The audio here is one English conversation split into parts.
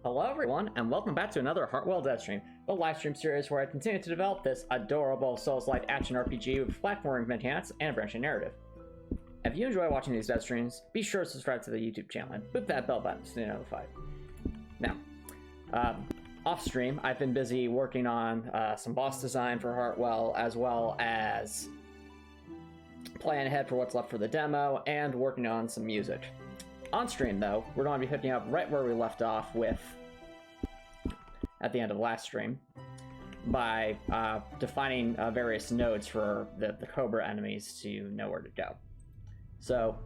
Hello everyone, and welcome back to another Heartwell dev stream, the live stream series where I continue to develop this adorable Souls-like action RPG with platforming mechanics and a branching narrative. If you enjoy watching these dev streams, be sure to subscribe to the YouTube channel and hit that bell button to stay notified. Now, off stream, I've been busy working on some boss design for Heartwell, as well as planning ahead for what's left for the demo, and working on some music. On stream, though, we're going to be picking up right where we left off with at the end of last stream by defining various nodes for the Cobra enemies to know where to go. So,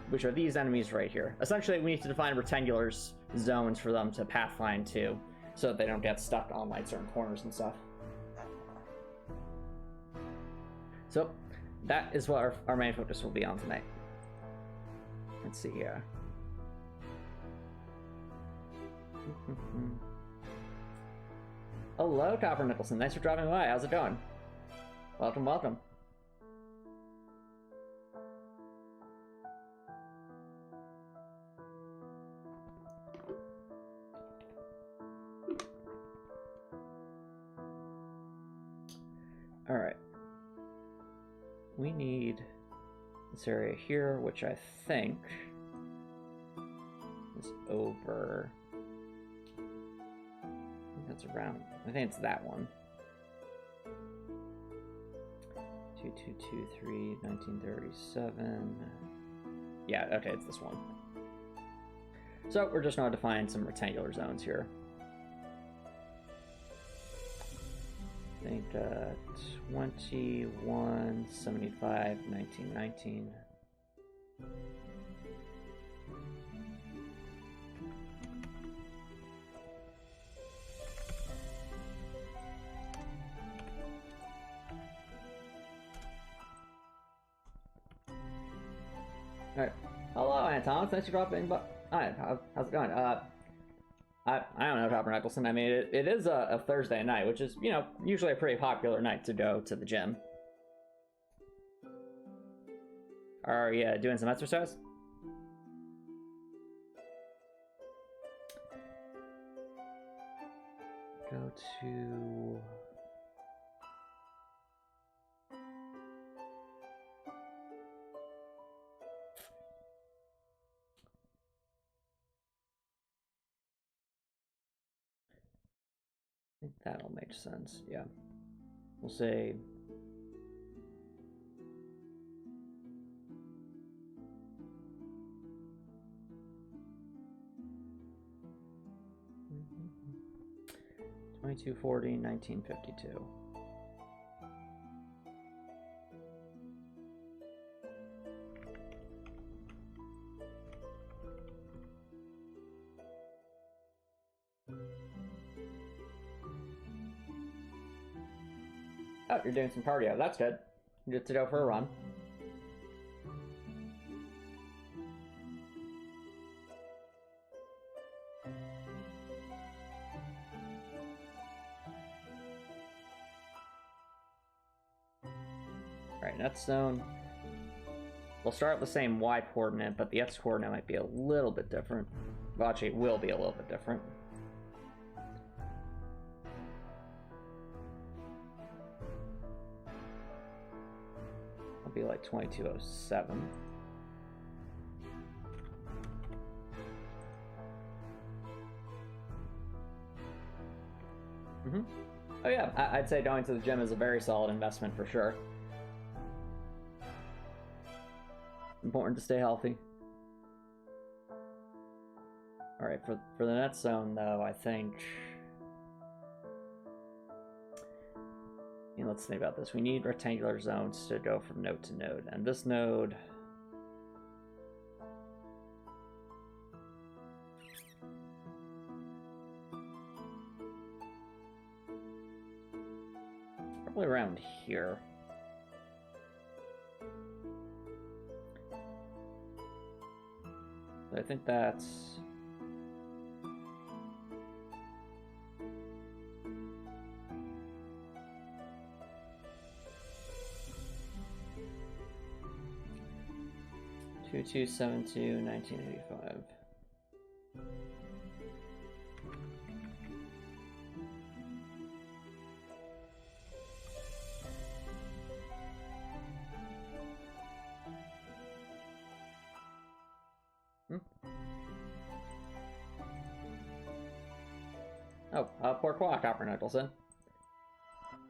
which are these enemies right here. Essentially, we need to define rectangular zones for them to pathfind to, so that they don't get stuck on like certain corners and stuff. So, that is what our main focus will be on tonight. Let's see here. Hello, Copper Nicholson. Thanks for dropping by. How's it going? Welcome, welcome. All right. We need this area here, which I think is over. I think that's around. I think it's that one. 2223, 1937. Yeah, okay, it's this one. So we're just going to define some rectangular zones here. I think 21, 75, 1919. Alright. Hello, Antomicx. Thanks for dropping by. Alright, how's it going? I don't know, Copper Nicholson. I mean, it is a Thursday night, which is, you know, usually a pretty popular night to go to the gym. Are you doing some exercise? Go to... I think that'll make sense, yeah. We'll say... $22.40, 1952. Oh, you're doing some cardio. That's good. Good to go for a run. Alright, next zone. We'll start with the same Y coordinate, but the X coordinate might be a little bit different. Well, actually, it will be a little bit different. It'll be like 2207. Oh yeah, I'd say going to the gym is a very solid investment for sure. Important to stay healthy. Alright, for the next zone though, I think... let's think about this. We need rectangular zones to go from node to node, and this node... probably around here. I think that's... $2272, 1985. Oh, pourquoi, Copper Nicholson?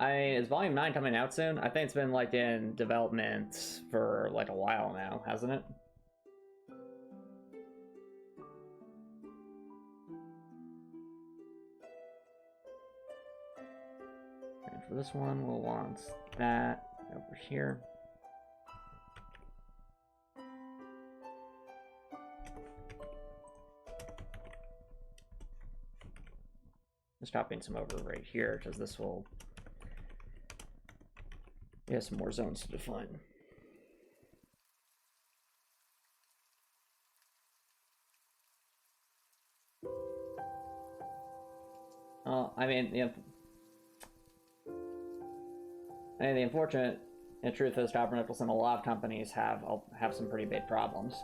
Is Volume 9 coming out soon? I think it's been, like, in development for, like, a while now, hasn't it? And for this one, we'll want that over here. Just dropping some over right here, because this will have some more zones to define. I mean, the unfortunate truth is, Copper Nicholson, a lot of companies have some pretty big problems.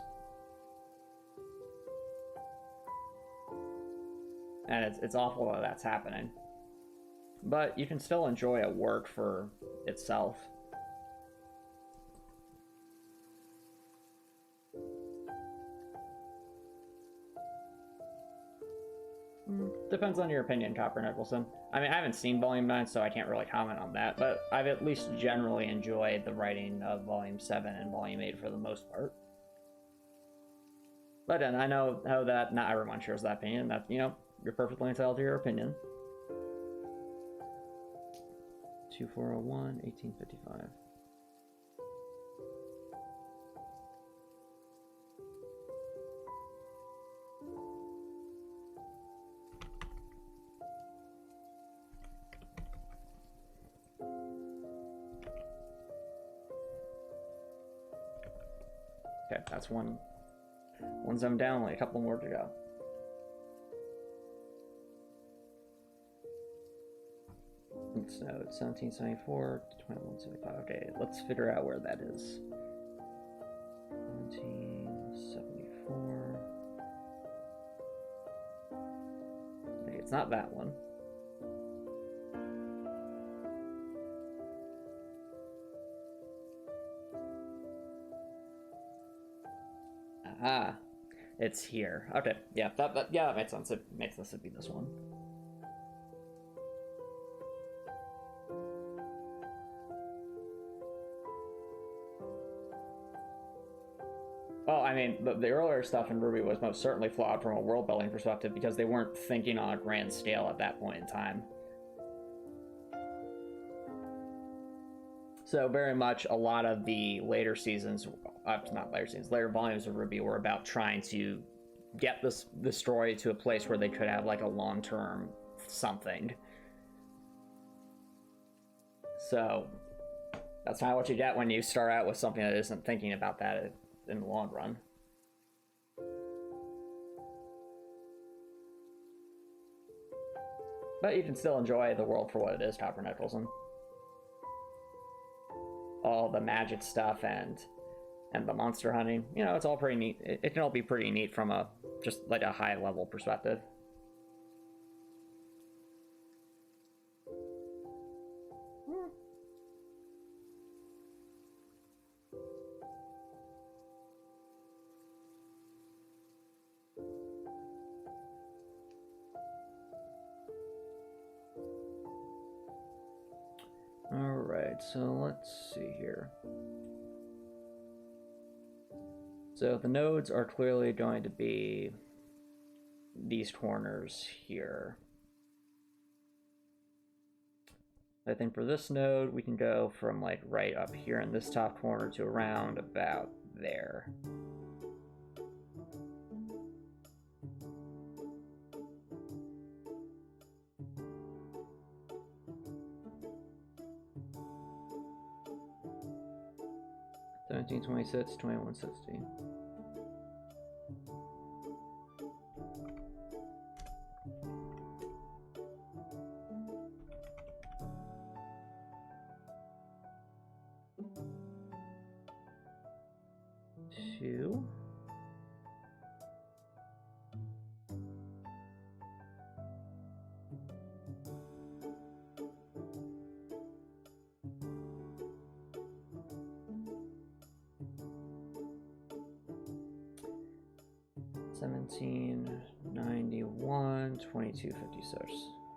And it's awful that that's happening. But you can still enjoy a work for itself. Depends on your opinion, Copper Nicholson. I mean, I haven't seen Volume 9, so I can't really comment on that, but I've at least generally enjoyed the writing of Volume 7 and Volume 8 for the most part. But then I know how that not everyone shares that opinion. That, you know, you're perfectly entitled to your opinion. 2401, 1855. Okay, that's one zone down, only a couple more to go. Let's know it's 1774 to 2175. Okay, let's figure out where that is. 1774. Okay, it's not that one. Ah, it's here. Okay, yeah, that makes sense. It makes sense to be this one. Well, I mean, the earlier stuff in RWBY was most certainly flawed from a world building perspective because they weren't thinking on a grand scale at that point in time. So very much a lot of the later seasons, not later seasons, later volumes of RWBY were about trying to get the story to a place where they could have like a long-term something. So that's not what you get when you start out with something that isn't thinking about that in the long run. But you can still enjoy the world for what it is, Copper Nicholson. All the magic stuff and the monster hunting, you know, it's all pretty neat. It can all be pretty neat from a just like a high level perspective. Alright, so let's see here. So the nodes are clearly going to be these corners here. I think for this node, we can go from like right up here in this top corner to around about there. $17.26, $21.60. Two. $17.91, $22.56.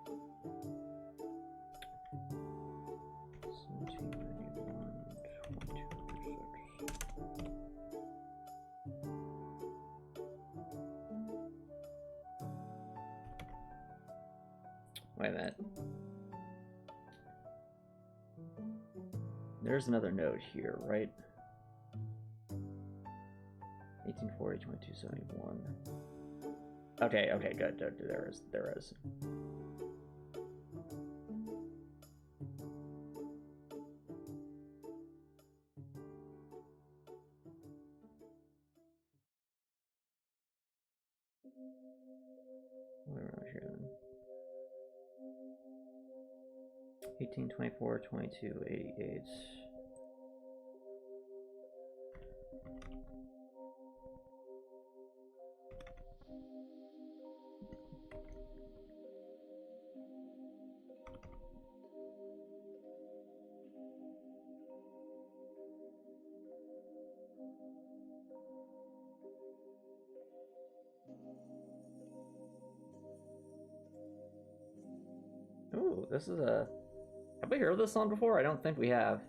Wait a minute. There's another node here, right? 1840, 2271. Okay, okay, good. There is. Where are we here then? 1824, 2288. Ooh, this is a... Have we heard this song before? I don't think we have.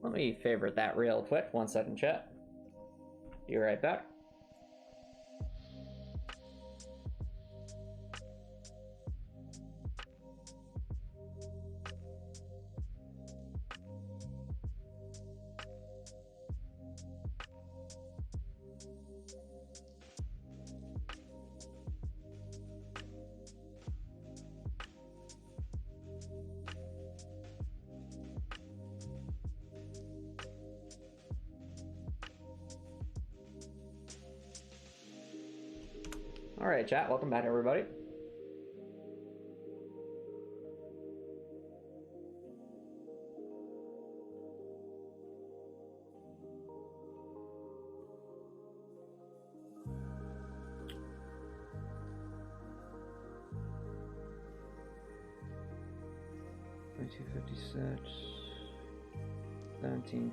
Let me favorite that real quick. 1 second, chat. Be right back. Alright, chat, welcome back, everybody. $22.56, $17.59.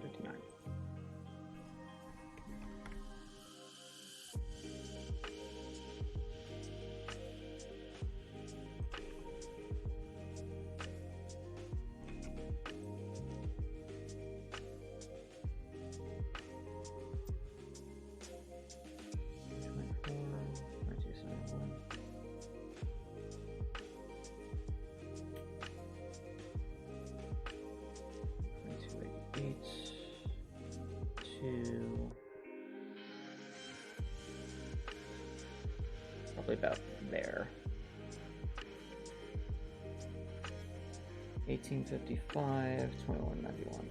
Probably about there. 1855, 2191.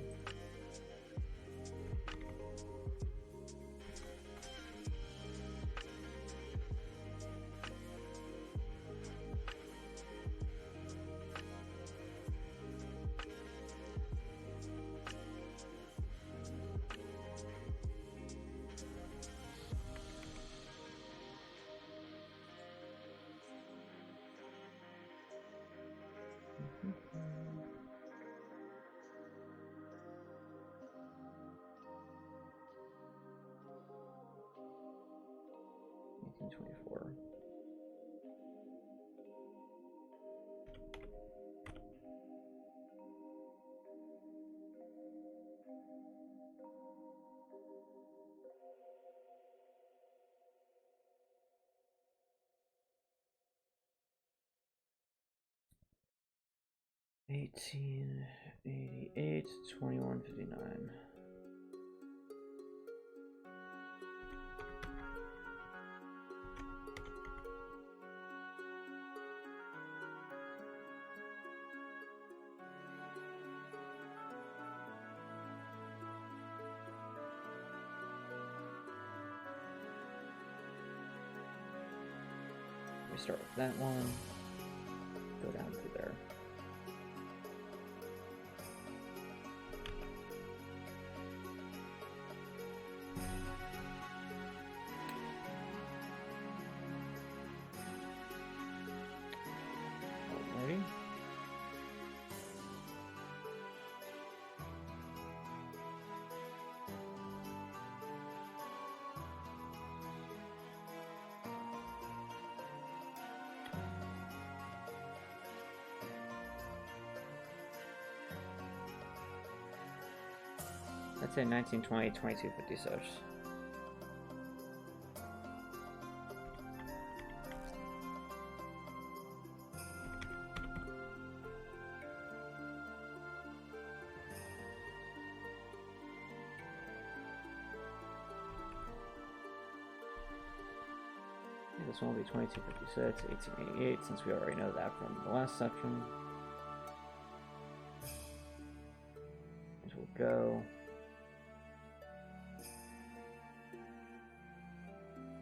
$18.24. $18.88, $21.59. We start with that one, go down through there. Alrighty. I'd say 1920, 2250 search. This one will be 2256, 1888, since we already know that from the last section. As we'll go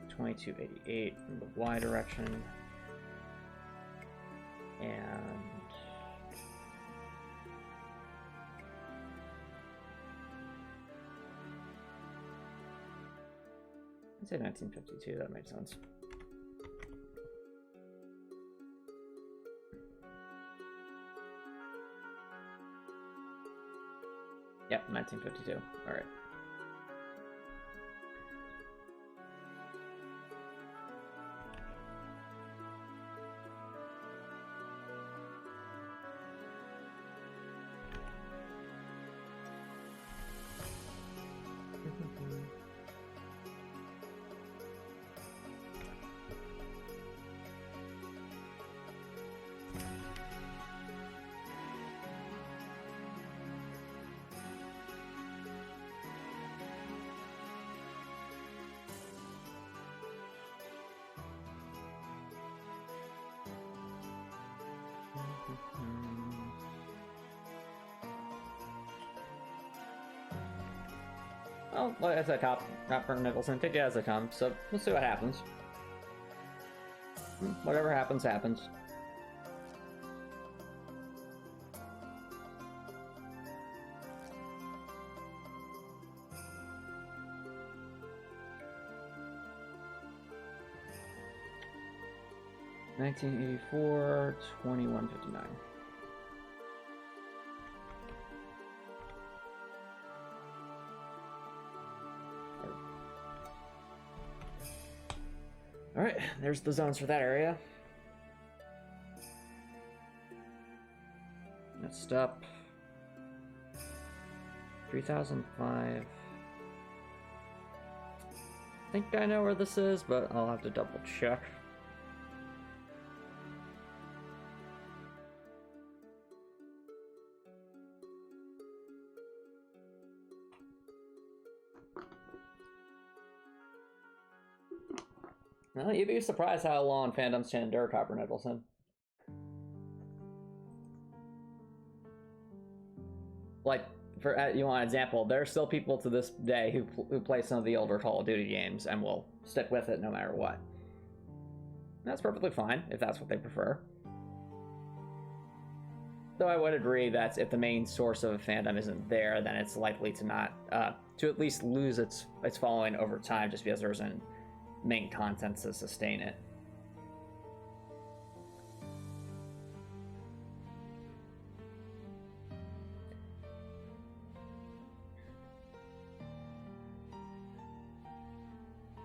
2288 from the Y direction, and I'd say 1952. That makes sense. Yep, 1952. All right. Well, like I said, Copper and Nicholson, take it as it comes, so we'll see what happens. Whatever happens, happens. $1984, $21.59. Alright, there's the zones for that area. Next up, 3005. I think I know where this is, but I'll have to double check. Well, you'd be surprised how long fandoms can endure, Copper Nicholson. Like, for you want an example, there are still people to this day who play some of the older Call of Duty games and will stick with it no matter what. And that's perfectly fine, if that's what they prefer. Though I would agree that if the main source of a fandom isn't there, then it's likely to not, to at least lose its following over time just because there isn't main content to sustain it.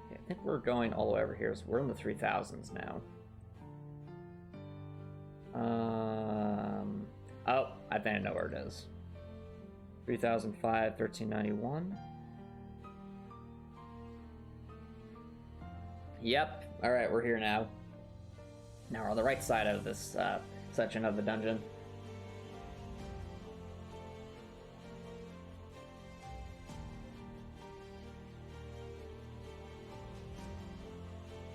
Okay, I think we're going all the way over here, so we're in the 3000s now. Oh, I think I know where it is. 3005, 1391. Yep. Alright, we're here now. Now we're on the right side of this section of the dungeon.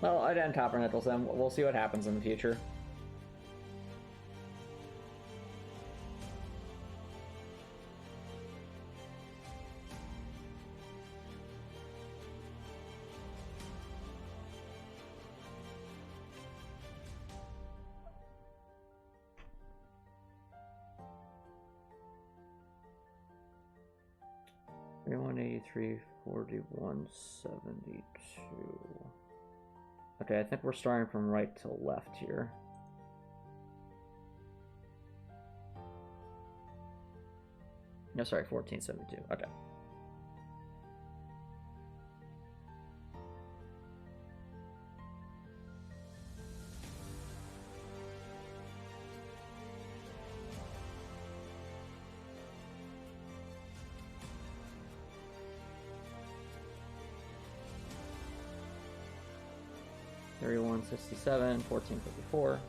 Well, I'd end Copper Nicholson. We'll see what happens in the future. $183, 41, 72. Okay, I think we're starting from right to left here. No, sorry, 1472. Okay. 3167, 1454.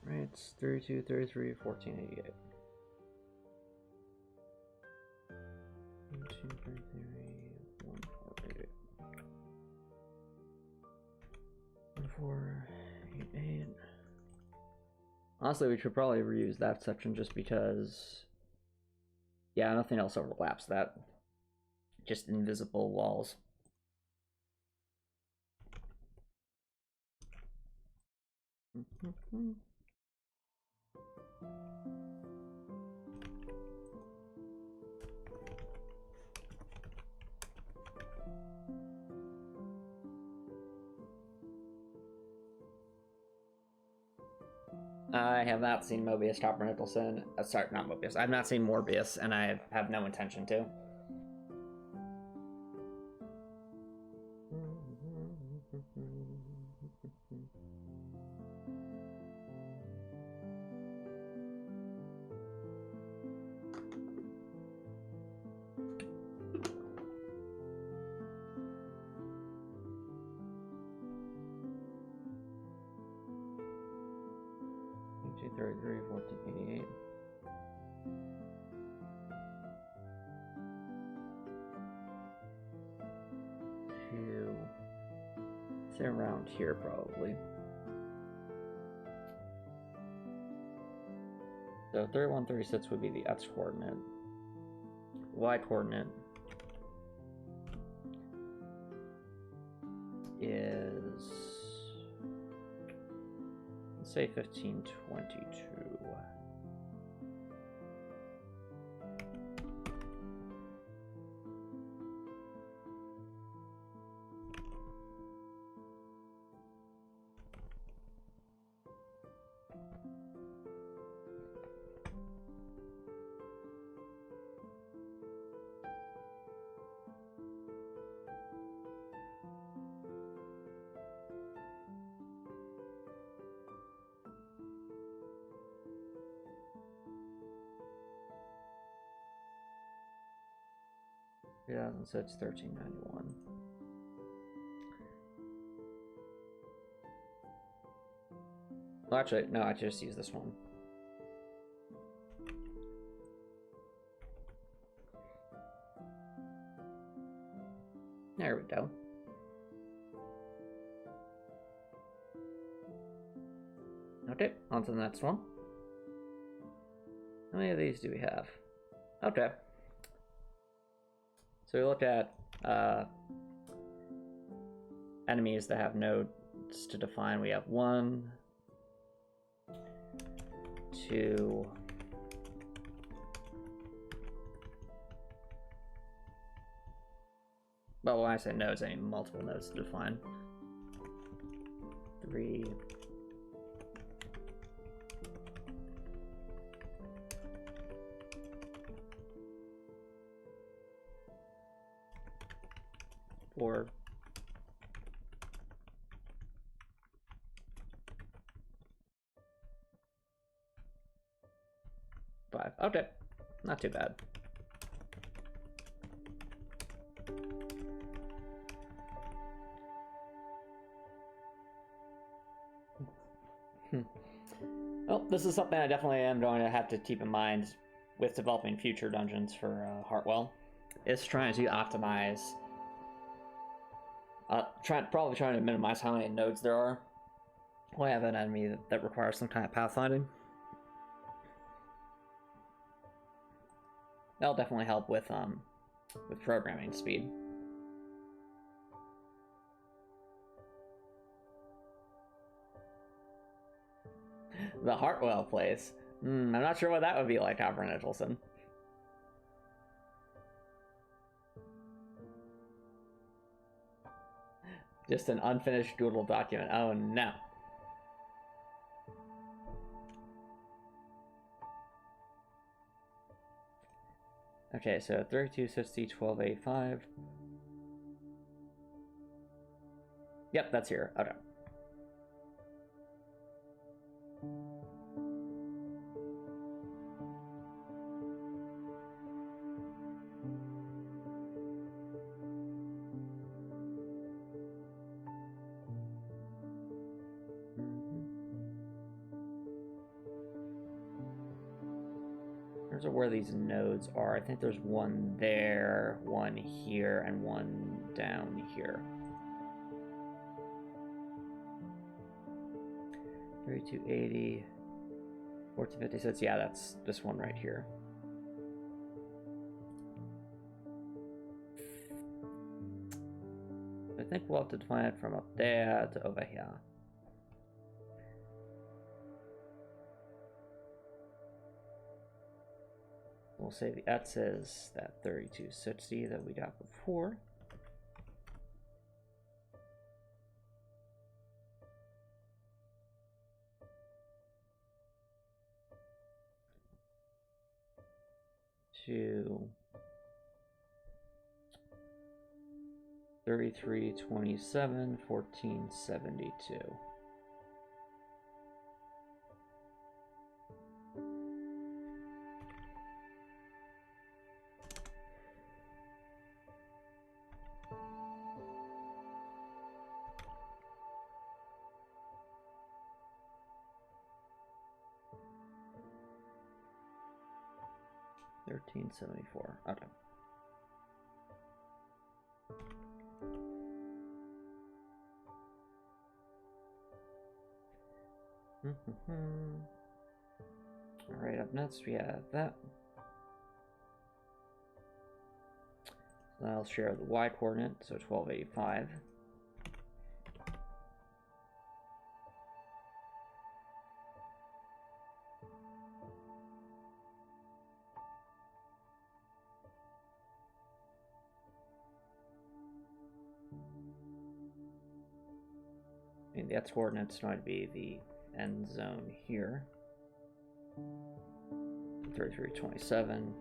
Right, it's 32, 33, 1488. 233, 1488. 1488. Honestly, we should probably reuse that section just because, yeah, nothing else overlaps that. Just invisible walls. I have not seen Mobius, Topper Nicholson. Sorry, not Mobius. I've not seen Morbius, and I have no intention to. Around here, probably. So 31, 36 would be the X coordinate. Y coordinate is, let's say 1522. Yeah, so it's 1391. Well, actually, no, I just use this one. There we go. Okay, on to the next one. How many of these do we have? Okay. So we look at enemies that have nodes to define. We have 1, 2, well, when I say nodes, I mean multiple nodes to define. 3, 4, 5. Okay, not too bad. Well, this is something I definitely am going to have to keep in mind with developing future dungeons for Heartwell. Is trying to optimize, probably trying to minimize how many nodes there are. Well, I have an enemy that requires some kind of pathfinding. That'll definitely help with programming speed. The Heartwell place. I'm not sure what that would be like, Hopper Nicholson. Just an unfinished doodle document. Oh no. Okay, so 32, 60, 12, 85. Yep, that's here. Okay. In terms of where these nodes are, I think there's one there, one here, and one down here. 3280, 1456. Yeah, that's this one right here. I think we'll have to define it from up there to over here. We'll say the ETS is that 3260 that we got before. To 3327, 1472. $13.74. Okay. All right, up next we have that. So I'll share the y coordinate, so 1285. And the x coordinates going to be the end zone here. 3327.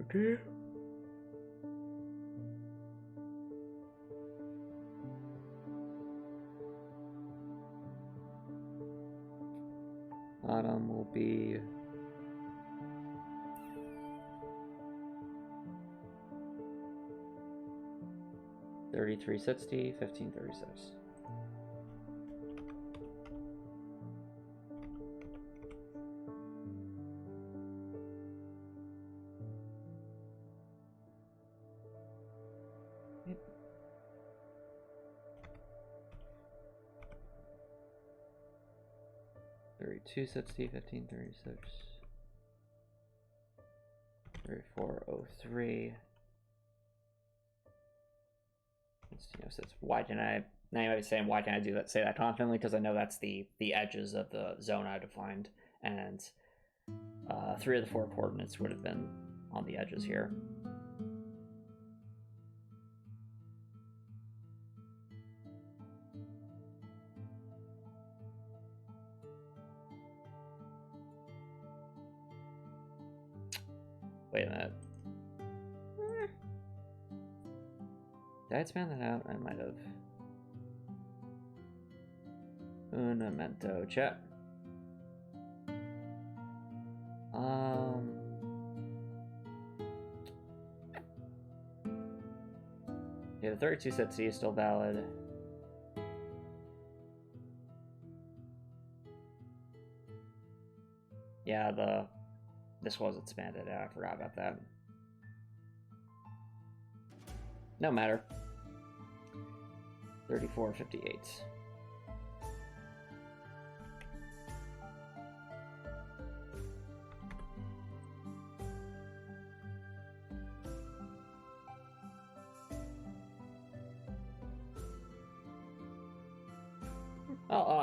Okay. Bottom will be 3360, 1536. Yep. $32.60, 1536. 3403. You know, so it's why can I? Now you might be saying, why can I do that? Say that confidently, because I know that's the edges of the zone I defined, and 3 of the 4 coordinates would have been on the edges here. Wait a minute. Did I expand that out? I might have. Un momento, chat. Yeah, the 32 set C is still valid. Yeah, this was expanded. I forgot about that. No matter. 3458.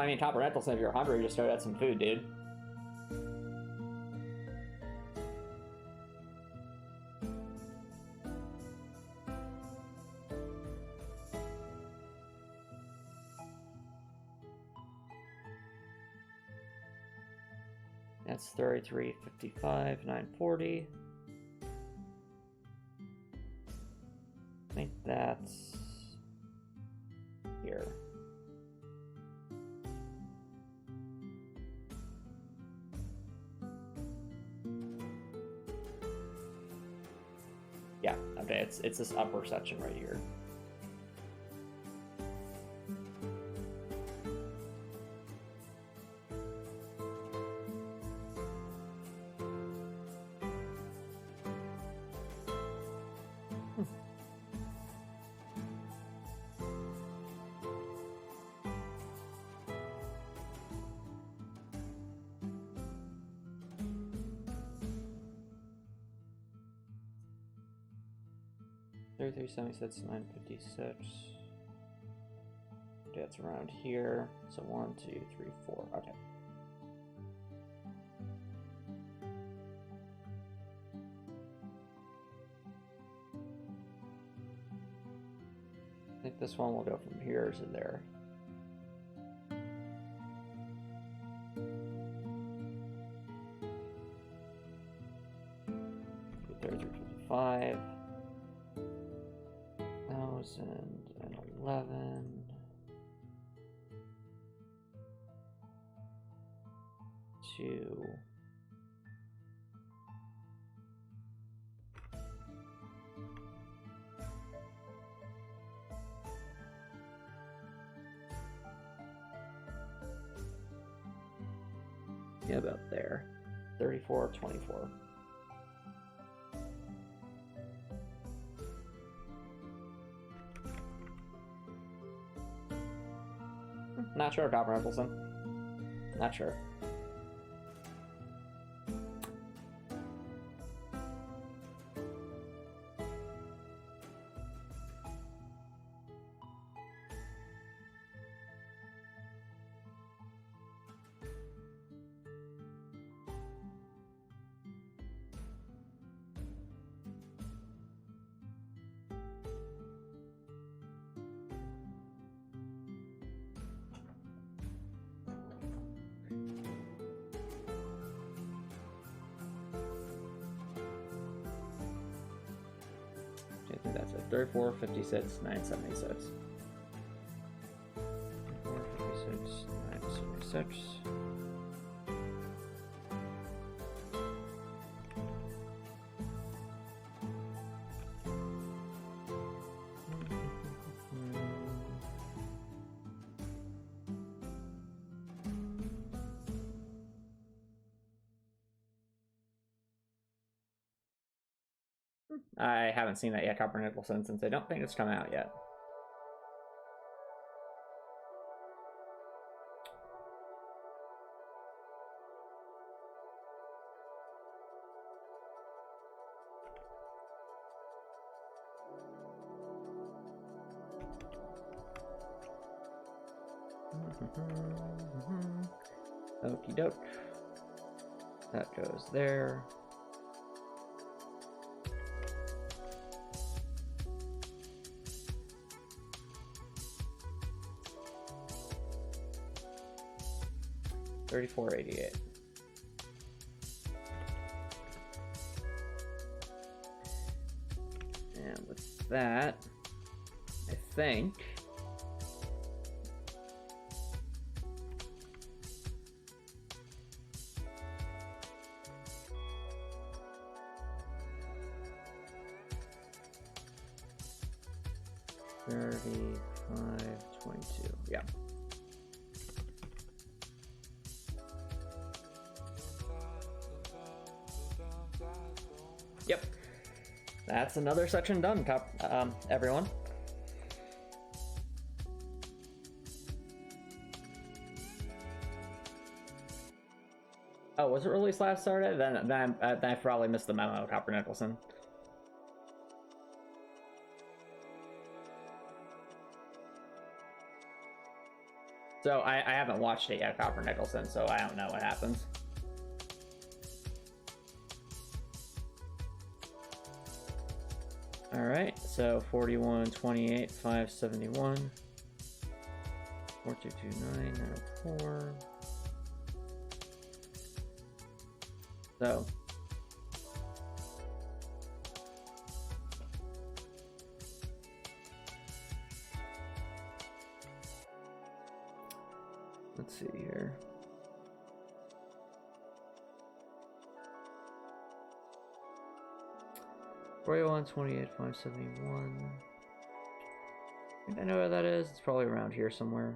I mean, Copper Nicholson, if you're hungry, just go get some food, dude. That's 33.55, 940. I think that's here. Yeah, okay, it's this upper section right here. Thirty-three 76, 956. Okay, it's around here. So 1, 2, 3, 4. Okay. I think this one will go from here to there. $33.55. 1,011 to yeah, about there. 34.24. Not sure, Copper Nicholson. Not sure. I think that's it. 34.56, 976. 34.56, 976. I haven't seen that yet, Copper Nicholson, since I don't think it's come out yet. Okie doke. That goes there. $34.88. And with that, I think $35.22. Yeah. Yep. That's another section done, everyone. Oh, was it released last Saturday? Then I probably missed the memo, Copper Nicholson. So I haven't watched it yet, Copper Nicholson, so I don't know what happens. Alright, so 41, 28, 571, 4229, 904. So let's see here. $41, 28, 571. I think I know where that is. It's probably around here somewhere.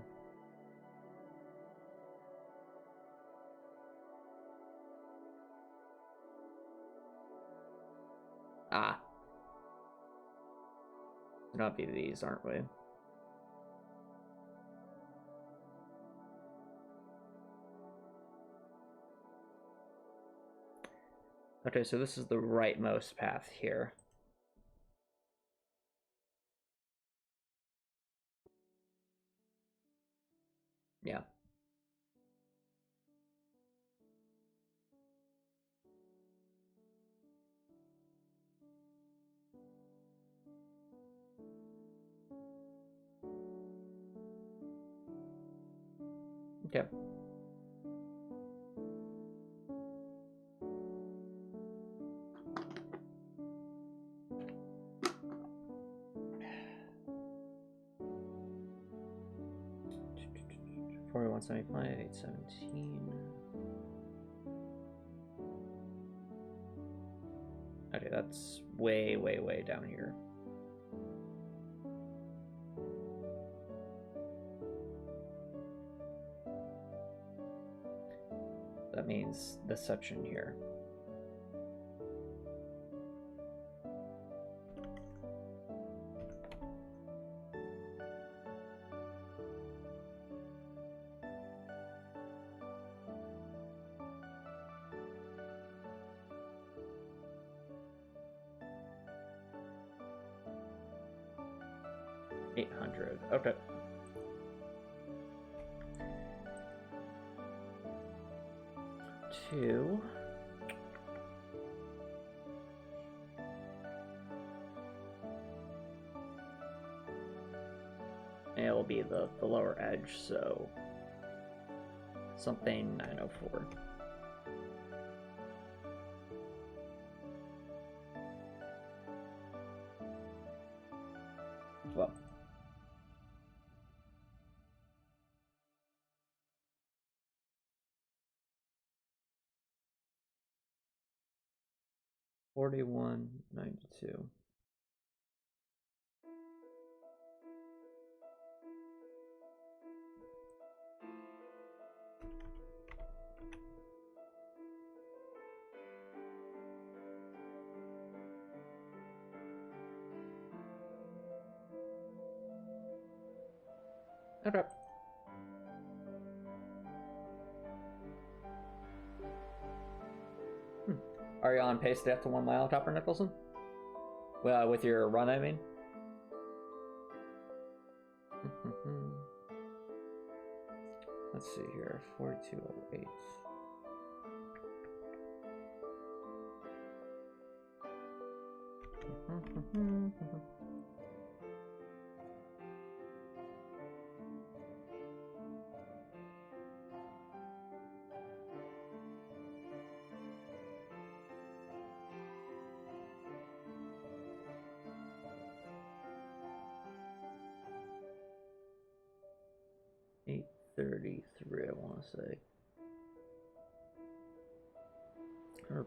Ah. It'll not be these, aren't we? Okay, so this is the rightmost path here. Yeah. Okay. $41.75, $8.17. Okay, that's way, way, way down here. That means this section here. $800. Okay. Two. And it will be the lower edge, so something 904. Well. $41.92. Okay. Are you on pace to get to 1 mile, Copper Nicholson? Well, with your run, I mean. Let's see here, 4208. $833, I want to say. Or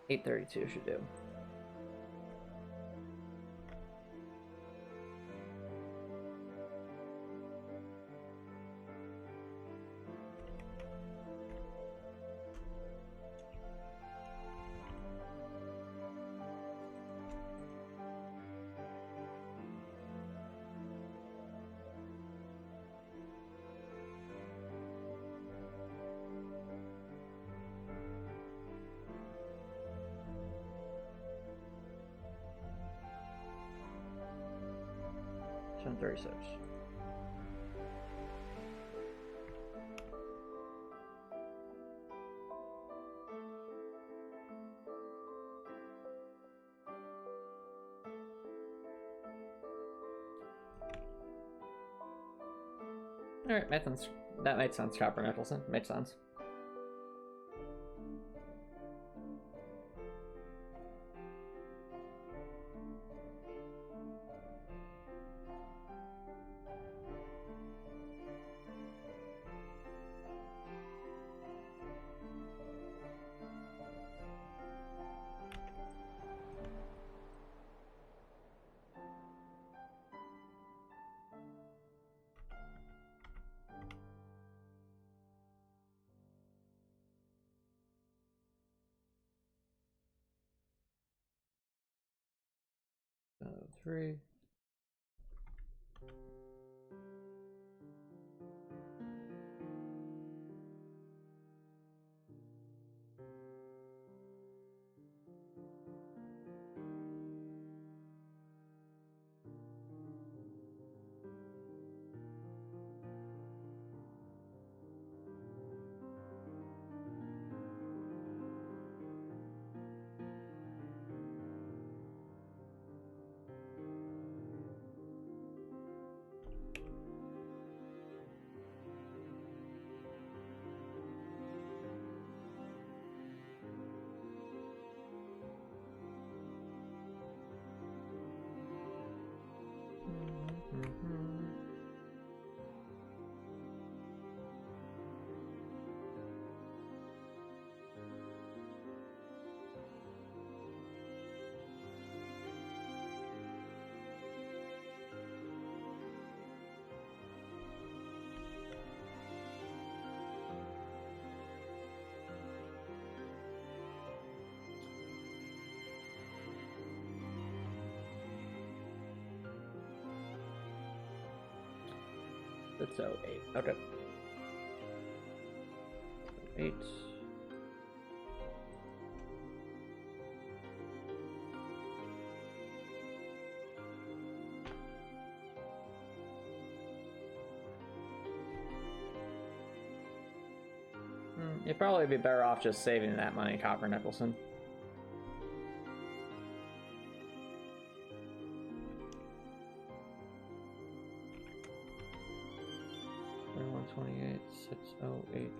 832 should do. $736. Alright, makes sense. That makes sense, Copper Nicholson. Makes sense. Three. That's 8. Okay. 8. You'd probably be better off just saving that money, Copper Nicholson. $21.28, 608.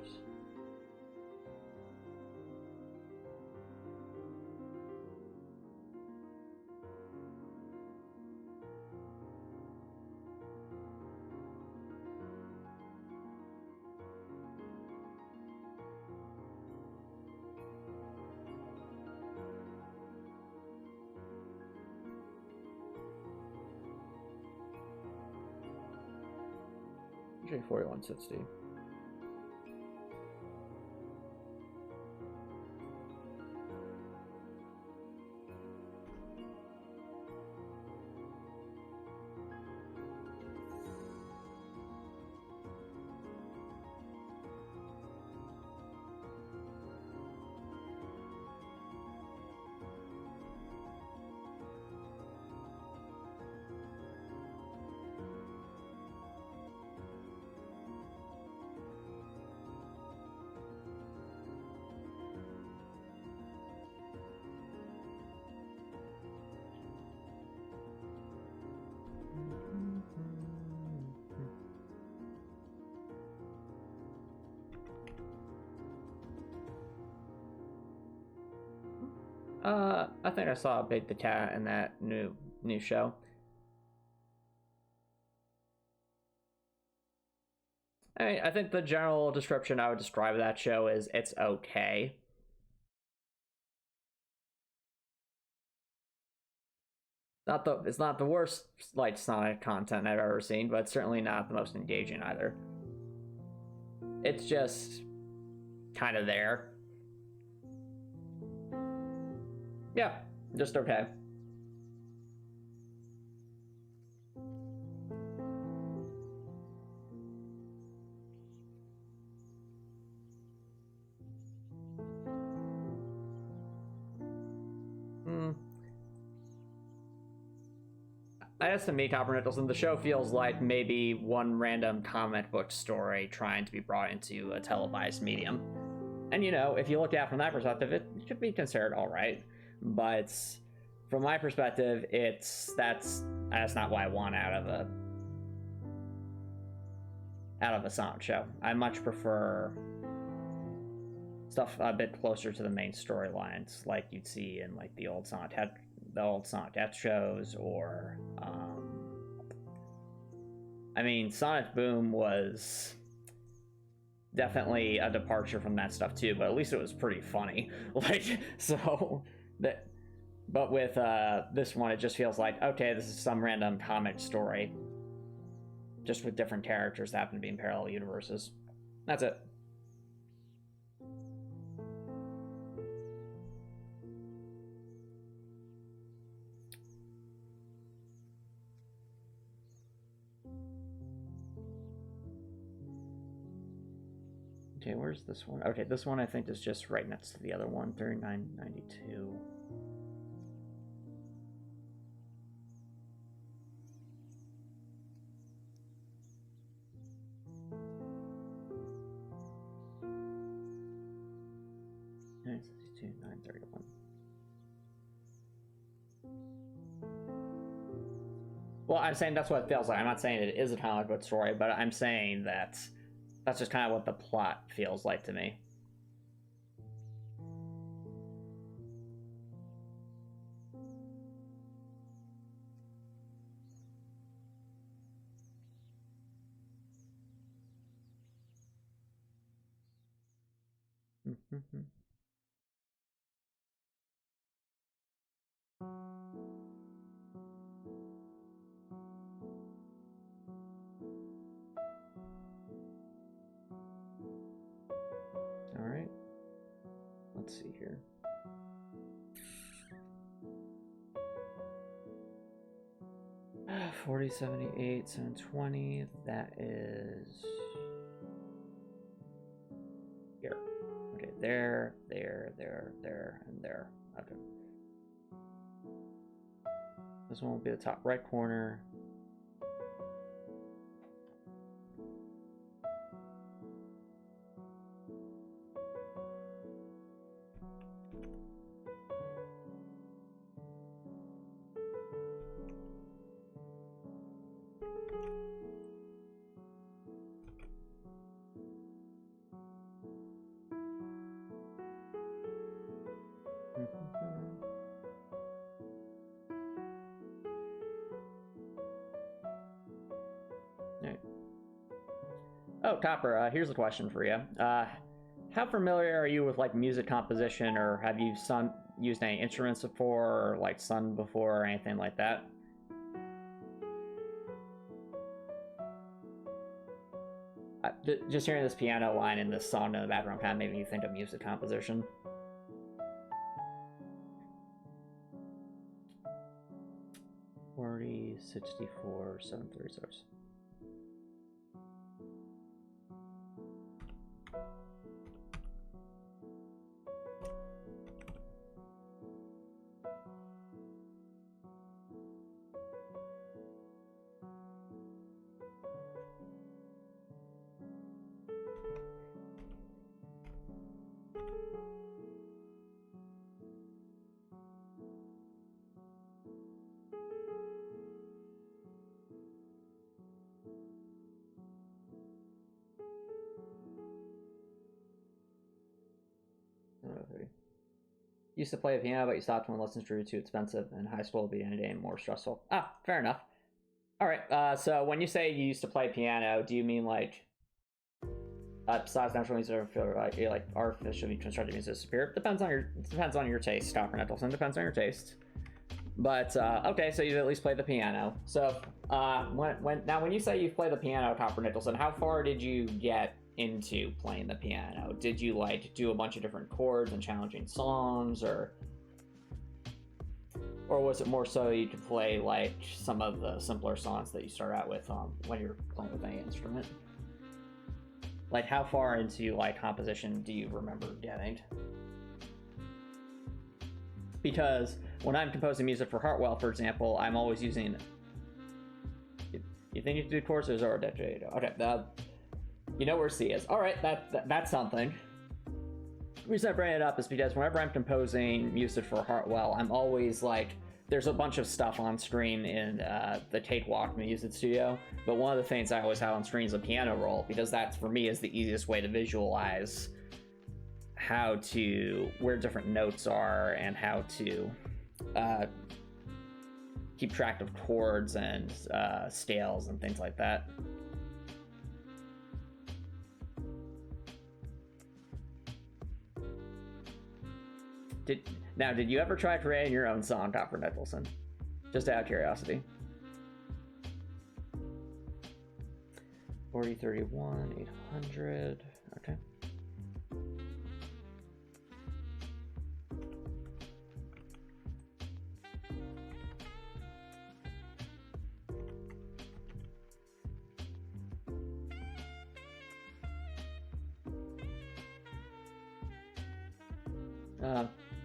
Usually 4160. I think I saw Big the Cat in that new show. I think the general description I would describe that show is it's okay. It's not the worst like Sonic content I've ever seen, but it's certainly not the most engaging either. It's just kind of there. Yeah, just okay. I guess to me, Copper Nicholson, the show feels like maybe one random comic book story trying to be brought into a televised medium. And you know, if you look at it from that perspective, it should be considered all right. But from my perspective, that's not what I want out of it. out of a Sonic show. I much prefer stuff a bit closer to the main storylines, like you'd see in like the old Sonic Death shows, or I mean, Sonic Boom was definitely a departure from that stuff too, but at least it was pretty funny. Like, so that, but with this one, it just feels like, okay, this is some random comic story, just with different characters that happen to be in parallel universes. That's it. Okay, where's this one? Okay, this one I think is just right next to the other one, 3992. Well, I'm saying that's what it feels like. I'm not saying it is a comic book story, but I'm saying that that's just kind of what the plot feels like to me. All right. Let's see here. Ah, 40, 78, 720. That is here. Okay, there, and there. Okay. This one will be the top right corner. Oh, Copper, here's a question for you. How familiar are you with like music composition, or have you used any instruments before, or like sung before, or anything like that? Just hearing this piano line and this song in the background kind of made me think of music composition. $40, $64, $736. Used to play the piano, but you stopped when lessons grew too expensive, and high school would be any day more stressful. Ah, fair enough. All right. So when you say you used to play piano, do you mean like besides natural music, or like artificially constructed music is superior? Depends on your taste, Dr. Nettleson. Depends on your taste. But okay, so you at least play the piano. So when you say you play the piano, Dr. Nettleson, how far did you get into playing the piano? Did you like do a bunch of different chords and challenging songs, or was it more so you could play like some of the simpler songs that you start out with when you're playing with any instrument? Like, how far into like composition do you remember getting? Because when I'm composing music for Heartwell, for example, I'm always using. You think you can do courses or okay? You know where C is. All right, that's something. The reason I bring it up is because whenever I'm composing music for Heartwell, I'm always like there's a bunch of stuff on screen in the Cakewalk Music Studio, but one of the things I always have on screen is a piano roll, because that, for me, is the easiest way to visualize where different notes are and how to keep track of chords and scales and things like that. Did you ever try creating your own song, Copper Nicholson? Just out of curiosity. 4031 800. Okay.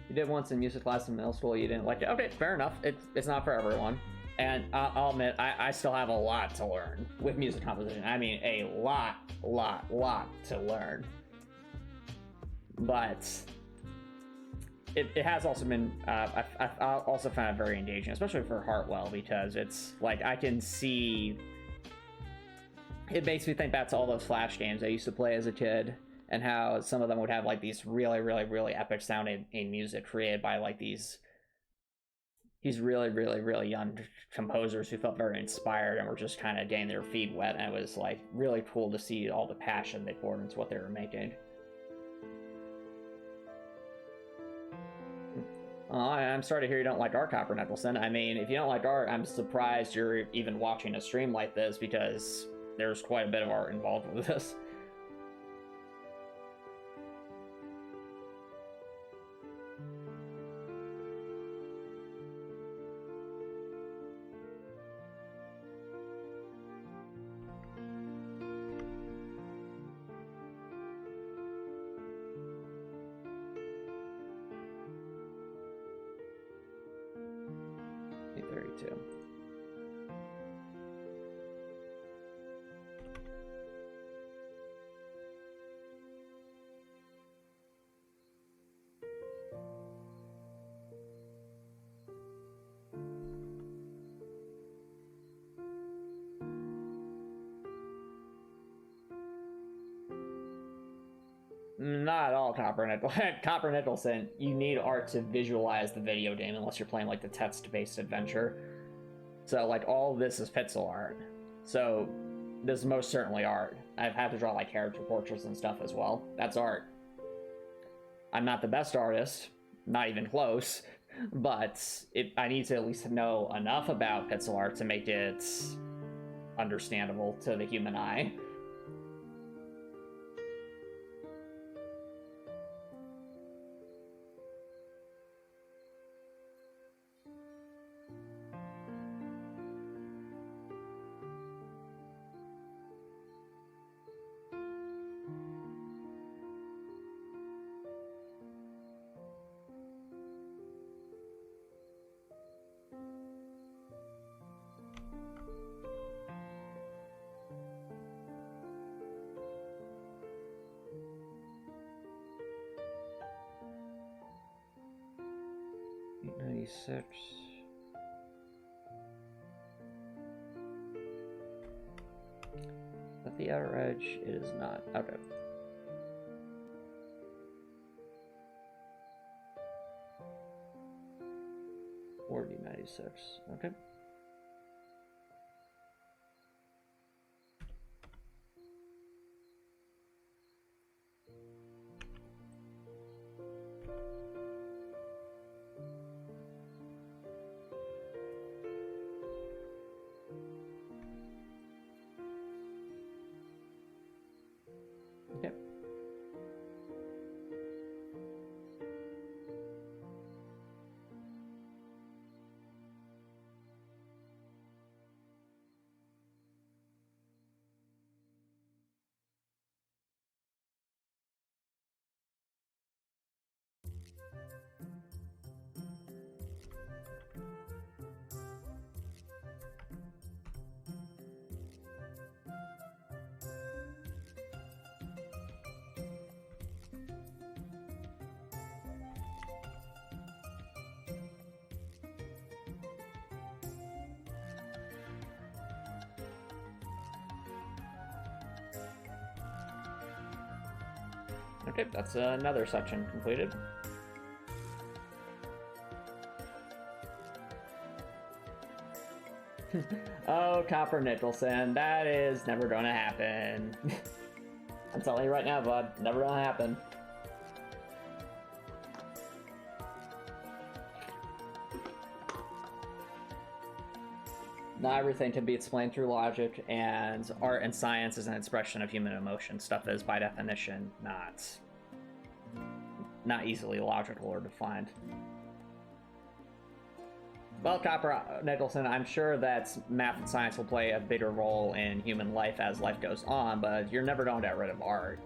You did once in music class in middle school, you didn't like it. Okay, fair enough. It's not for everyone. And I'll admit, I still have a lot to learn with music composition. I mean, a lot to learn. But it has also been, I've also found it very engaging, especially for Heartwell, because it's like, I can see, it makes me think back to all those Flash games I used to play as a kid, and how some of them would have like these really epic sounding music created by like these really young composers who felt very inspired and were just kind of getting their feet wet, and it was like really cool to see all the passion they poured into what they were making. I'm sorry to hear you don't like art, Copper Nicholson. I mean, if you don't like art, I'm surprised you're even watching a stream like this, because there's quite a bit of art involved with this. Not at all, Copper Nicholson. You need art to visualize the video game, unless you're playing like the text-based adventure. So like all this is pixel art. So this is most certainly art. I've had to draw like character portraits and stuff as well. That's art. I'm not the best artist, not even close, but I need to at least know enough about pixel art to make it understandable to the human eye. Six. At the outer edge, it is not. Okay. D96. Okay. Okay, that's another section completed. Oh, Copper Nicholson, that is never gonna happen. I'm telling you right now, bud, never gonna happen. Not everything can be explained through logic, and art and science is an expression of human emotion. Stuff is, by definition, not easily logical or defined. Well, Copper Nicholson, I'm sure that math and science will play a bigger role in human life as life goes on, but you're never going to get rid of art.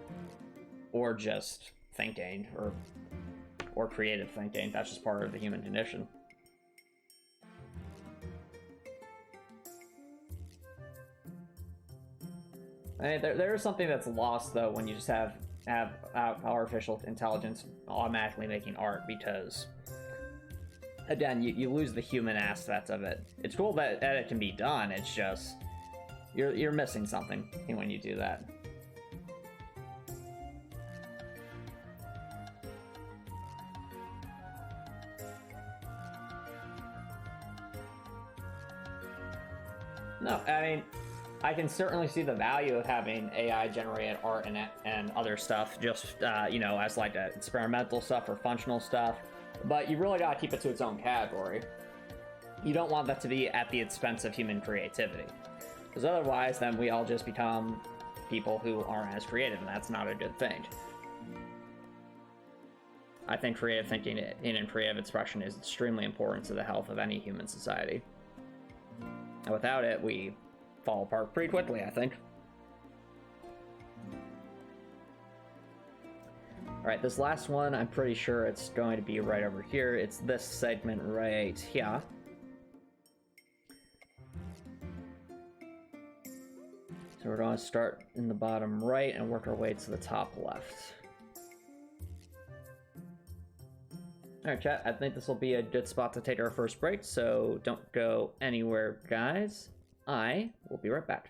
Or just thinking, or creative thinking. That's just part of the human condition. I mean, there is something that's lost, though, when you just have artificial intelligence automatically making art, because again, you lose the human aspect of it. It's cool that it can be done, it's just you're missing something when you do that. No, I mean, I can certainly see the value of having AI generated art and other stuff, just you know, as like experimental stuff or functional stuff. But you really gotta keep it to its own category. You don't want that to be at the expense of human creativity, because otherwise, then we all just become people who aren't as creative, and that's not a good thing. I think creative thinking and creative expression is extremely important to the health of any human society. And without it, we fall apart pretty quickly, I think. Alright, this last one, I'm pretty sure it's going to be right over here. It's this segment right here. So we're going to start in the bottom right and work our way to the top left. Alright, chat, I think this will be a good spot to take our first break, so don't go anywhere, guys. I will be right back.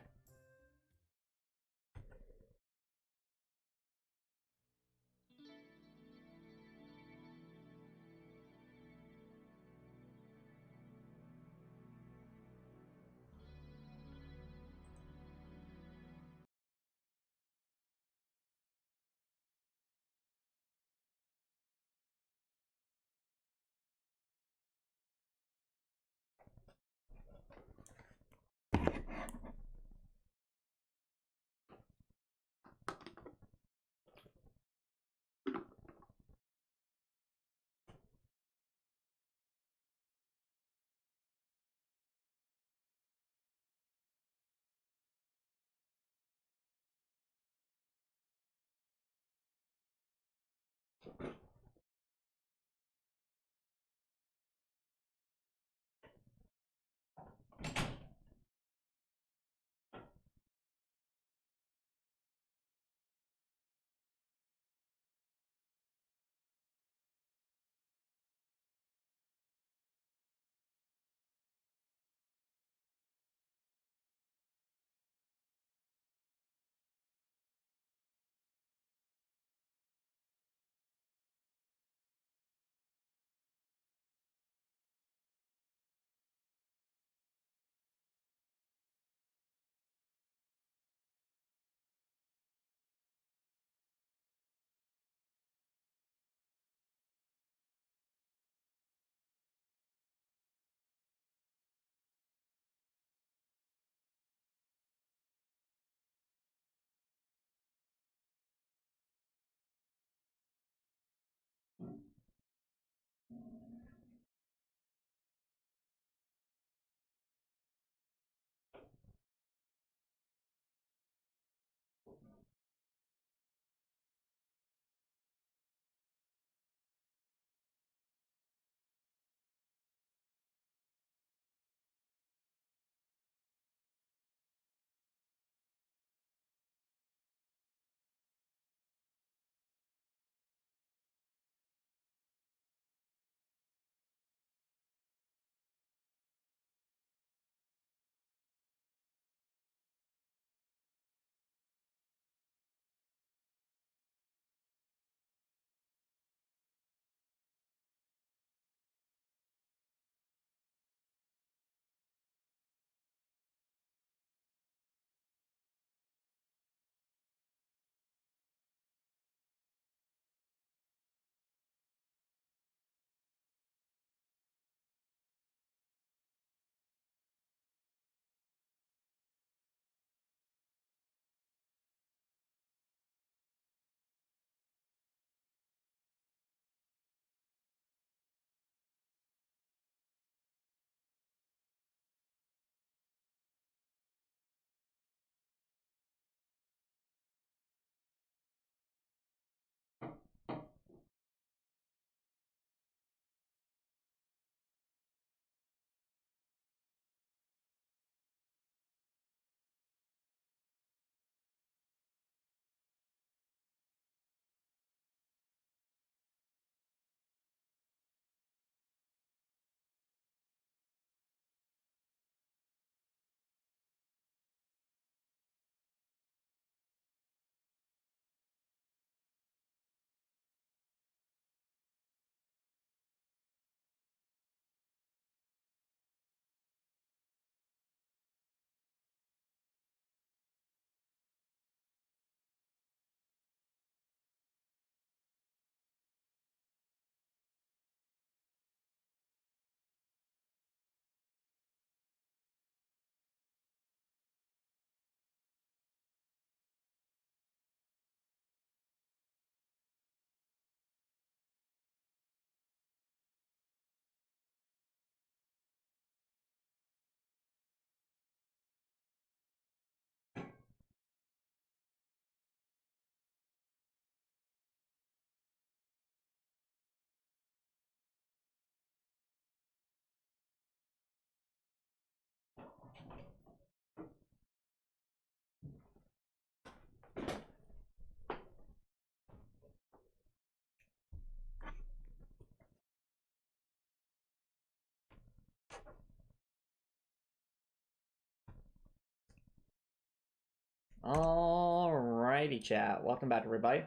Alrighty, chat. Welcome back, everybody.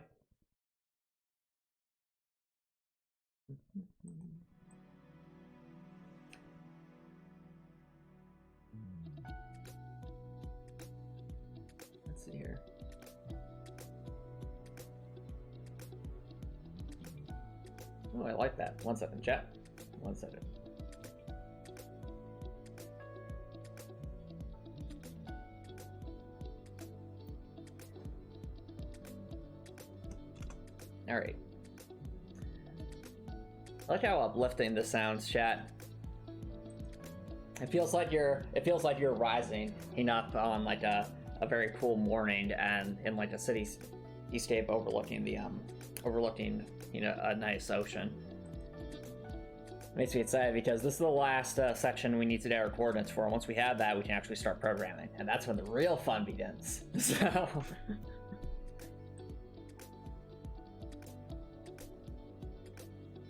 Let's see here. Oh, I like that. 1 second, chat. 1 second. All right. I like how uplifting this sounds, chat. It feels like you're rising up on like a very cool morning and in like a cityscape overlooking the a nice ocean. Makes me excited because this is the last section we need to get our coordinates for. And once we have that, we can actually start programming, and that's when the real fun begins. So.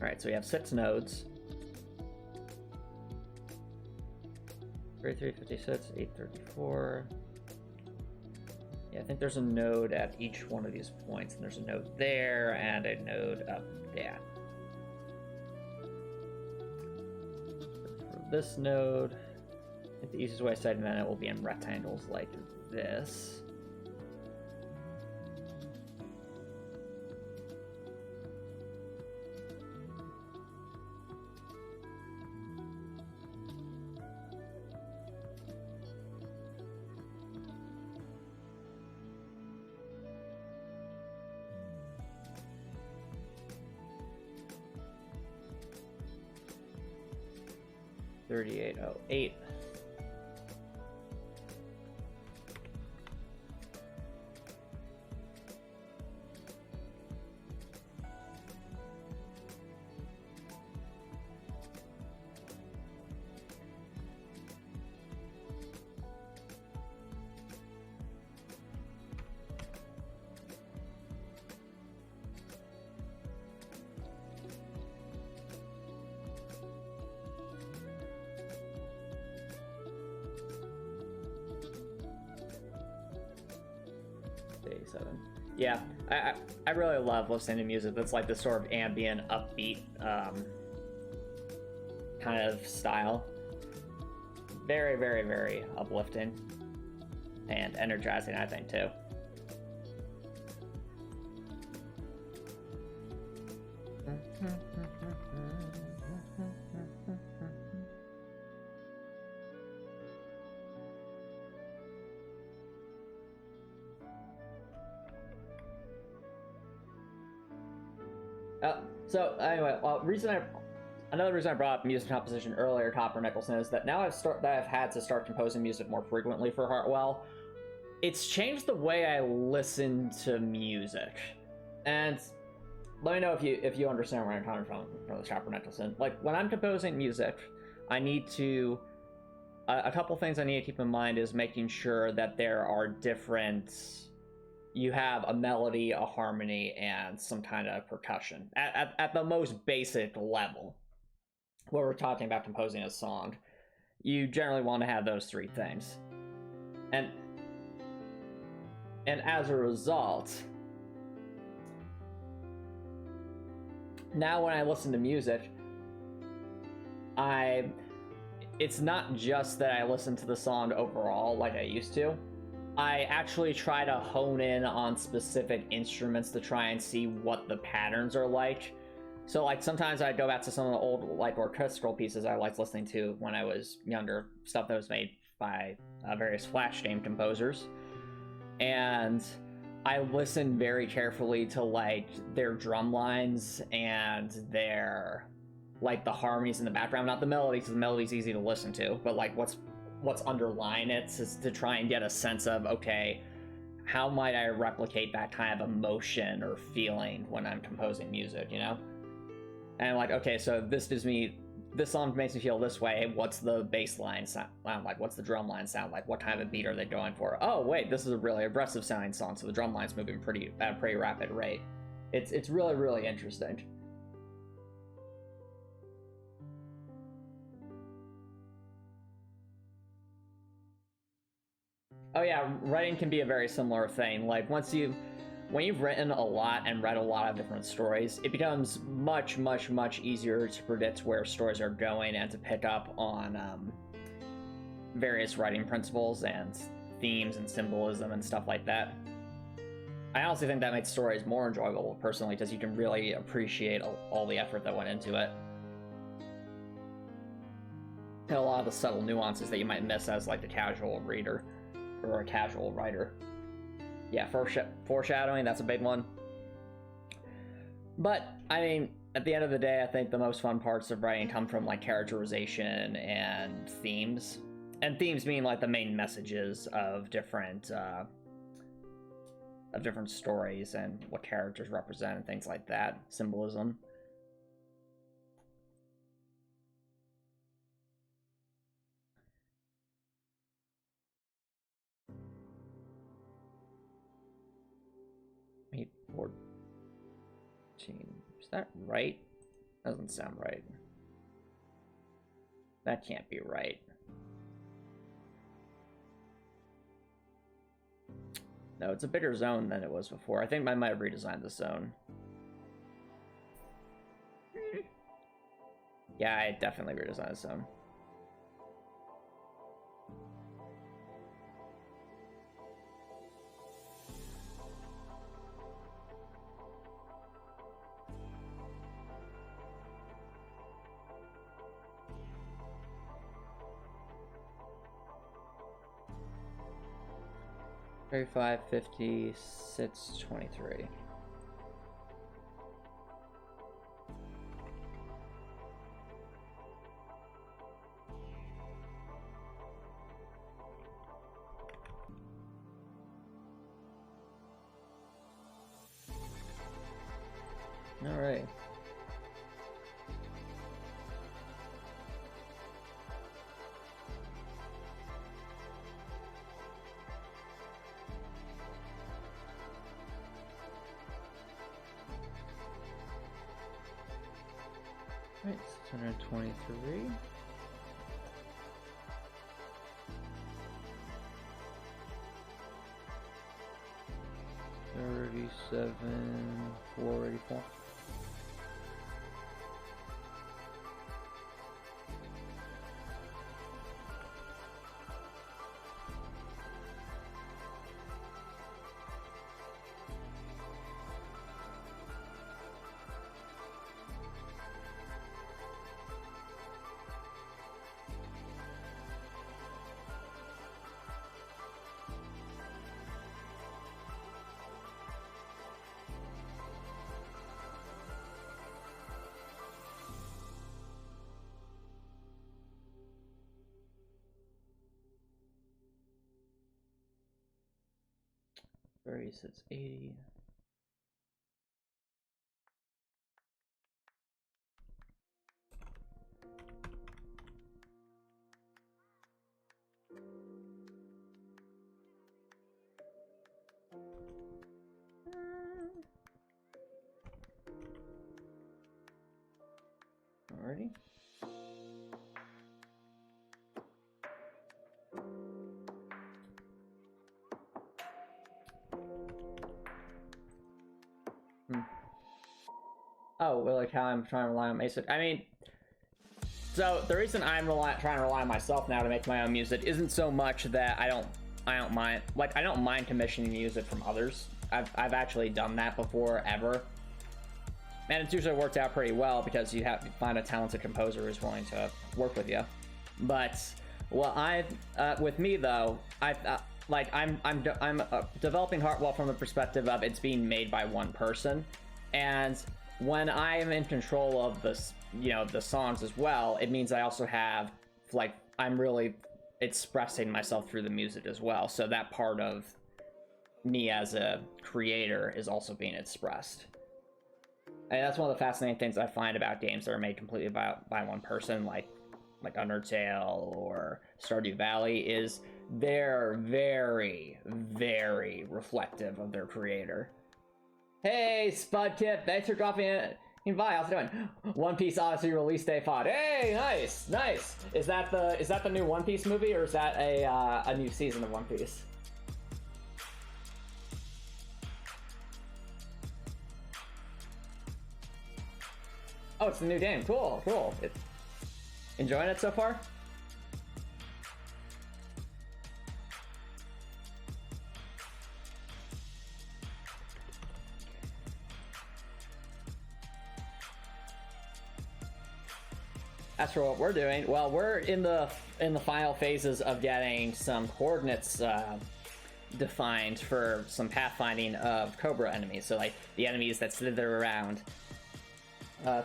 Alright, so we have 6 nodes. 3356, 834. Yeah, I think there's a node at each one of these points, and there's a node there and a node up there. For this node, I think the easiest way of setting that it will be in rectangles like this. $38.08. Yeah, I really love listening to music that's like this sort of ambient, upbeat kind of style. Very, very, very uplifting and energizing, I think, too. So anyway, another reason I brought up music composition earlier, Copper Nicholson, is that now I've had to start composing music more frequently for Heartwell. It's changed the way I listen to music, and let me know if you understand where I'm coming from this Copper Nicholson. Like when I'm composing music, I need to a couple things I need to keep in mind is making sure that there are different. You have a melody, a harmony, and some kind of percussion. At the most basic level, where we're talking about composing a song, you generally want to have those 3 things. And as a result, now when I listen to music, it's not just that I listen to the song overall like I used to. I actually try to hone in on specific instruments to try and see what the patterns are like. So like sometimes I go back to some of the old like orchestral pieces I liked listening to when I was younger, stuff that was made by various Flash game composers, and I listen very carefully to like their drum lines and their like the harmonies in the background, not the melody, because the melody's easy to listen to, but like what's underlying it, is to try and get a sense of, okay, how might I replicate that kind of emotion or feeling when I'm composing music, you know? And like, okay, so this song makes me feel this way. What's the bass line sound like? What's the drum line sound like? What kind of beat are they going for? Oh wait, this is a really aggressive sounding song, so the drum line's moving at a pretty rapid rate. It's really, really interesting. Oh yeah, writing can be a very similar thing. Like when you've written a lot and read a lot of different stories, it becomes much easier to predict where stories are going and to pick up on various writing principles and themes and symbolism and stuff like that. I honestly think that makes stories more enjoyable personally, because you can really appreciate all the effort that went into it. And a lot of the subtle nuances that you might miss as like the casual reader or a casual writer. Yeah, foreshadowing, that's a big one. But, I mean, at the end of the day, I think the most fun parts of writing come from like characterization and themes. And themes mean like the main messages of different stories and what characters represent and things like that. Symbolism. Eight, 14. Is that right? Doesn't sound right. That can't be right. No, it's a bigger zone than it was before. I think I might have redesigned the zone. Yeah, I definitely redesigned the zone. 35, 50, 6, 23. All right. Right, 623. $37, $484. $36, $80. Alrighty. Oh, well, like how I'm trying to rely on music. I mean, so the reason I'm trying to rely on myself now to make my own music isn't so much that I don't mind, like I don't mind commissioning music from others. I've actually done that before, ever. And it's usually worked out pretty well because you have to find a talented composer who's willing to work with you. But with me though, I'm developing Heartwell from the perspective of it's being made by one person, and when I am in control of this, the songs as well, it means I also have I'm really expressing myself through the music as well. So that part of me as a creator is also being expressed. And that's one of the fascinating things I find about games that are made completely by one person, like Undertale or Stardew Valley, is they're very, very reflective of their creator. Hey, Spudkip, thanks for dropping in by. How's it doing? One Piece Odyssey release day pod. Hey, nice. Is that the new One Piece movie, or is that a new season of One Piece? Oh, it's the new game. Cool, cool. Enjoying it so far? As for what we're doing, well, we're in the final phases of getting some coordinates defined for some pathfinding of Cobra enemies. So like the enemies that slither around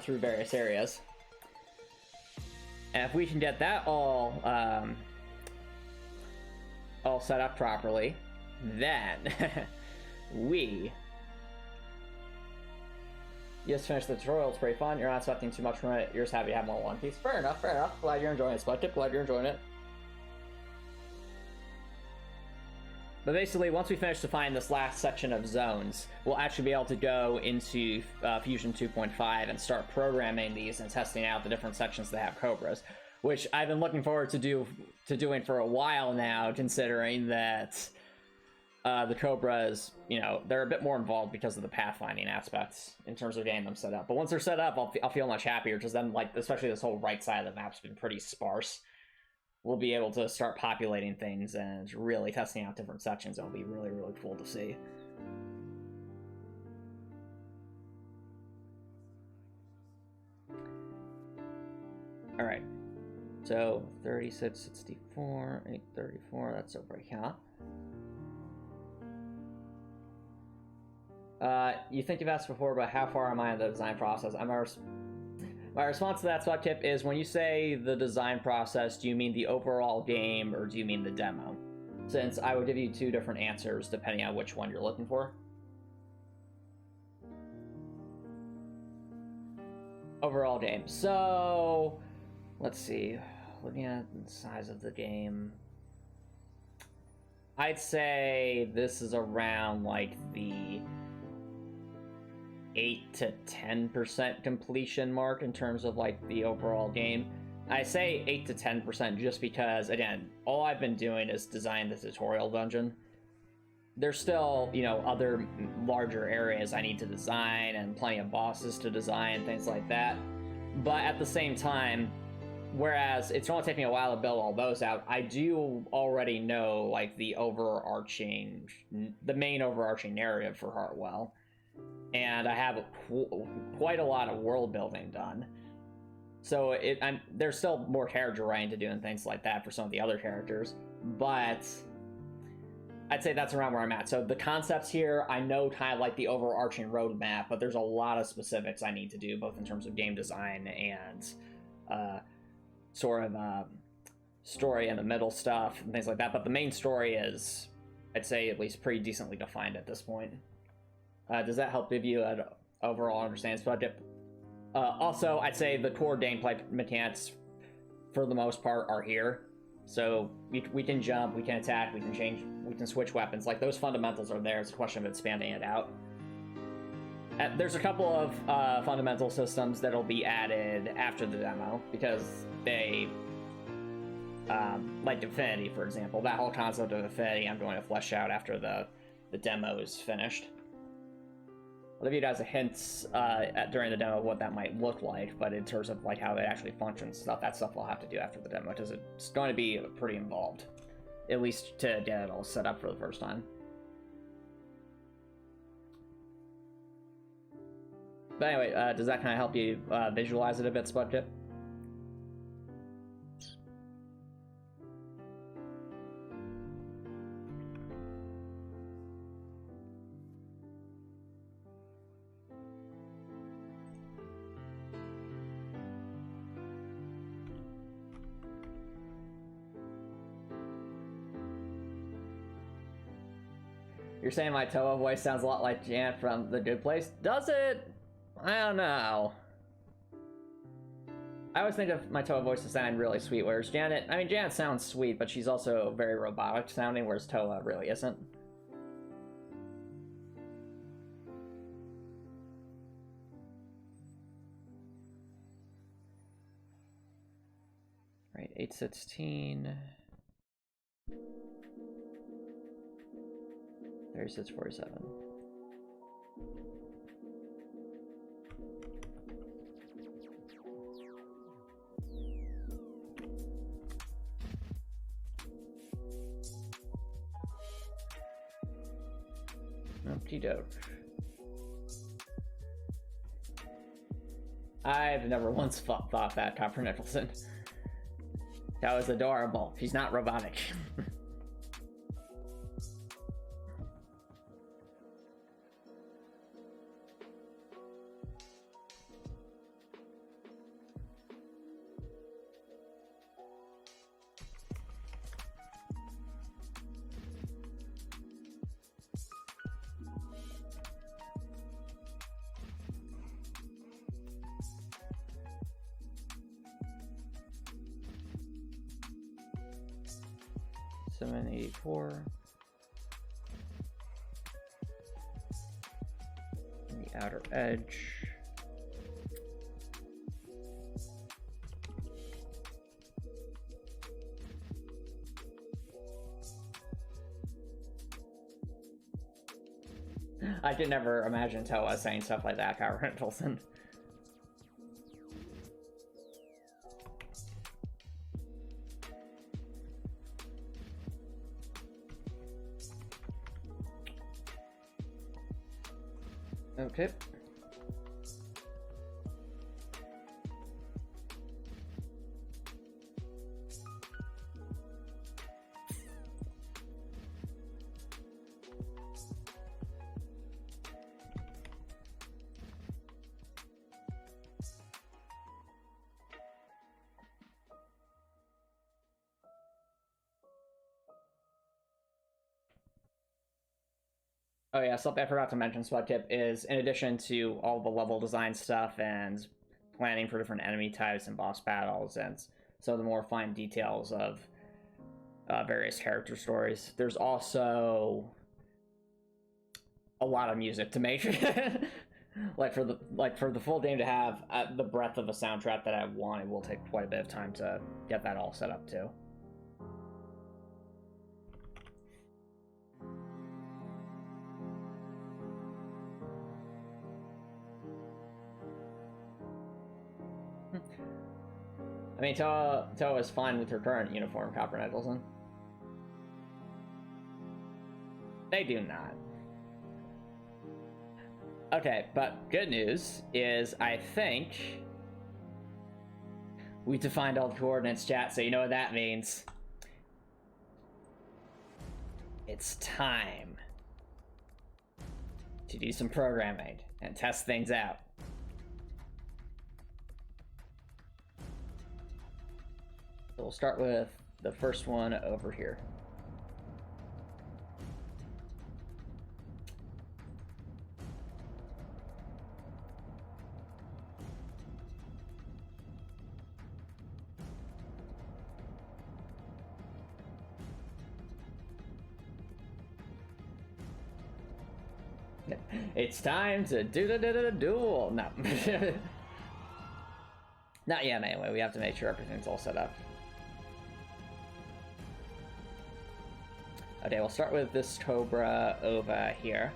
through various areas. And if we can get that all set up properly, then we just finished the tutorial. It's pretty fun. You're not expecting too much from it. You're just happy to have more One Piece. Fair enough, fair enough. Glad you're enjoying it, Spudtip. Glad you're enjoying it. But basically, once we finish defining this last section of zones, we'll actually be able to go into Fusion 2.5 and start programming these and testing out the different sections that have Cobras, which I've been looking forward to doing for a while now, considering that the Cobras, you know, they're a bit more involved because of the pathfinding aspects in terms of getting them set up. But once they're set up, I'll feel much happier, because then, like, especially this whole right side of the map's been pretty sparse. We'll be able to start populating things and really testing out different sections. It'll be really, really cool to see. Alright. So, 36, 64, 834, that's a break, huh? You think you've asked before about how far am I in the design process? My response to that, Spudtip, is when you say the design process, do you mean the overall game or do you mean the demo? Since I would give you two different answers depending on which one you're looking for. Overall game. So, let's see. Looking at the size of the game, I'd say this is around like the 8 to 10% completion mark in terms of like the overall game. I say 8 to 10% just because, again, all I've been doing is design the tutorial dungeon. There's still, you know, other larger areas I need to design and plenty of bosses to design, things like that. But at the same time, whereas it's going to take me a while to build all those out, I do already know like the main overarching narrative for Heartwell. And I have quite a lot of world building done. So there's still more character writing to do and things like that for some of the other characters, but I'd say that's around where I'm at. So the concepts here, I know kind of like the overarching roadmap, but there's a lot of specifics I need to do, both in terms of game design and sort of story and the middle stuff and things like that. But the main story is, I'd say, at least pretty decently defined at this point. Does that help give you an overall understanding? Also, I'd say the core gameplay mechanics, for the most part, are here. So we can jump, we can attack, we can change, we can switch weapons. Like, those fundamentals are there. It's a question of expanding it out. There's a couple of fundamental systems that'll be added after the demo, because they, like Infinity, for example. That whole concept of Infinity I'm going to flesh out after the demo is finished. I'll give you guys a hint during the demo of what that might look like, but in terms of like how it actually functions, that stuff we'll have to do after the demo, because it's going to be pretty involved, at least to get it all set up for the first time. But anyway, does that kind of help you visualize it a bit, Spudkip? You're saying my Toa voice sounds a lot like Jan from The Good Place? Does it? I don't know. I always think of my Toa voice as sounding really sweet, whereas Janet, I mean, Janet sounds sweet, but she's also very robotic sounding, whereas Toa really isn't. Right, 816. 3647. Okie doke. I've never once thought that Copper Nicholson. That was adorable. She's not robotic. $784. And the outer edge. I could never imagine Toa saying stuff like that, Copper Nicholson. Okay. Oh yeah, something I forgot to mention, Spot Tip, is in addition to all the level design stuff and planning for different enemy types and boss battles and some of the more fine details of various character stories, there's also a lot of music to make. like for the full game to have the breadth of a soundtrack that I want, it will take quite a bit of time to get that all set up too. I mean, Toa is fine with her current uniform, Copper Nicholson. They do not. Okay, but good news is I think we defined all the coordinates, chat, so you know what that means. It's time to do some programming and test things out. So we'll start with the first one over here. It's time to do the duel. No. Not yet, anyway. We have to make sure everything's all set up. Okay, we'll start with this Cobra over here.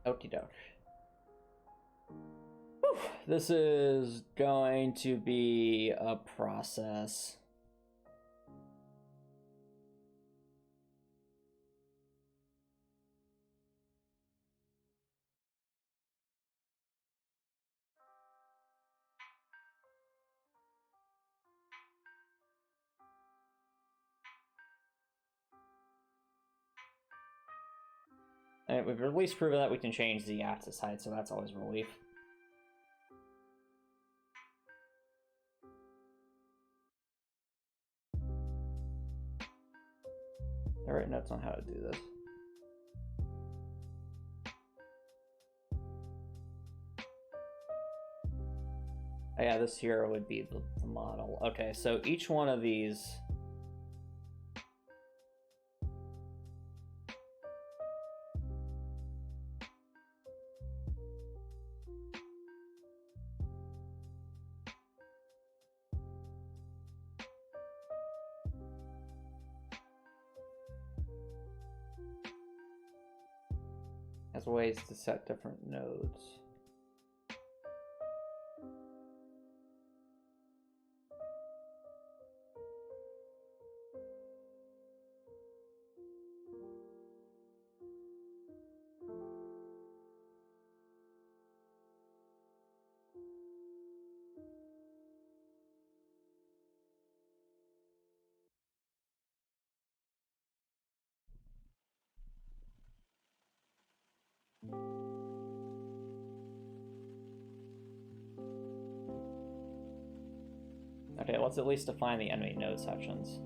Okie doke. Whew, this is going to be a process. And we've at least proven that we can change the axis height, so that's always a relief. I write notes on how to do this. Oh yeah, this here would be the model. Okay, so each one of these... has ways to set different nodes. Okay, let's at least define the enemy node sections.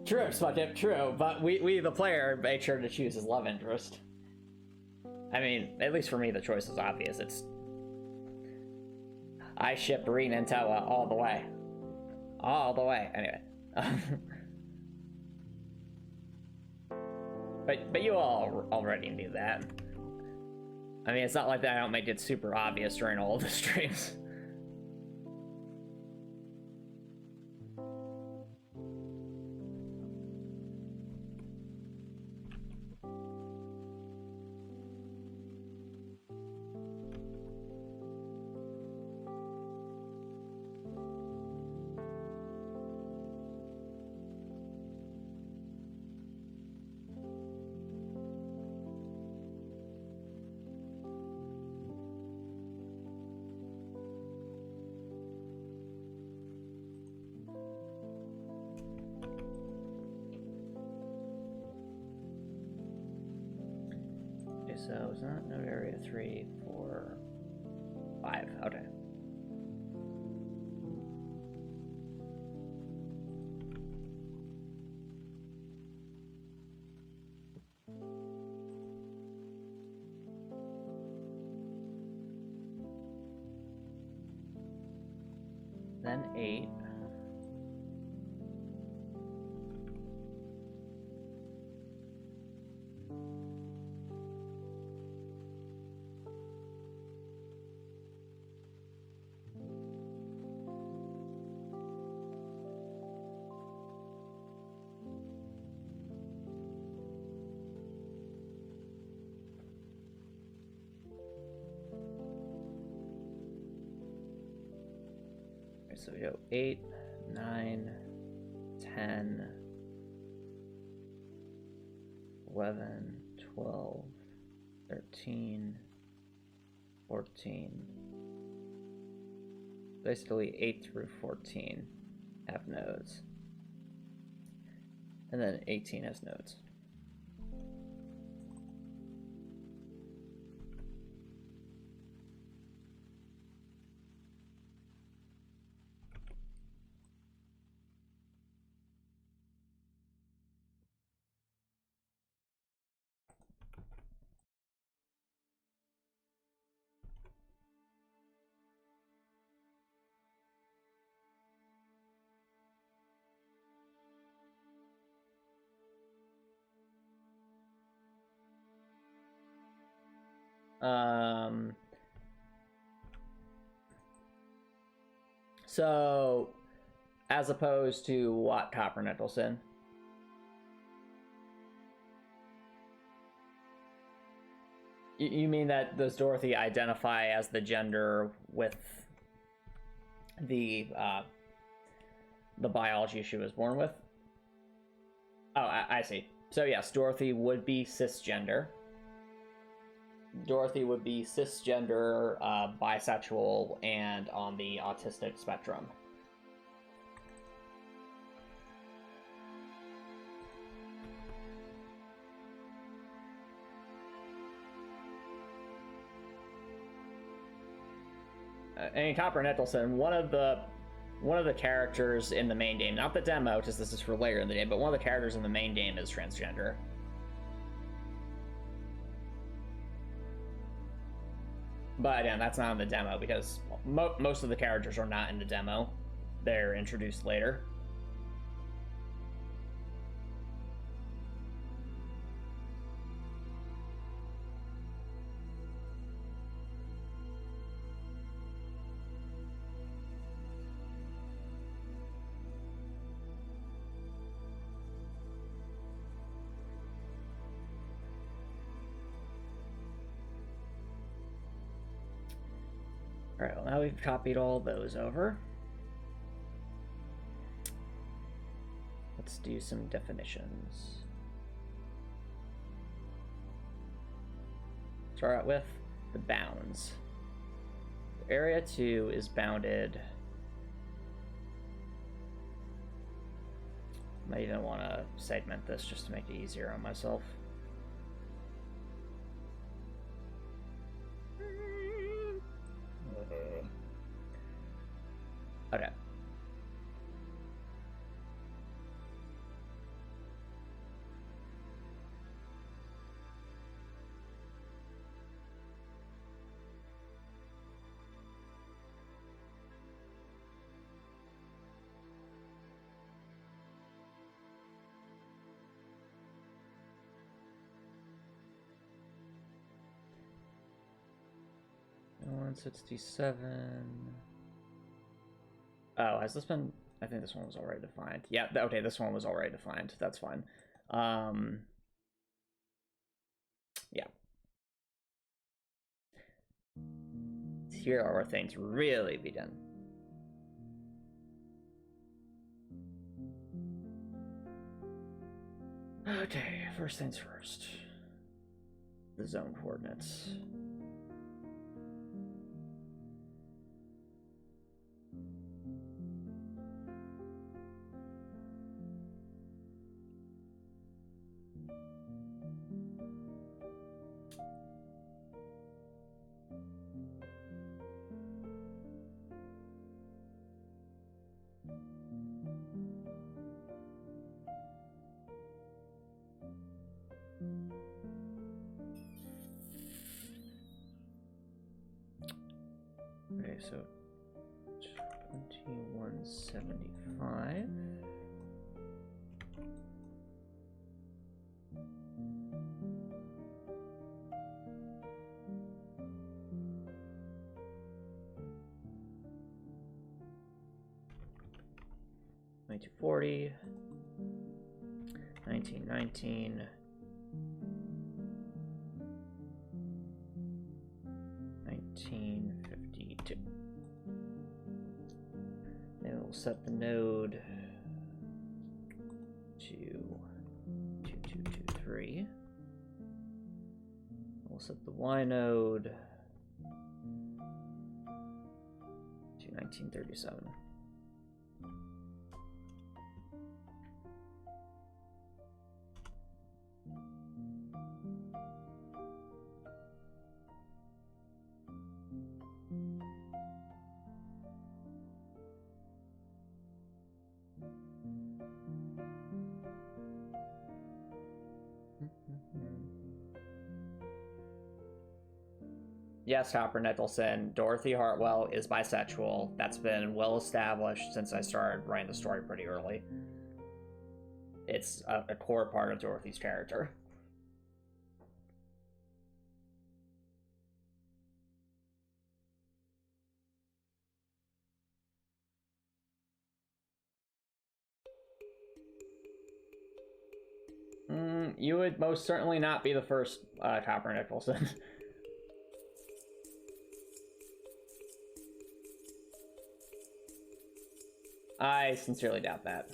True, Spudtip, true, but we, the player, made sure to choose his love interest. I mean, at least for me, the choice is obvious. It's... I ship Reen and Tewa all the way. All the way, anyway. But you all already knew that. I mean, it's not like that I don't make it super obvious during all of the streams. So it's not node area 3, 4, 5. Okay. Then 8. So we go 8, 9, 10, 11, 12, 13, 14. Basically 8 through 14 have nodes. And then 18 has nodes. So, as opposed to what, Copper Nicholson? You mean that does Dorothy identify as the gender with the biology she was born with? Oh, I see. So yes, Dorothy would be cisgender. Dorothy would be cisgender, bisexual, and on the autistic spectrum. And Copper Nicholson, one of the characters in the main game, not the demo, because this is for later in the game, but one of the characters in the main game is transgender. But again, that's not in the demo because most of the characters are not in the demo. They're introduced later. Alright, well now we've copied all those over. Let's do some definitions. Start out with the bounds. Area 2 is bounded. I might even want to segment this just to make it easier on myself. Okay. One 67. Oh, has this been? I think this one was already defined. Yeah, okay, this one was already defined. That's fine. Yeah. Here are where things really begin. Okay, first things first. The zone coordinates. Okay, so 2175. $22.40, 1919, 1952. Then we'll set the node to 2223. We'll set the Y node to 1937. Yes, Copper Nicholson, Dorothy Heartwell is bisexual. That's been well established since I started writing the story pretty early. It's a core part of Dorothy's character. You would most certainly not be the first Copper Nicholson. I sincerely doubt that.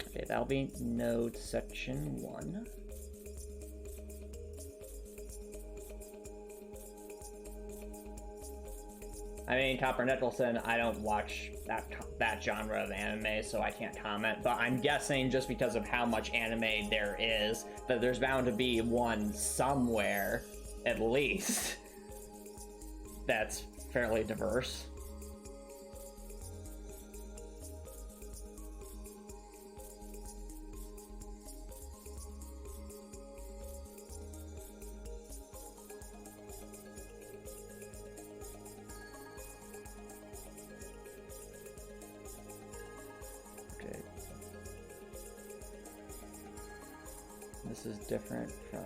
Okay, that'll be node section 1. I mean, Copper Nicholson, I don't watch that genre of anime, so I can't comment, but I'm guessing just because of how much anime there is, that there's bound to be one somewhere, at least, that's fairly diverse. This is different from...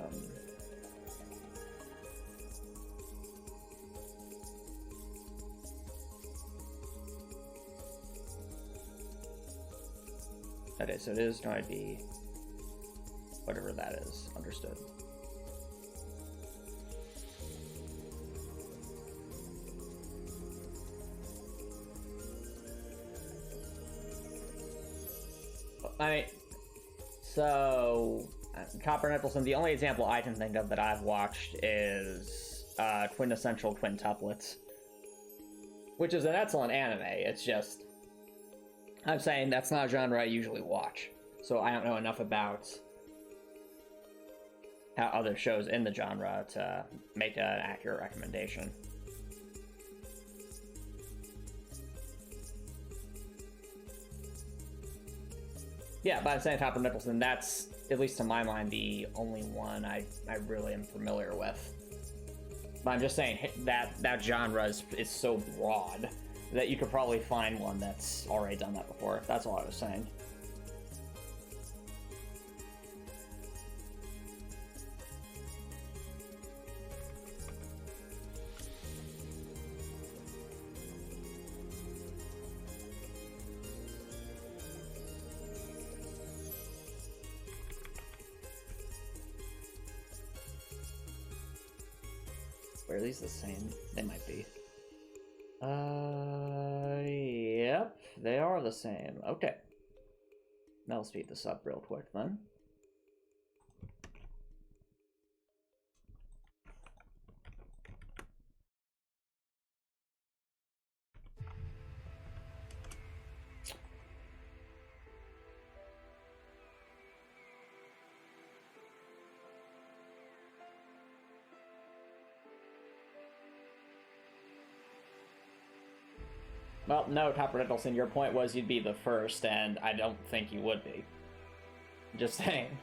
Okay, so it is going to be whatever that is. Understood. I mean, so Copper Nicholson, the only example I can think of that I've watched is Quintessential Quintuplets, which is an excellent anime. It's just, I'm saying that's not a genre I usually watch, so I don't know enough about how other shows in the genre to make an accurate recommendation. Yeah, but I'm saying Copper Nicholson, that's, at least to my mind, the only one I really am familiar with. But I'm just saying that genre is so broad that you could probably find one that's already done that before. That's all I was saying. Are these the same? They might be. Yep, they are the same. Okay. Now let's speed this up real quick then. Well, no, Copper Nicholson, your point was you'd be the first, and I don't think you would be. Just saying.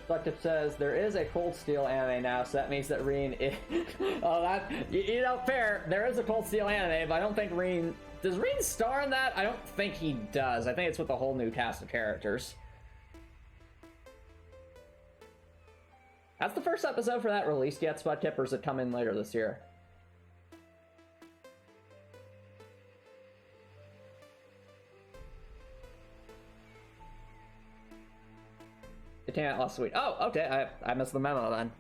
Selective says there is a Cold Steel anime now, so that means that Reen is... oh, that... You know, fair. There is a Cold Steel anime, but I don't think Reen... Does Reen star in that? I don't think he does. I think it's with a whole new cast of characters. Has the first episode for that released yet, Spudkip, or is it coming later this year? It came out last week. Oh, okay. I missed the memo then.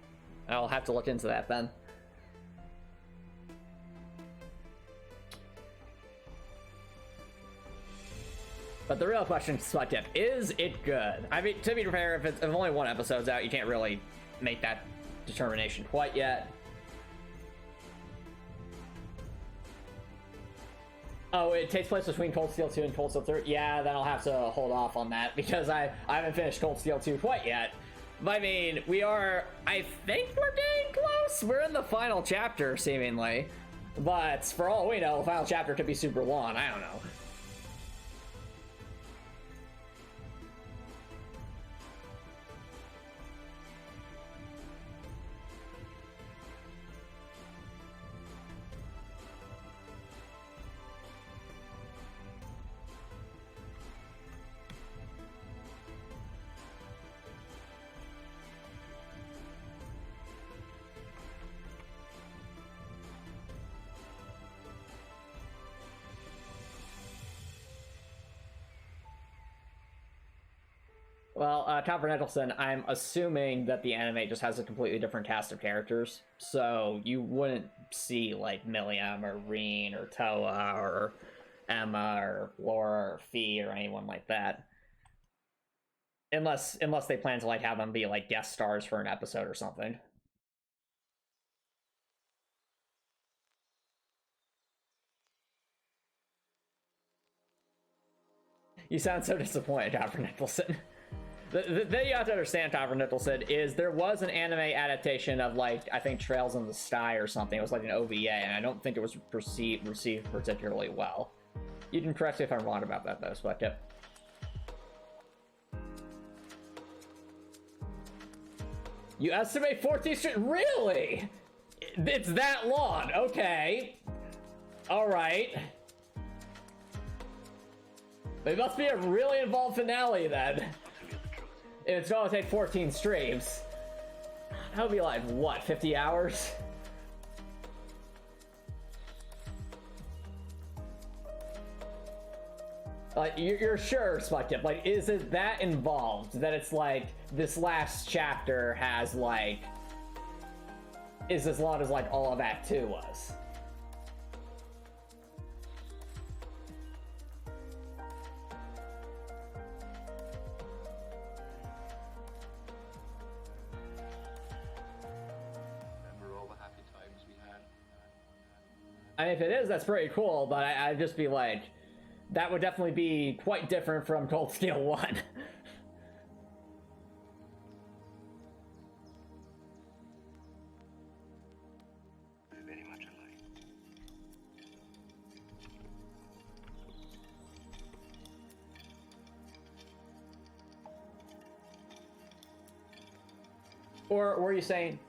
I'll have to look into that then. But the real question, Spudkip, is it good? I mean, to be fair, if only one episode's out, you can't really make that determination quite yet. Oh, it takes place between Cold Steel 2 and Cold Steel 3? Yeah, then I'll have to hold off on that, because I haven't finished Cold Steel 2 quite yet. But I mean, I think we're getting close. We're in the final chapter, seemingly. But for all we know, the final chapter could be super long. I don't know. Well, Copper Nicholson, I'm assuming that the anime just has a completely different cast of characters, so you wouldn't see, like, Milliam or Reen or Toa or Emma or Laura or Fee or anyone like that. unless they plan to like have them be like guest stars for an episode or something. You sound so disappointed, Tavern Nicholson. The thing you have to understand, Tavern Nicholson, is there was an anime adaptation of, like, I think Trails in the Sky or something. It was like an OVA, and I don't think it was received particularly well. You can correct me if I'm wrong about that, though, but yeah. You estimate 14 streams? Really? It's that long. Okay. Alright. It must be a really involved finale, then. If it's gonna take 14 streams. That would be like, what, 50 hours? Like, you're sure, Sputnik, like, is it that involved that it's like, this last chapter has, like, is as long as, like, all of Act 2 was? I mean, if it is, that's pretty cool, but I'd just be like, that would definitely be quite different from Cold Steel 1. Very much alike. Or were you saying,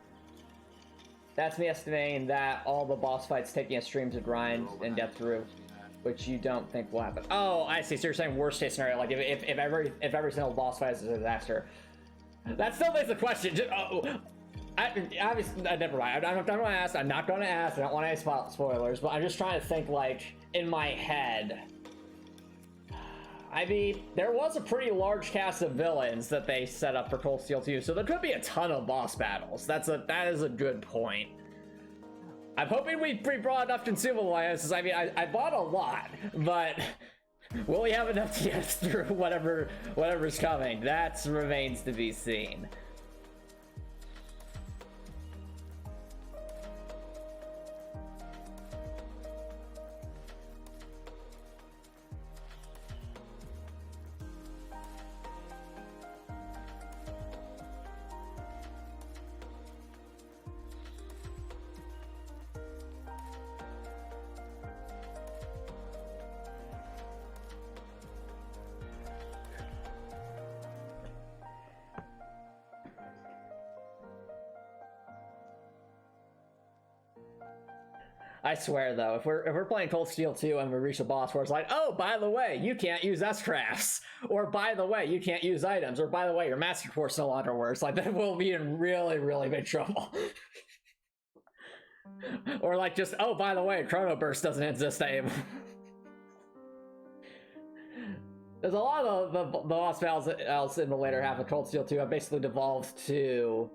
that's me estimating that all the boss fights taking a stream to grind and get through, which you don't think will happen. Oh, I see. So you're saying worst case scenario, like if every single boss fight is a disaster. That still begs the question. Obviously, never mind. I'm not going to ask. I don't want any spoilers, but I'm just trying to think, like, in my head. I mean, there was a pretty large cast of villains that they set up for Cold Steel 2, so there could be a ton of boss battles. That is a good point. I'm hoping we brought enough consumable items. I mean, I bought a lot, but will we have enough to get through whatever's coming? That remains to be seen. I swear, though, if we're playing Cold Steel 2 and we reach a boss where it's like, oh, by the way, you can't use S-crafts, or by the way, you can't use items, or by the way, your Master Course no longer works, like, that will be in really, really big trouble. Or like just, oh, by the way, Chrono Burst doesn't exist anymore. There's a lot of the boss battles in the later half of Cold Steel 2 have basically devolved to...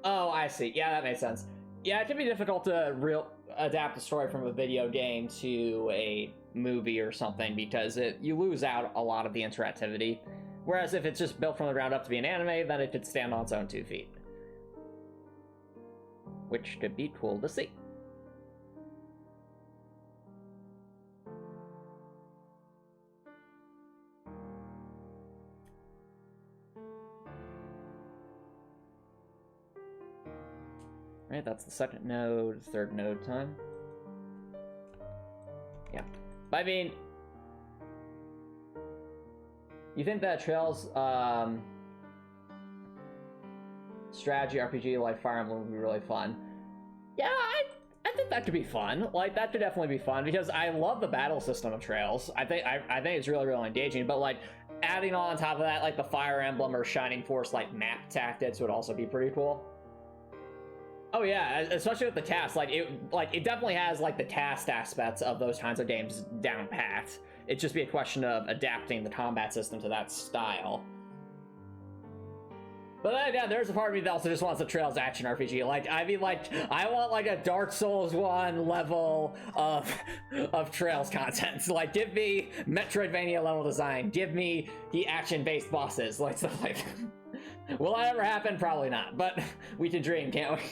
Oh, I see. Yeah, that makes sense. Yeah, it can be difficult to adapt a story from a video game to a movie or something because you lose out a lot of the interactivity. Whereas if it's just built from the ground up to be an anime, then it could stand on its own 2 feet. Which could be cool to see. Right, that's the second node, third node time. Yeah. I mean, you think that Trails strategy RPG like Fire Emblem would be really fun? Yeah, I think that could be fun. Like, that could definitely be fun because I love the battle system of Trails. I think it's really, really engaging, but like adding on top of that, like the Fire Emblem or Shining Force like map tactics would also be pretty cool. Oh yeah, especially with the cast, it definitely has like the cast aspects of those kinds of games down pat. It'd just be a question of adapting the combat system to that style. But then again, there's a part of me that also just wants a Trails action RPG. Like, I mean, like, I want like a Dark Souls 1 level of Trails content. So, like, give me Metroidvania level design. Give me the action-based bosses. Like, stuff like that. Will that ever happen? Probably not. But we can dream, can't we?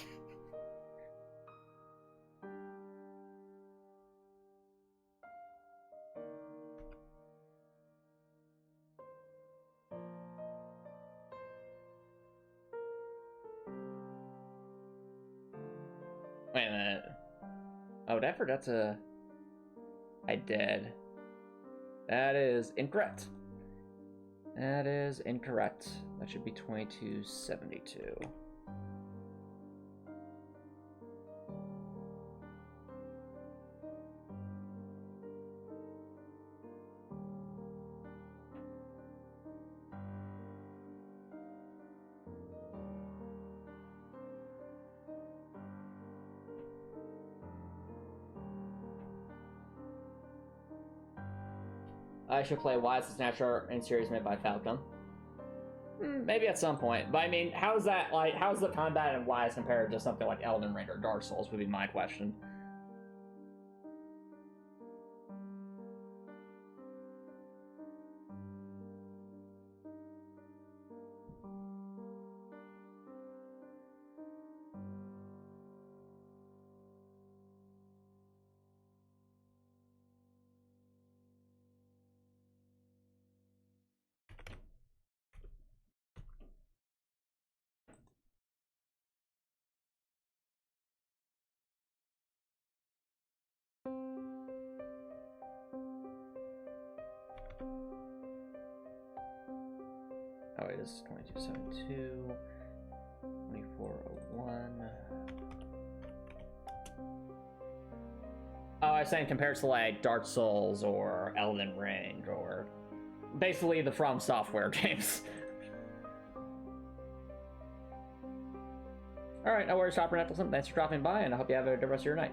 Wait a minute. Oh, did I forget to... I did. That is incorrect. That is incorrect. That should be 2272. I should play Wise as natural and series made by Falcom. Maybe at some point. But I mean, how's that, like, how's the combat in Wise compared to something like Elden Ring or Dark Souls would be my question. Oh, wait, this is 2272, 2401. Oh, I was saying compared to like Dark Souls or Elden Ring or basically the From Software games. Alright, no worries, Chopper Nicholson. Thanks for dropping by, and I hope you have a good rest of your night.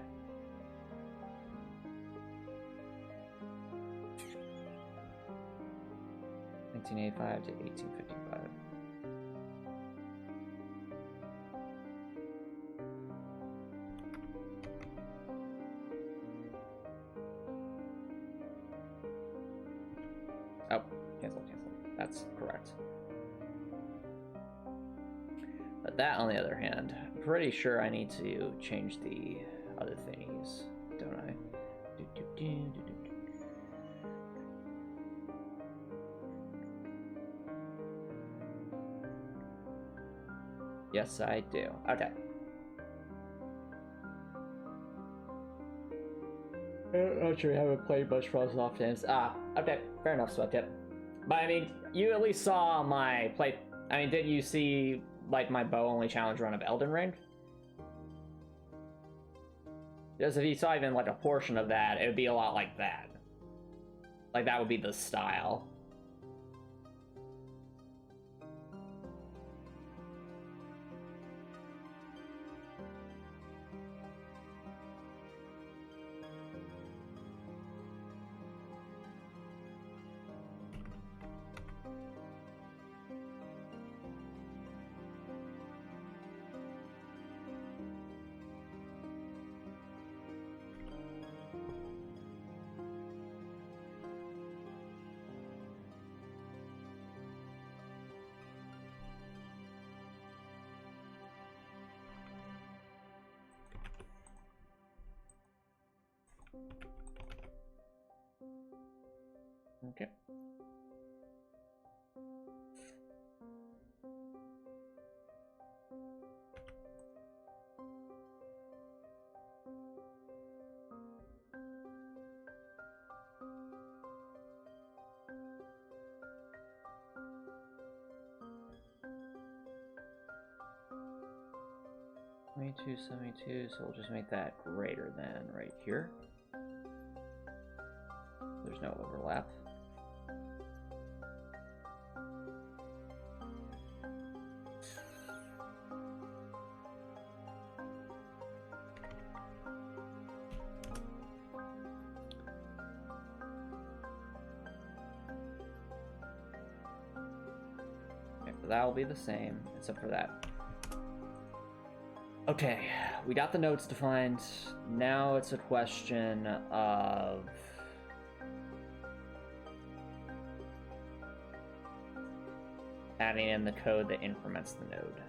(1885 to 1855). Oh, cancel. That's correct. But that, on the other hand, I'm pretty sure I need to change the other thingies, don't I? Yes, I do. Okay. I'm not sure I haven't played much FromSoft games. Okay, fair enough, Sweattip. But I mean, you at least saw my play. I mean, did you see like my bow only challenge run of Elden Ring? Because if you saw even like a portion of that, it would be a lot like that. Like that would be the style. Okay. (2272), so we'll just make that greater than right here. There's no overlap. So that will be the same, except for that. Okay, we got the nodes defined. Now it's a question of adding in the code that increments the node.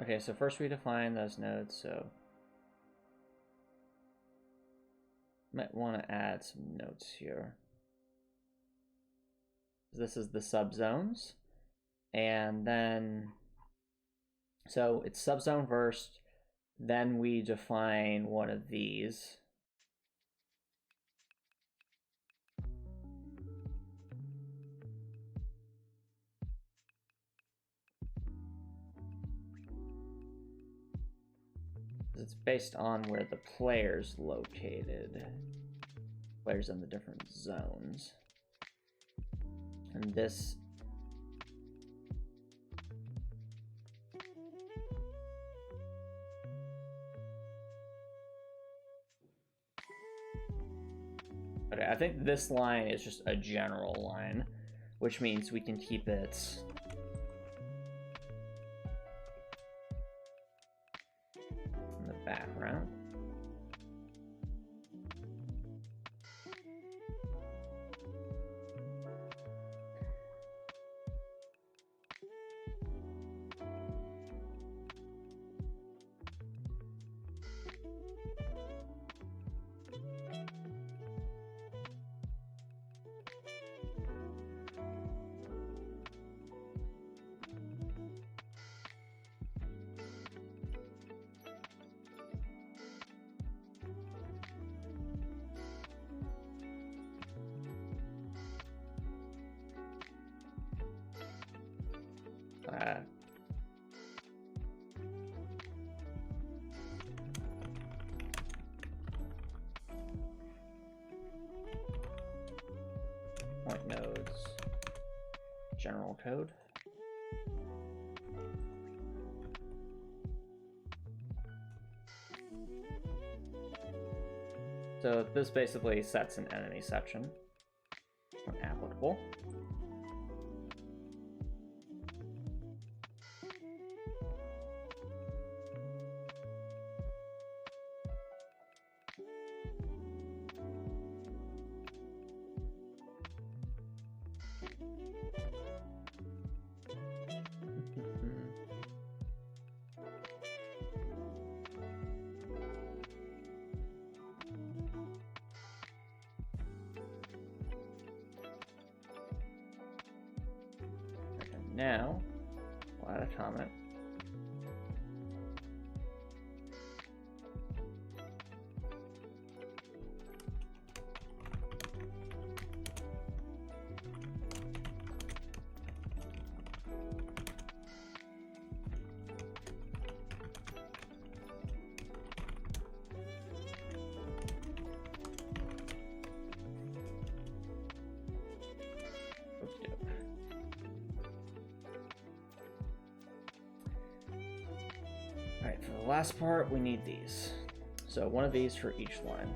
Okay, so first we define those nodes, so might want to add some notes here. This is the subzones, and then, so it's subzone first, then we define one of these. It's based on where the player's located. Players in the different zones. And this okay, I think this line is just a general line, which means we can keep it in the background. Point nodes, general code. So this basically sets an enemy section when applicable. Now, we'll add a comment. Alright, for the last part, we need these. So one of these for each line.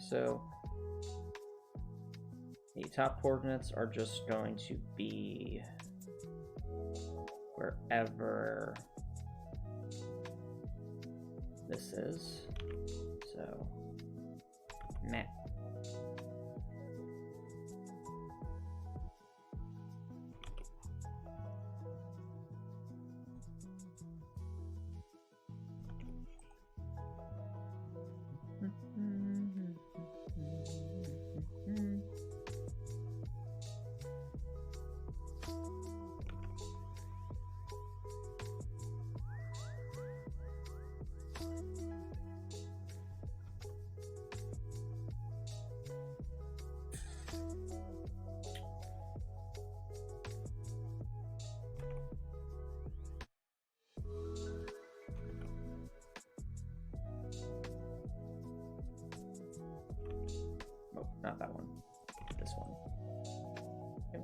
So the top coordinates are just going to be wherever this is. So map. not that one. This one. Okay.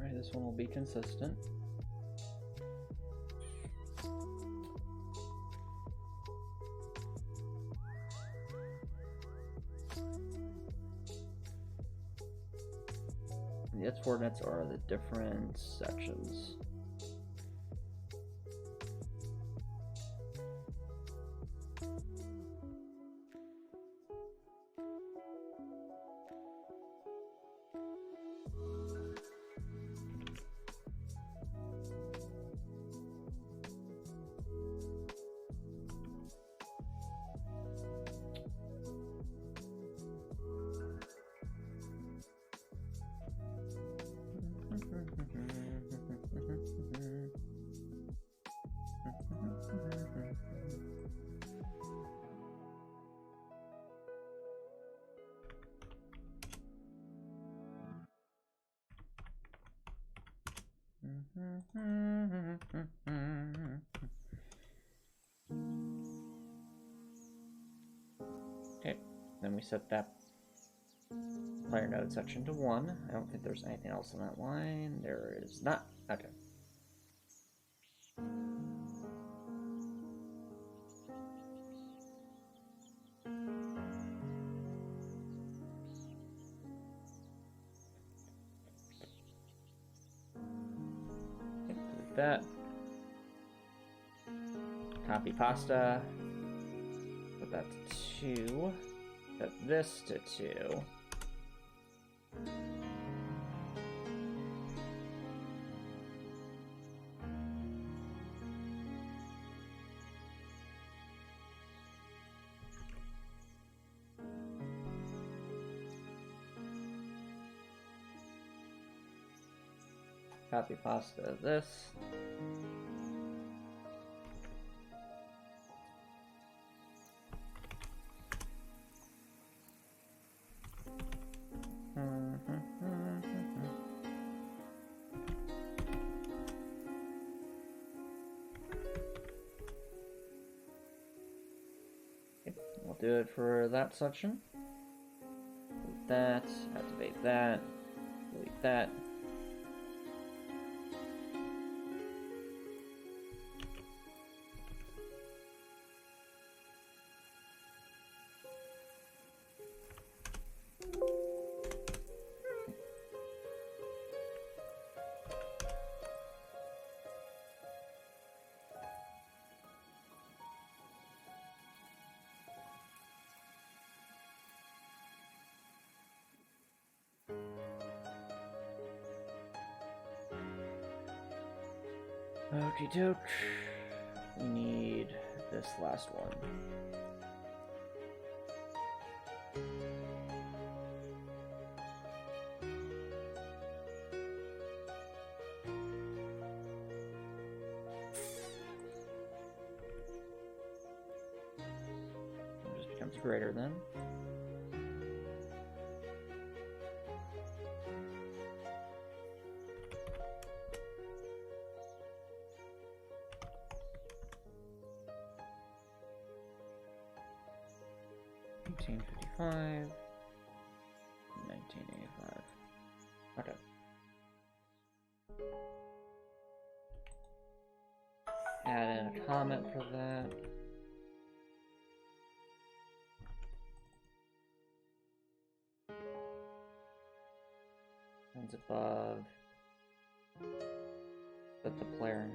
Alright, this one will be consistent. The its coordinates are the different sections. Okay, then we set that player node section to 1. I don't think there's anything else on that line. There is not. Okay. Delete that. Copy pasta. Put that to 2. Set this to 2. Copy pasta this. We'll do it for that section. Delete that, activate that, delete that. Okie doke. We need this last one. It just becomes greater then. $18.55, $19.85. Okay. Add in a comment for that. And above. Put the player in.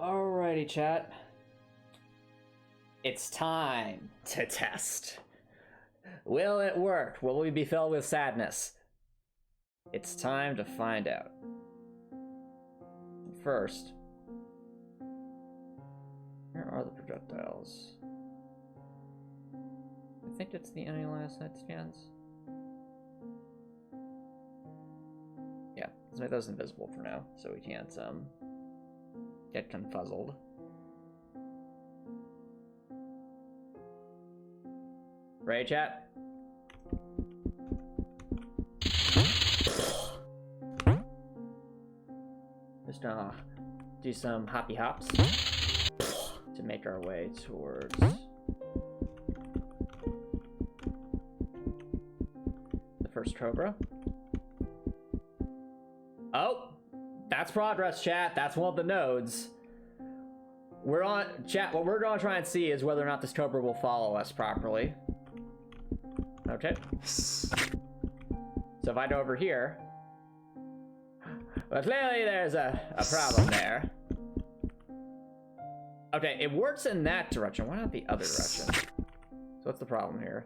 Alrighty, chat. It's time to test. Will it work? Will we be filled with sadness? It's time to find out. First, where are the projectiles? think that's the only last side stands. Yeah, let's make those invisible for now, so we can't get confuzzled. Right, chat? Just do some hoppy hops to make our way towards the first Cobra. Oh, that's progress, chat. That's one of the nodes. We're on chat. What we're going to try and see is whether or not this Cobra will follow us properly. Okay. So if I go over here, well, clearly there's a problem there. Okay, it works in that direction. Why not the other direction? So what's the problem here?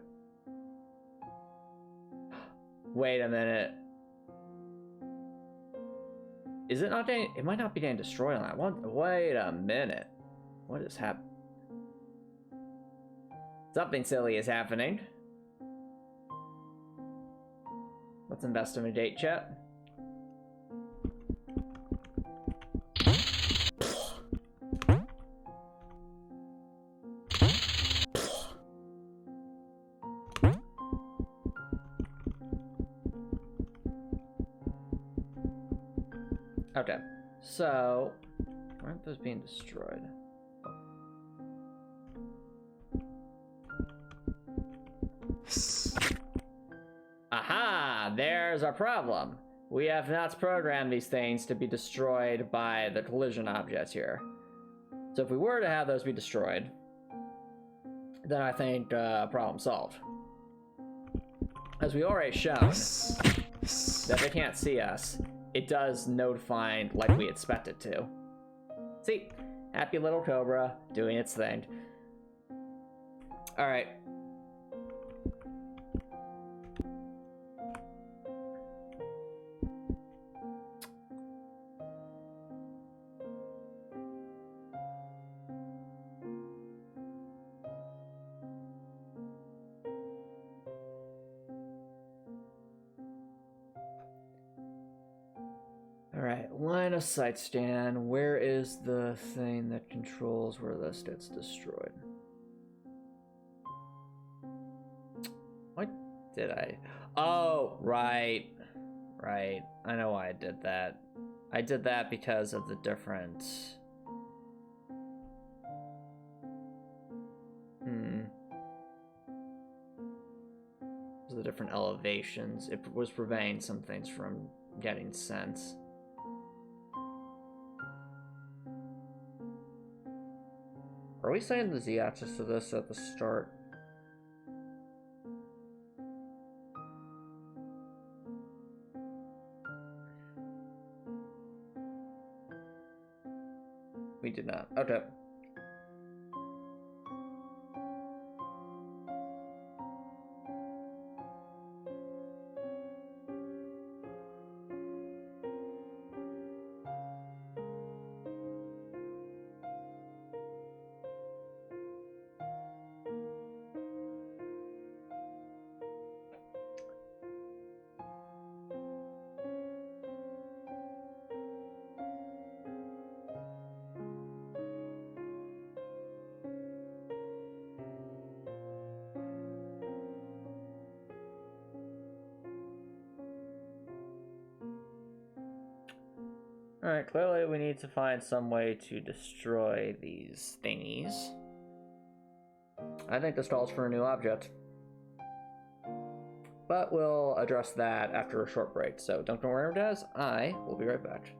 Wait a minute. Is it not getting... It might not be getting destroyed on that one. Wait a minute. What is happening? Something silly is happening. Let's investigate, chat. Okay, so why aren't those being destroyed? Aha! There's our problem. We have not programmed these things to be destroyed by the collision objects here. So if we were to have those be destroyed, then I think problem solved. As we already shown, that they can't see us, it does notify like we expect it to. See? Happy little Cobra doing its thing. Alright. Alright, line of sight stand. Where is the thing that controls where this gets destroyed? What did I... Oh, right. Right. I know why I did that. I did that because of the different... The different elevations. It was preventing some things from getting sense. Are we saying the z-axis to this at the start? We did not. Okay. Alright, clearly we need to find some way to destroy these thingies. I think this calls for a new object. But we'll address that after a short break, so don't go wherever it is. I will be right back.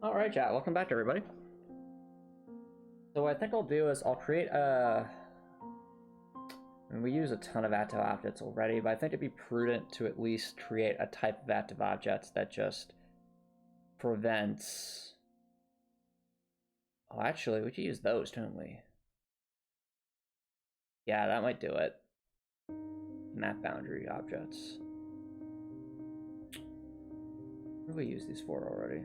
Alright, chat, welcome back to everybody. So what I think I'll do is I'll create a... And we use a ton of active objects already, but I think it'd be prudent to at least create a type of active object that just prevents... Oh, actually, we could use those, don't we? Yeah, that might do it. Map boundary objects. What do we use these for already?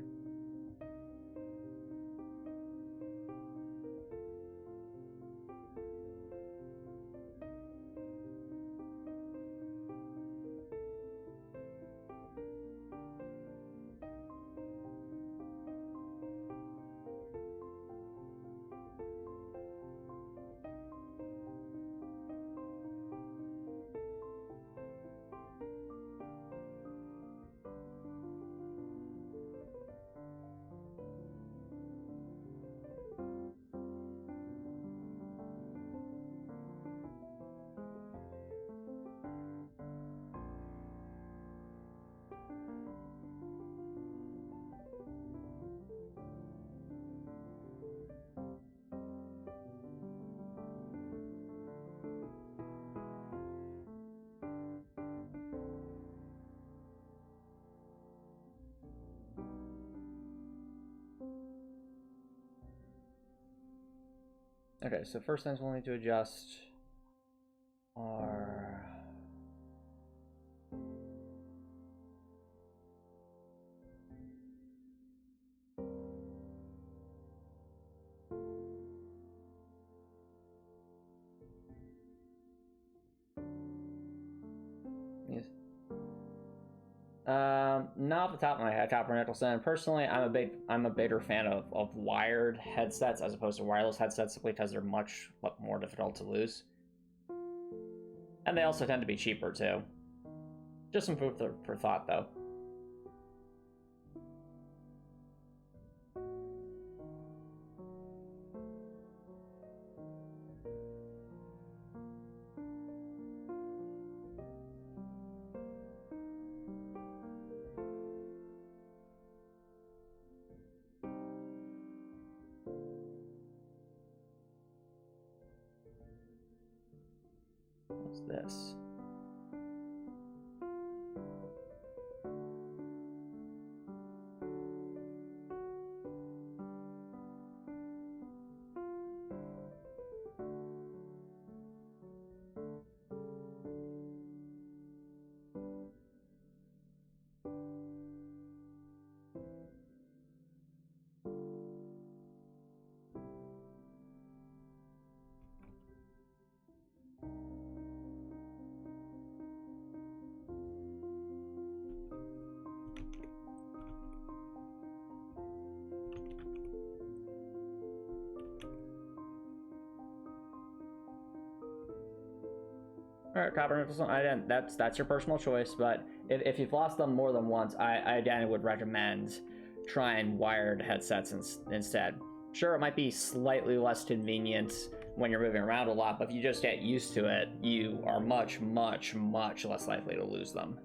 Okay, so first things we'll need to adjust are... Yes. Not off the top of my head, Copper Nicholson. Personally, I'm a bigger fan of wired headsets as opposed to wireless headsets, simply because they're much more difficult to lose. And they also tend to be cheaper too. Just some food for thought, though. What's this? Alright, Copper Nicholson, that's your personal choice, but if you've lost them more than once, I again would recommend trying wired headsets instead. Sure, it might be slightly less convenient when you're moving around a lot, but if you just get used to it, you are much, much, much less likely to lose them.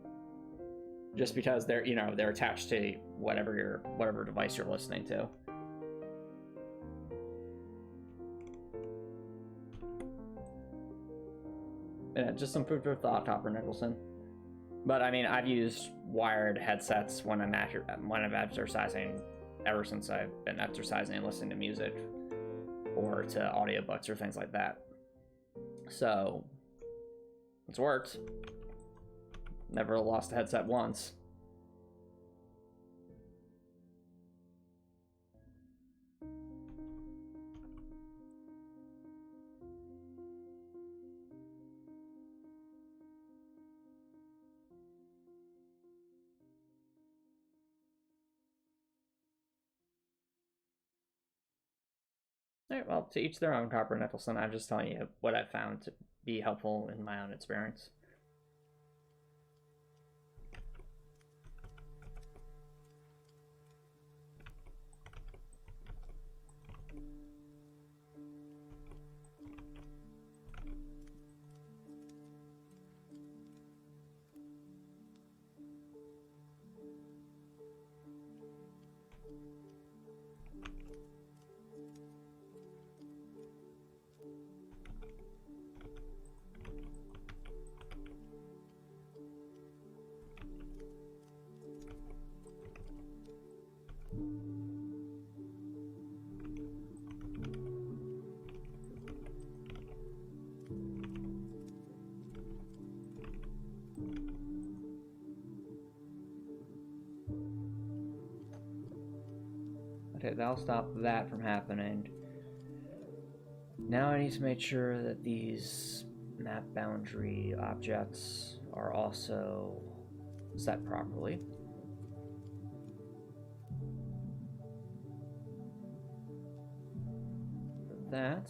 Just because they're attached to whatever device you're listening to. Yeah, just some food for thought, Copper Nicholson. But I mean, I've used wired headsets when I'm exercising ever since I've been exercising and listening to music or to audiobooks or things like that. So it's worked. Never lost a headset once. Alright, well, to each their own, Copper Nicholson. I'm just telling you what I've found to be helpful in my own experience. Okay, that'll stop that from happening. Now I need to make sure that these map boundary objects are also set properly. For that,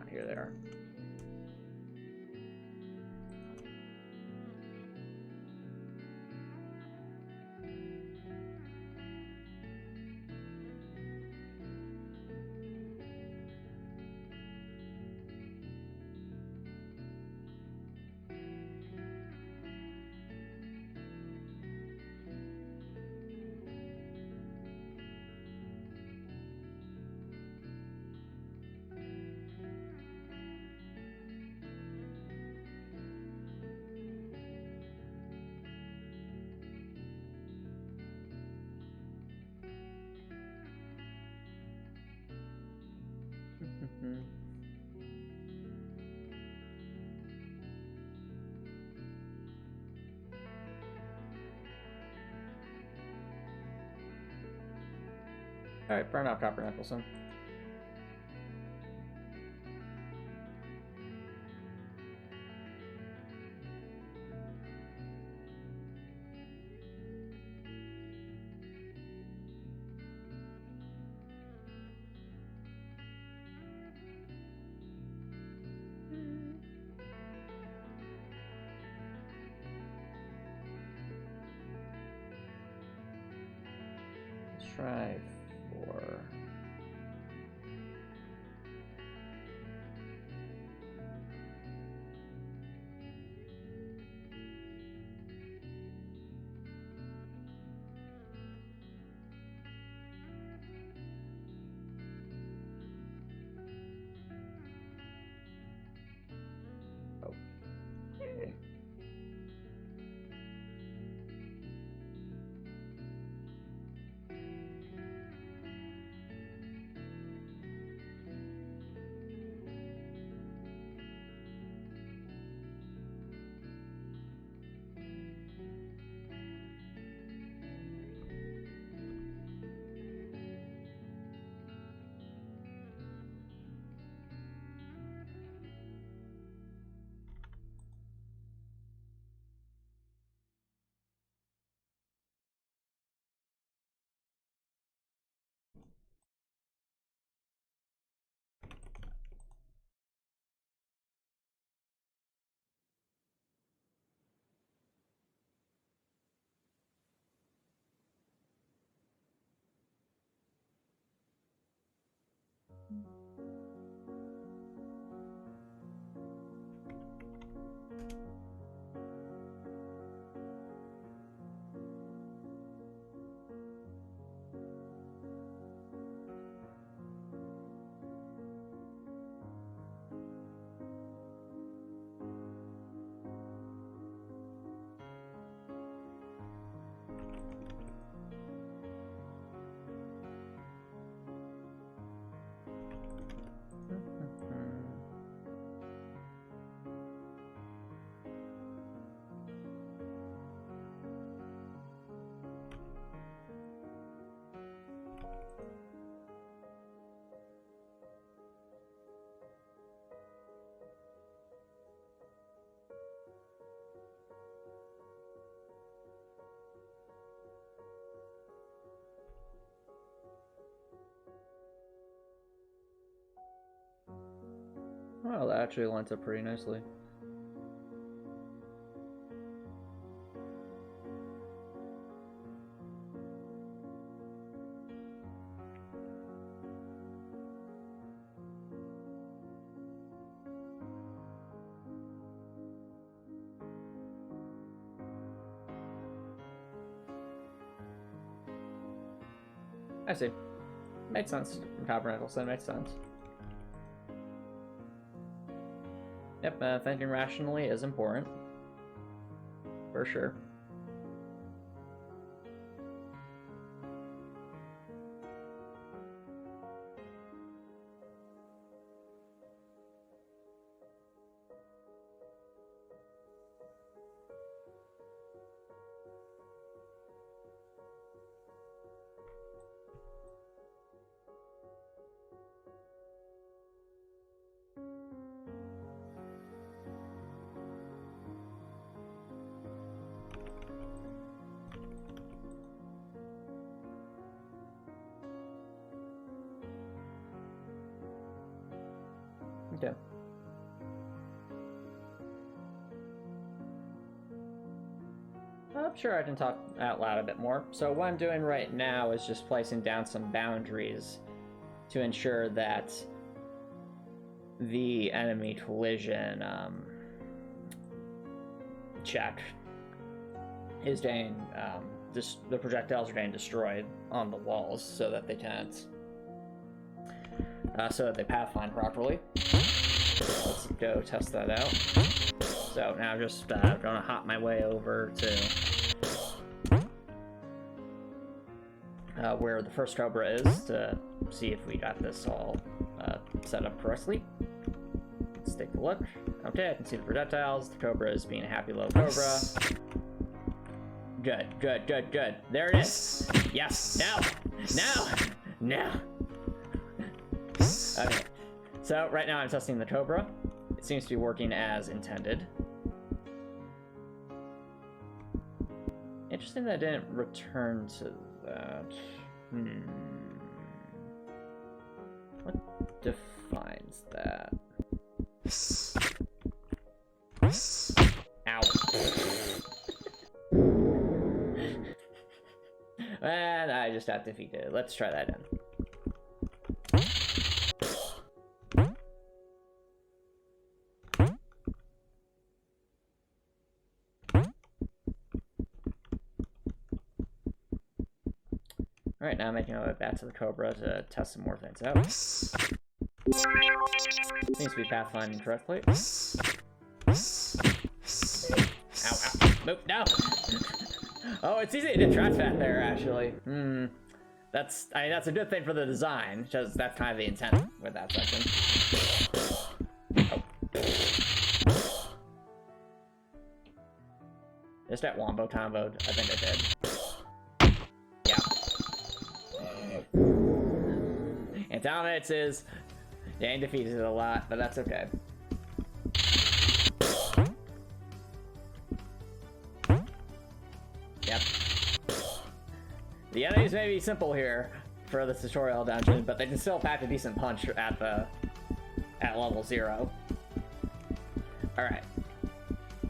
here they are. Alright, burn off Copper Nicholson. Let's try 4. Okay. Well, that actually lines up pretty nicely. I see. Makes sense. From Cobra makes sense. Yep, thinking rationally is important. For sure. Okay. I'm sure I can talk out loud a bit more. So what I'm doing right now is just placing down some boundaries to ensure that the enemy collision check is getting, the projectiles are getting destroyed on the walls so that they can't, so that they pathfind properly. Let's go test that out. So now I'm just gonna hop my way over to where the first Cobra is to see if we got this all set up correctly. Let's take a look. Okay, I can see the projectiles. The Cobra is being a happy little Cobra. Good, good, good, good. There it is. Yes, now, now, now. Okay, so right now I'm testing the Cobra. It seems to be working as intended. Interesting that I didn't return to that. What defines that? Ow. And I just got defeated. Let's try that again. Alright, now I'm making my way back to the Cobra to test some more things out. Seems to be pathfinding correctly. Ow, ow. Nope, no! Oh, it's easy to get trap fat there, actually. That's a good thing for the design, because that's kind of the intent with that section. Oh. Just that wombo comboed. I think I did. Antomicx is getting defeated a lot, but that's okay. Yep. The enemies may be simple here for this tutorial dungeon, but they can still pack a decent punch at level 0. Alright.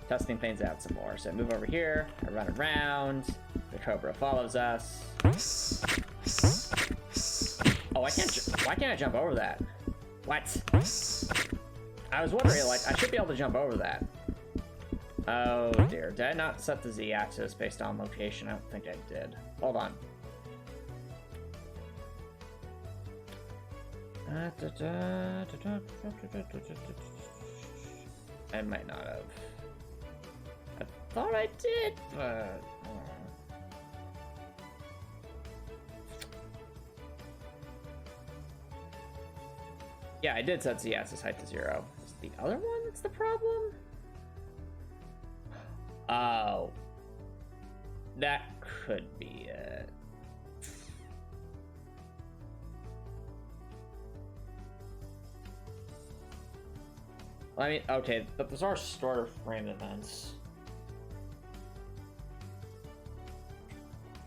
Testing things out some more. So I move over here, I run around, the Cobra follows us. Oh, why can't I jump over that? What? I was wondering, like, I should be able to jump over that. Oh dear, did I not set the Z-axis based on location? I don't think I did. Hold on. I might not have. I thought I did, but... Yeah, I did set Z-axis height to 0. Is it the other one that's the problem? Oh. That could be it. Well, I mean, okay, but those are starter frame events.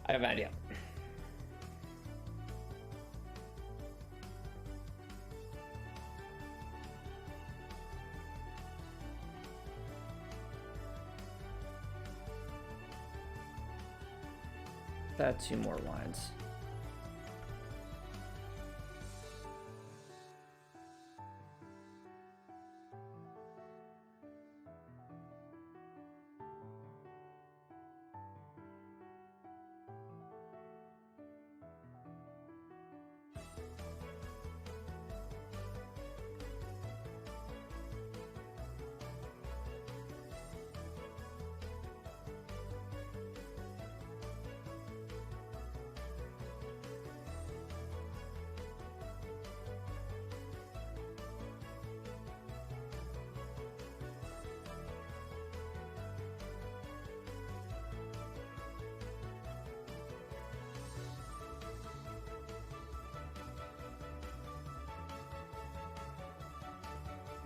I have an idea. Let's add 2 more lines.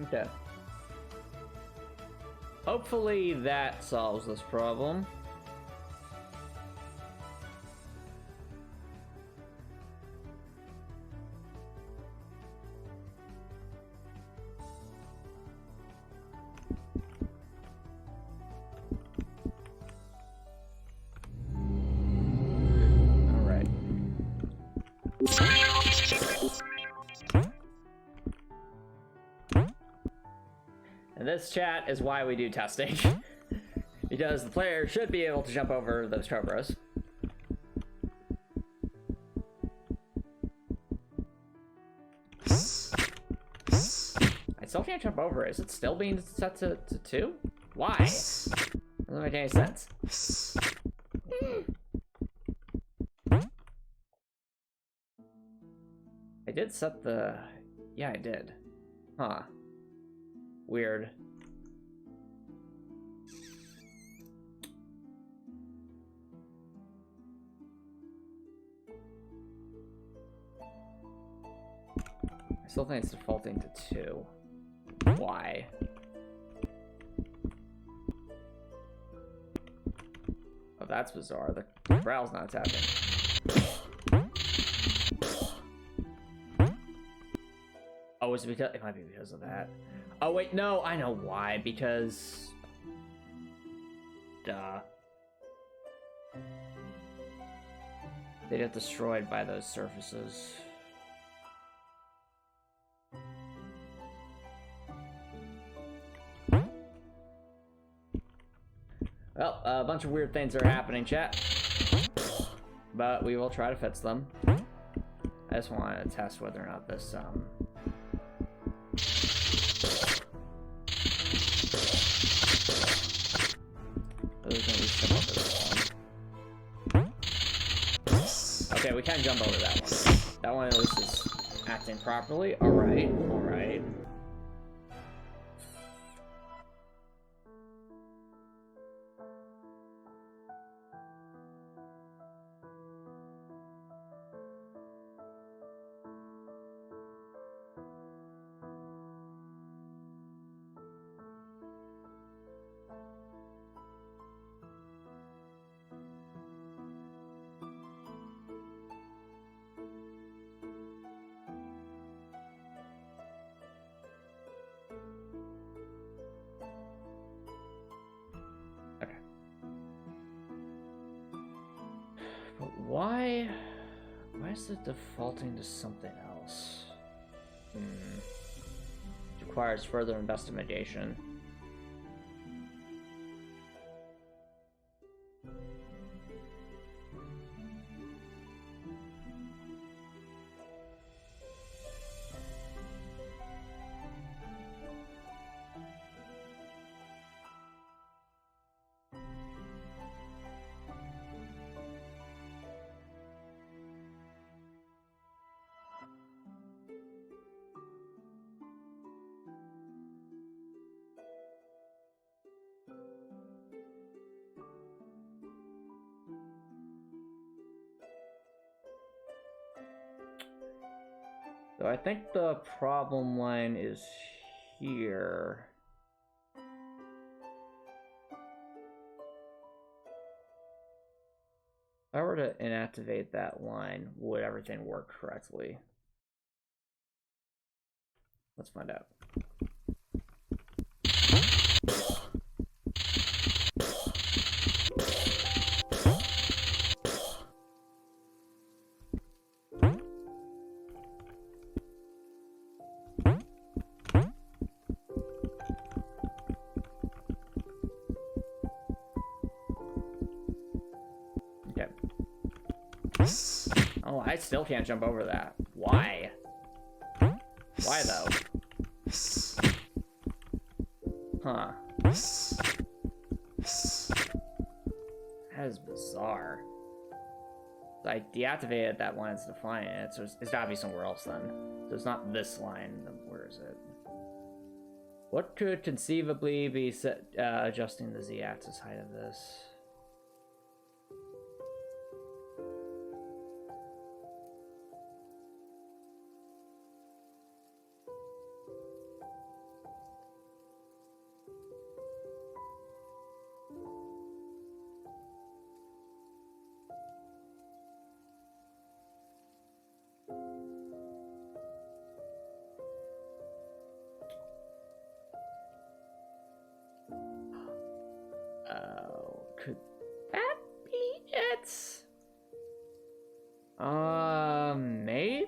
Okay. Hopefully that solves this problem. All right. And this chat is why we do testing. Because the player should be able to jump over those Cobras. I still can't jump over. Is it still being set to 2? Why? Doesn't make any sense. I did set the... Yeah, I did. Huh. Weird. I still think it's defaulting to 2. Why? Oh, that's bizarre. The brow's not tapping. Oh, is it because... It might be because of that. Oh, wait, no, I know why. Because... Duh. They get destroyed by those surfaces. Well, a bunch of weird things are happening, chat. But we will try to fix them. I just want to test whether or not this, Okay, we can jump over that one. That one at least is acting properly. Alright, alright. Why is it defaulting to something else? It requires further investigation. So I think the problem line is here. If I were to inactivate that line, would everything work correctly? Let's find out. I still can't jump over that. Why? Why though? Huh. That is bizarre. I deactivated that line that's defining it, so it's gotta be somewhere else then. So it's not this line, then where is it? What could conceivably be set, adjusting the z-axis height of this? Could that be it? Maybe?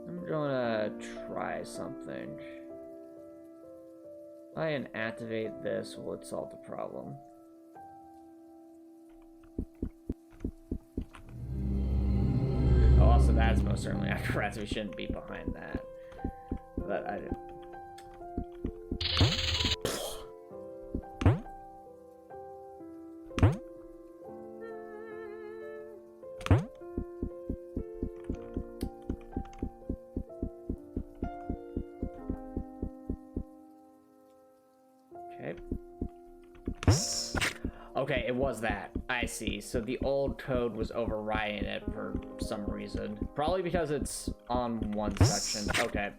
I'm gonna try something. If I can activate this, will it solve the problem? So that's most certainly accurate, so we shouldn't be behind that. But I didn't. Okay. Okay, it was that. I see. So the old code was overriding it for some reason. Probably because it's on one section. Okay.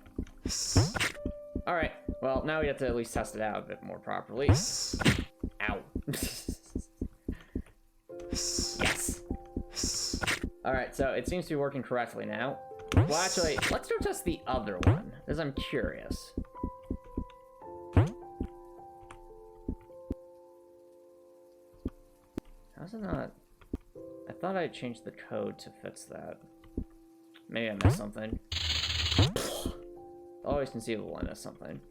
Alright. Well, now we have to at least test it out a bit more properly. Ow. Yes. Alright, so it seems to be working correctly now. Well, actually, let's go test the other one, because I'm curious. How's it not? I thought I changed the code to fix that. Maybe I missed something. Always conceivable I missed something.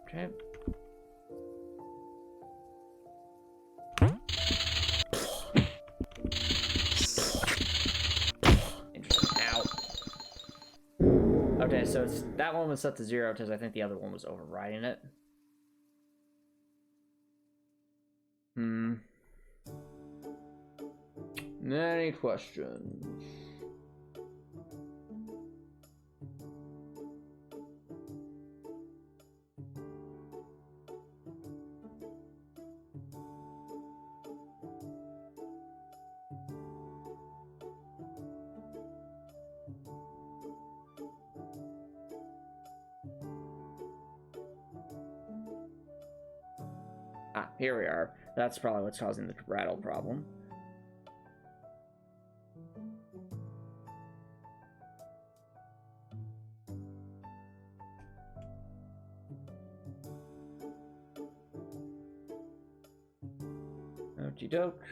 Okay. Okay, so it's, that one was set to 0 because I think the other one was overriding it. Many questions. Ah, here we are. That's probably what's causing the rattle problem. Okie doke.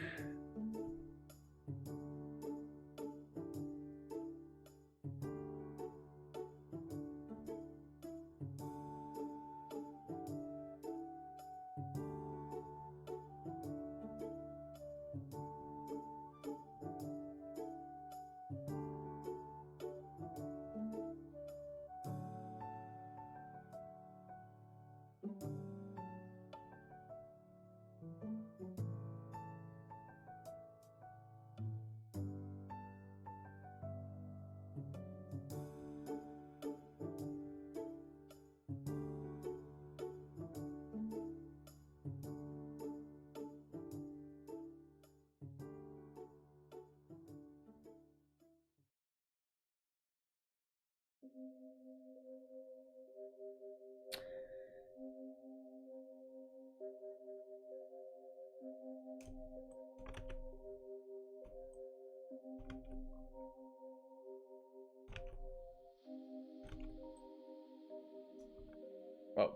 Oh.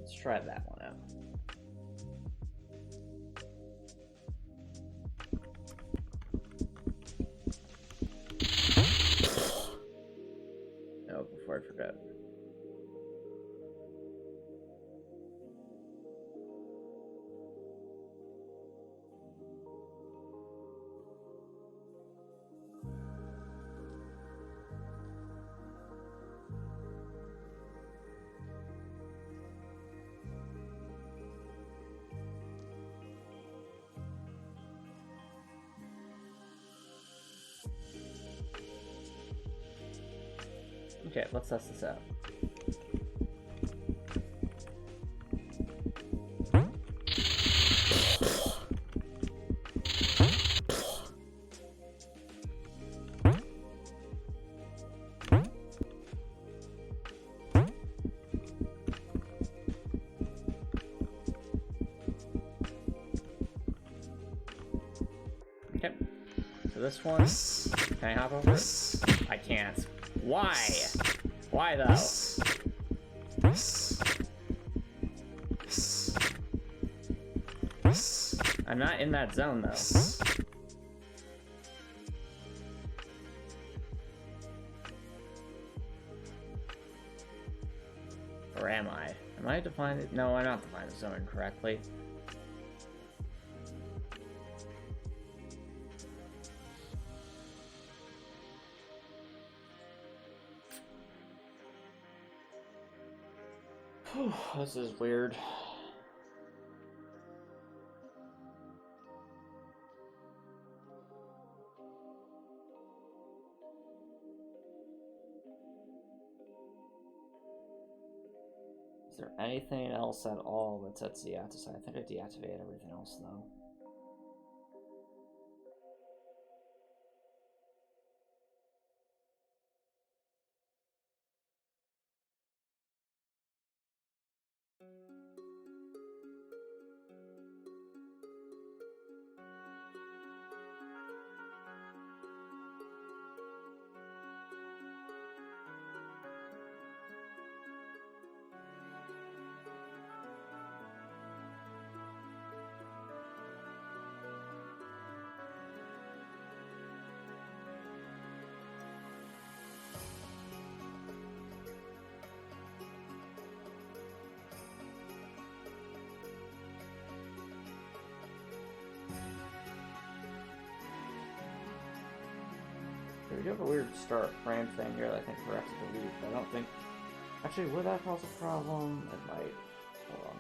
Let's try that one out. No, before I forget. Okay, let's test this out. Okay, so this one, can I hop over it? I can't. Why? Why though? I'm not in that zone though. Or am I? Am I defining it? No, I'm not defining the zone correctly. This is weird. Is there anything else at all that sets deactivate? I think I deactivated everything else though. We do have a weird start frame thing here that I think we're have to delete, but I don't think... Actually, would that cause a problem? It might. Hold on.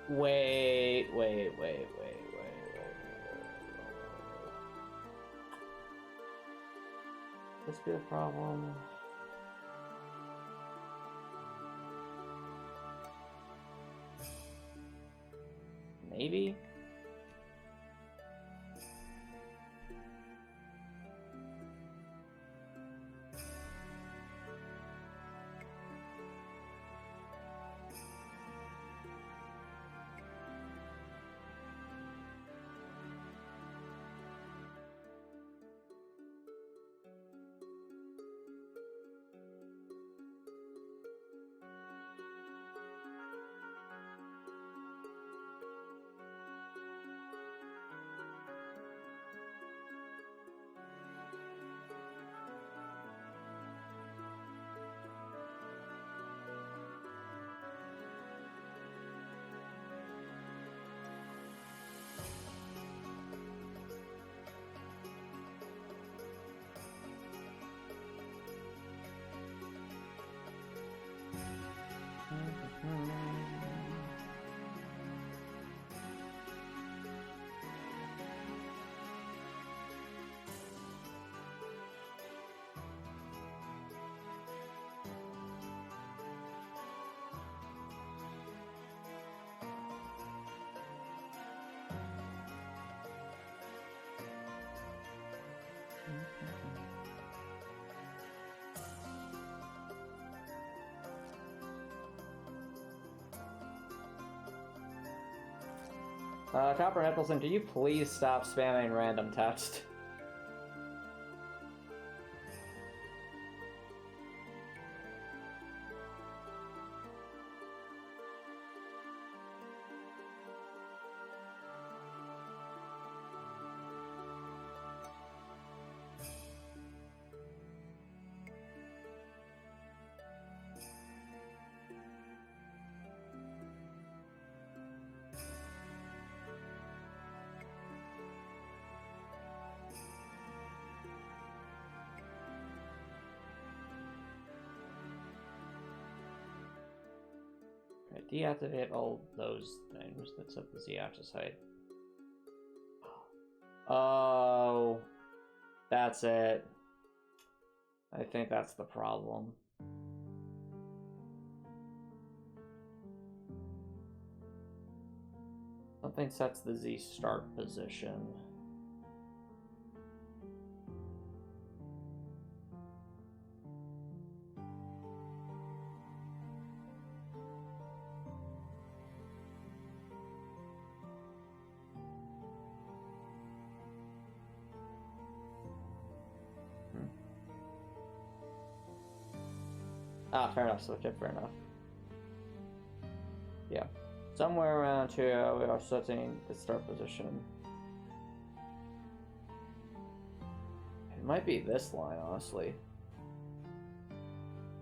Wait. This be a problem? Maybe? Copper Nicholson, can you please stop spamming random text? Deactivate all those things that set the z-axis height. Oh, that's it. I think that's the problem. Something sets the z start position. Ah, fair enough, switch it, fair enough. Yeah. Somewhere around here, we are setting the start position. It might be this line, honestly.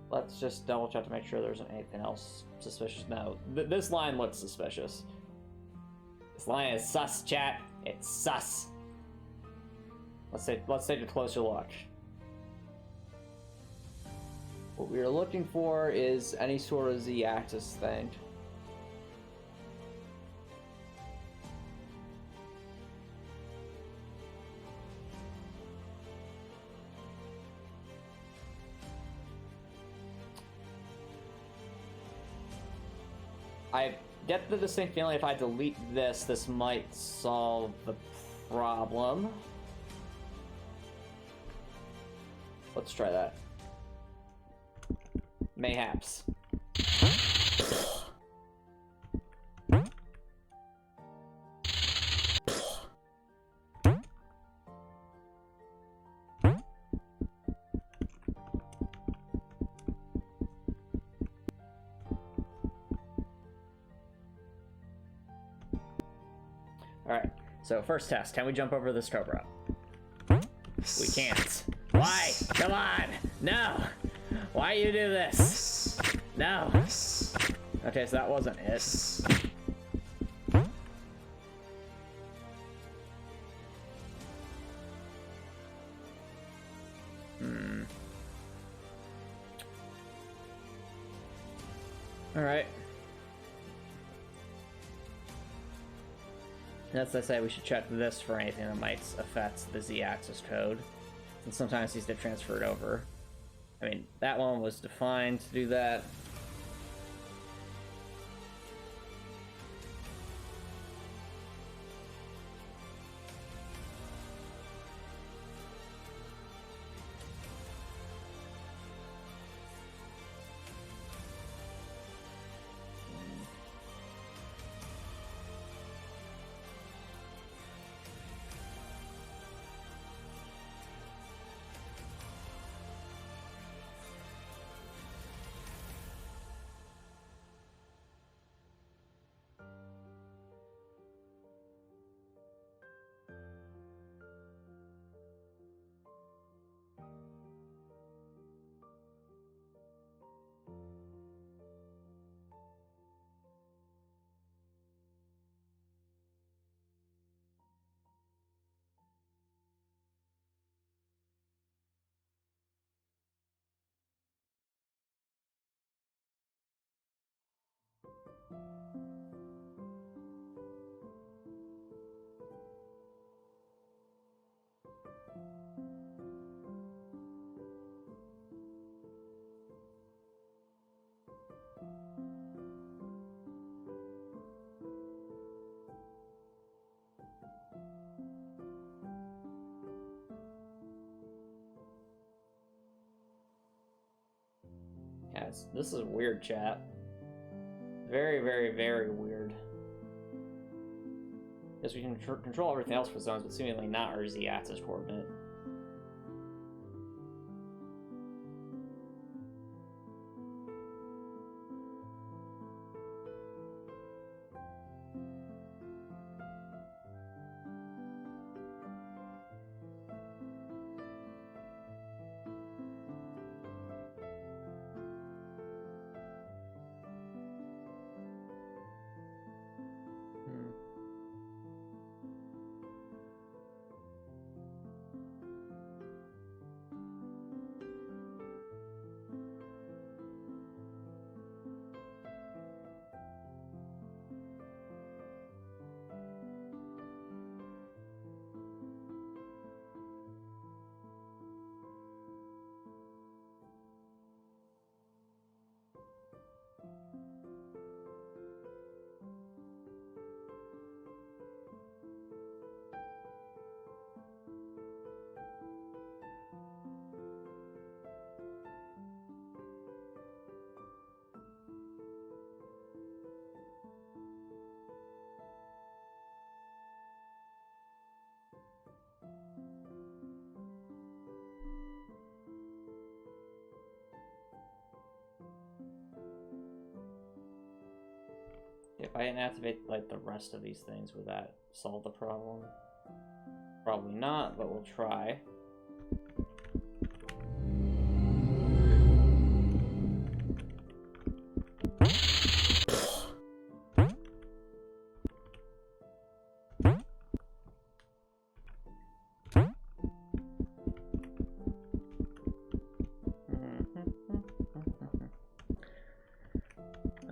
Let's just double check to make sure there isn't anything else suspicious. No, this line looks suspicious. This line is sus, chat. It's sus. Let's take a closer look. What we are looking for is any sort of z-axis thing. I get the distinct feeling if I delete this, this might solve the problem. Let's try that. Mayhaps. Alright, so first test. Can we jump over this Cobra? We can't. Why? Come on! No! Why you do this? No! Okay, so that wasn't it. Alright. As I say, we should check this for anything that might affect the z-axis code. And sometimes these get transferred over. I mean, that one was defined to do that. Yes, this is weird, chat. Very, very, very weird. Yes, we can control everything else for zones, but seemingly not our z-axis coordinate. If I didn't activate like the rest of these things, would that solve the problem? Probably not, but we'll try.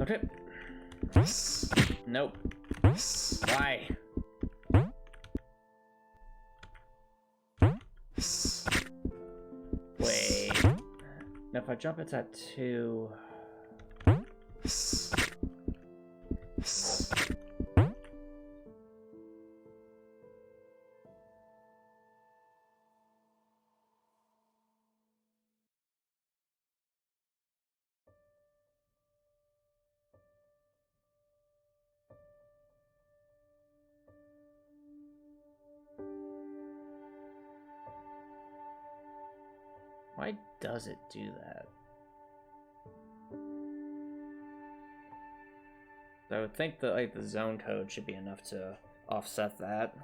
Okay. Nope. Why? Wait. Now if I jump, it's at 2. Why does it do that? I would think that like the zone code should be enough to offset that.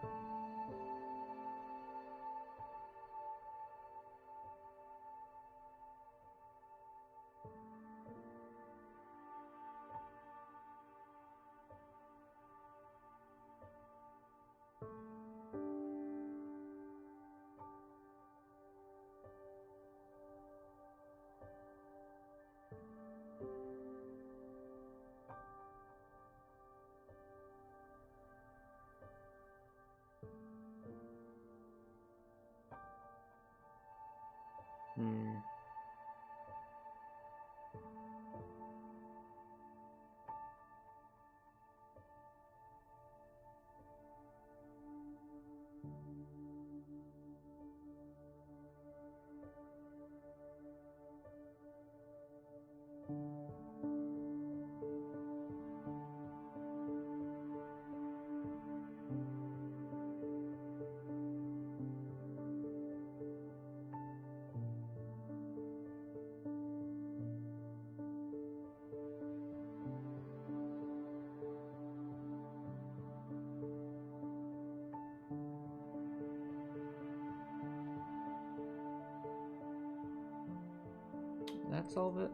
That solve it?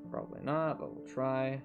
Probably not, but we'll try.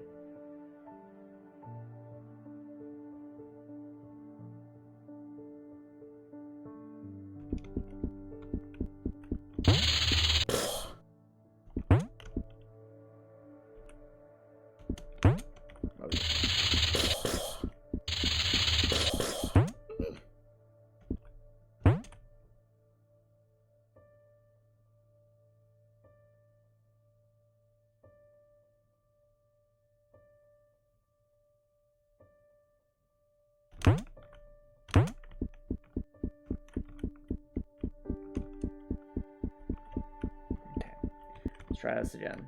Try this again.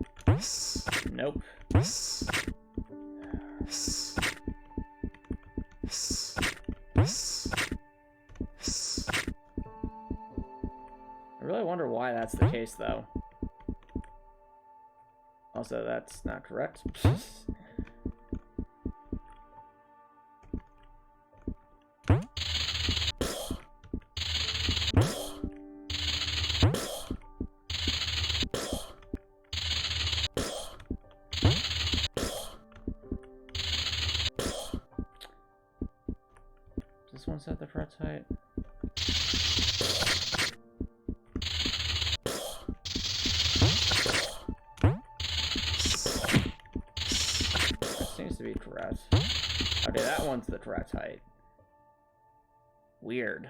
Nope. I really wonder why that's the case, though. Also, that's not correct. This one set the fret height. That seems to be correct. Okay, that one's the correct height. Weird.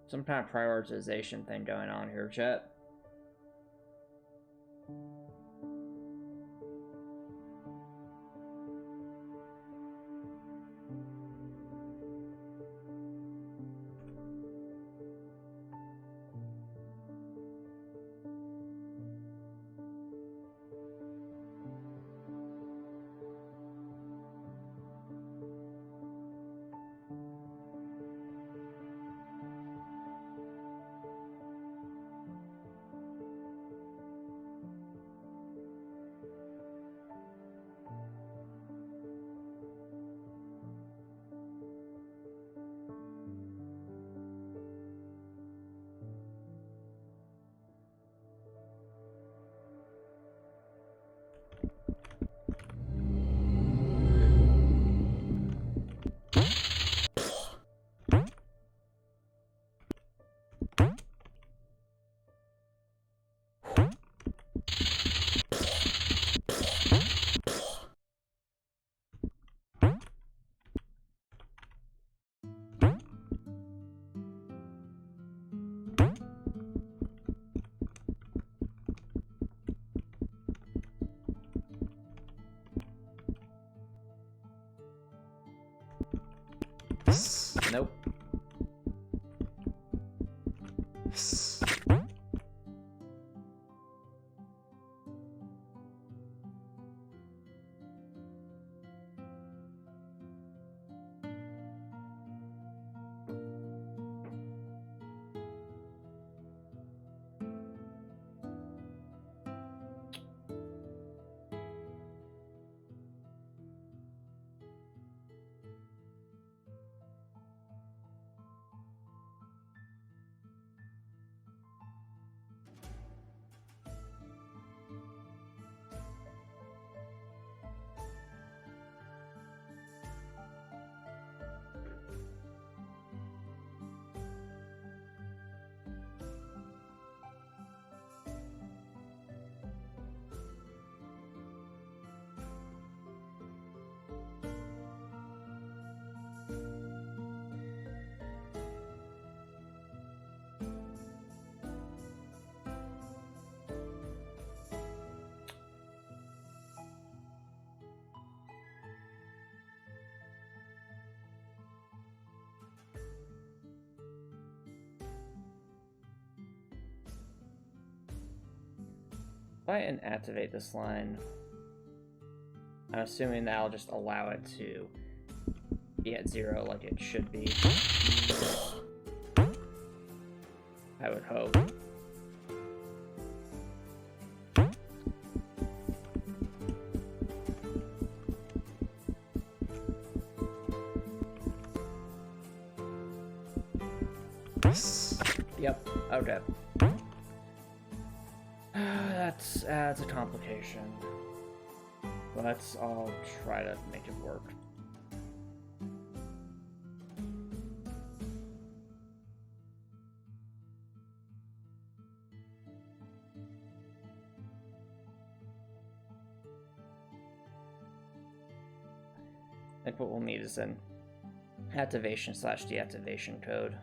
Some kind of prioritization thing going on here, chat. Nope. If I inactivate this line, I'm assuming that I'll just allow it to be at 0 like it should be. I would hope. Yep, okay. That's a complication. But I'll try to make it work. I think what we'll need is an activation/deactivation code.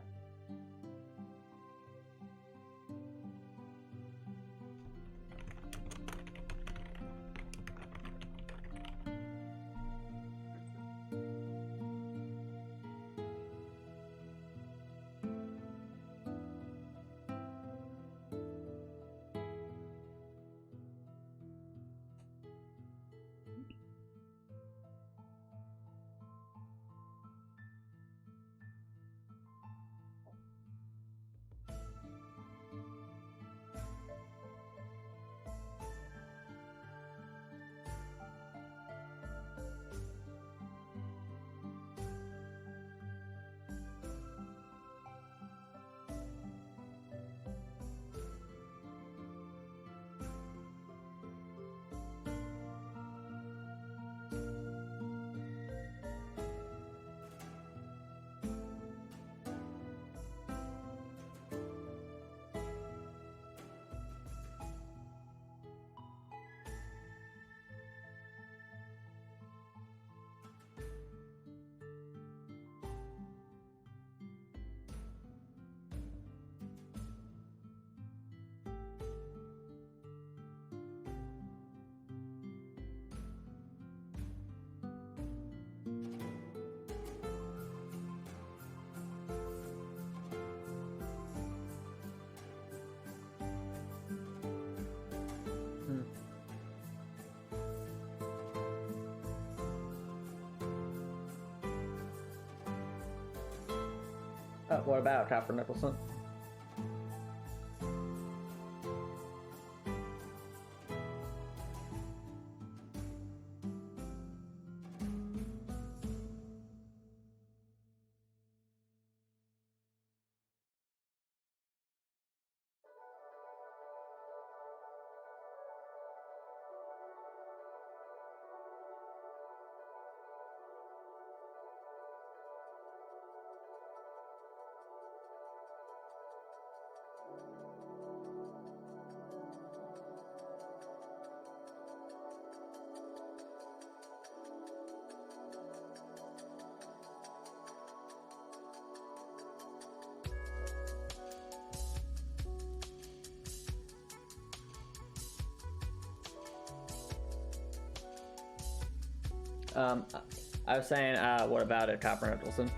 What about Copper Nicholson? I was saying, what about it, Copper Nicholson?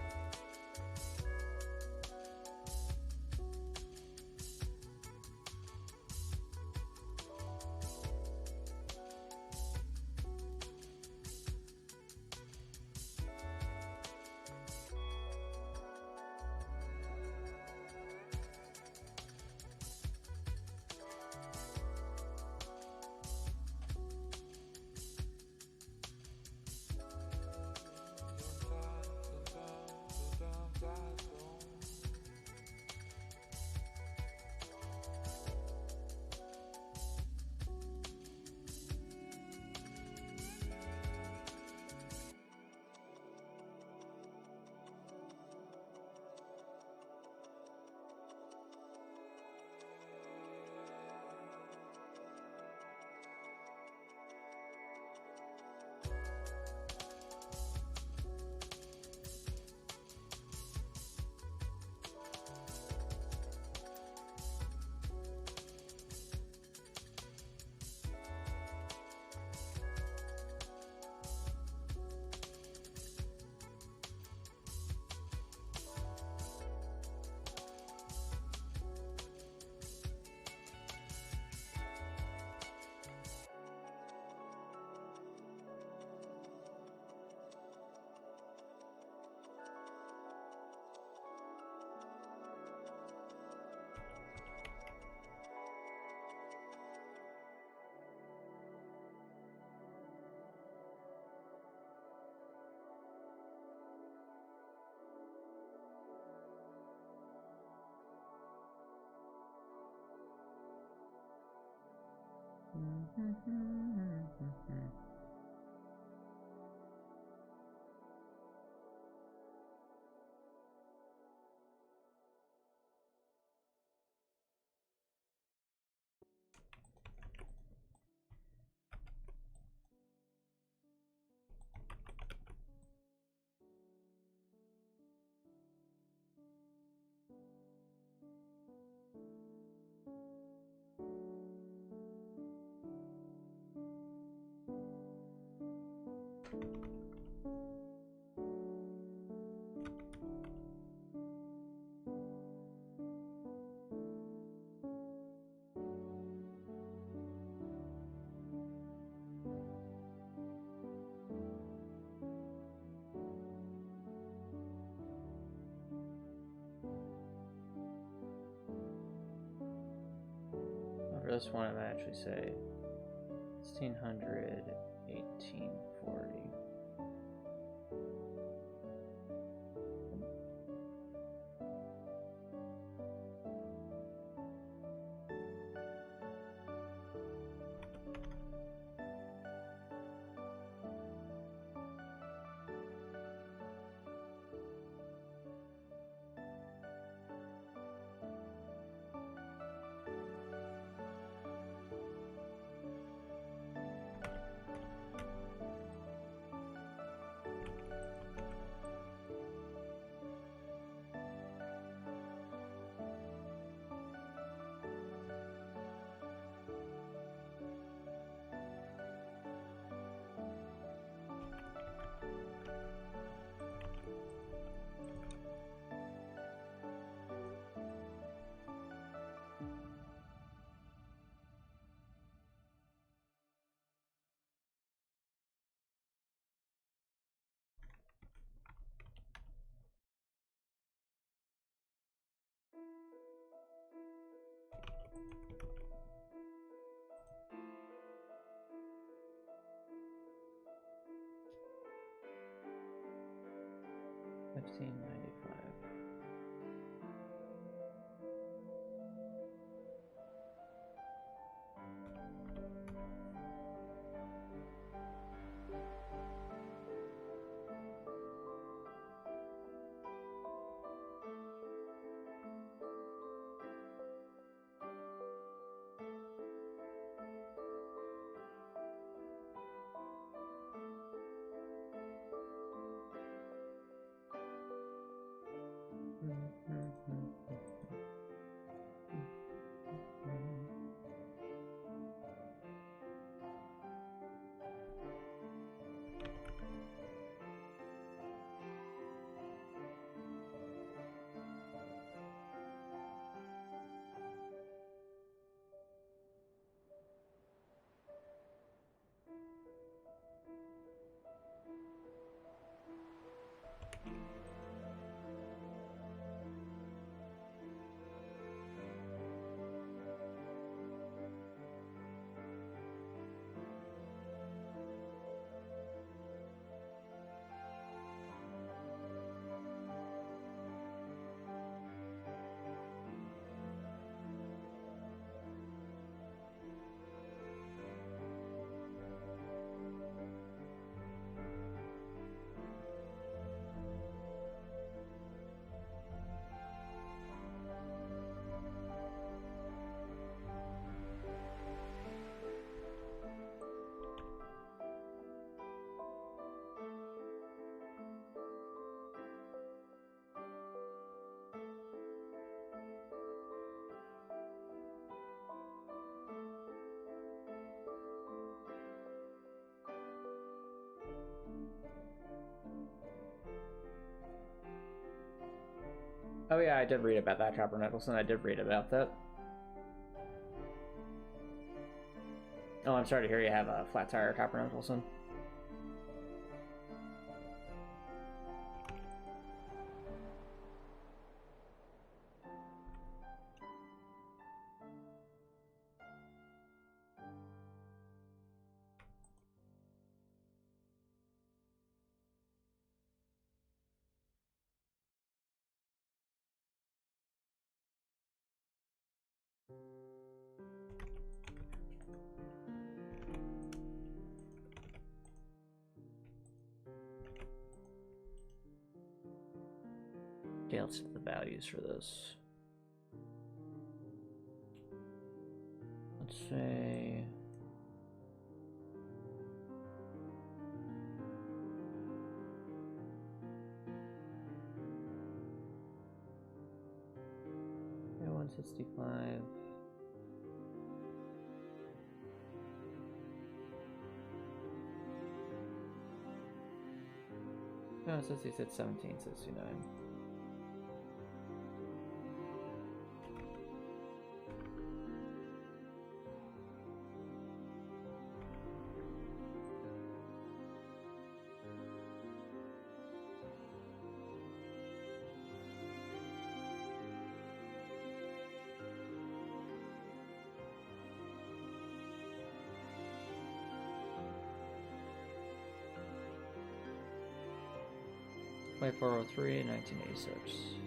For this one, I might actually say 1600, 1840. $15.95. Oh yeah, I did read about that, Copper Nicholson. I did read about that. Oh, I'm sorry to hear you have a flat tire, Copper Nicholson. Okay, let's set the values for this. Let's say... yeah, 165. No, it says he said 1769. By 403, 1986.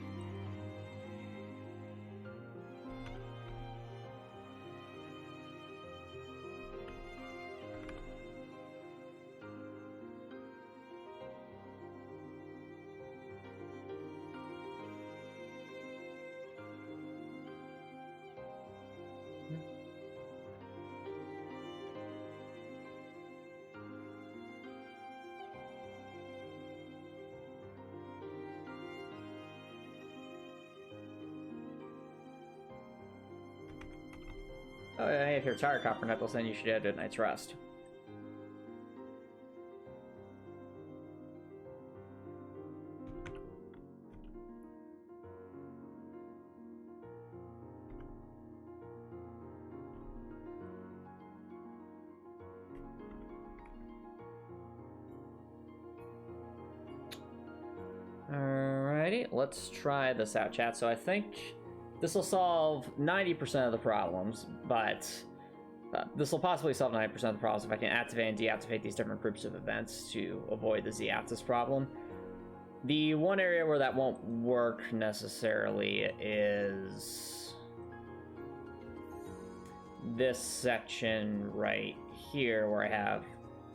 Oh, hey, if you're tired, Copper Knuckles, then you should have a night's rest. Alrighty, let's try this out, chat. So I think this will solve 90% of the problems, but this will possibly solve 90% of the problems if I can activate and deactivate these different groups of events to avoid the Z-axis problem. The one area where that won't work necessarily is this section right here where I have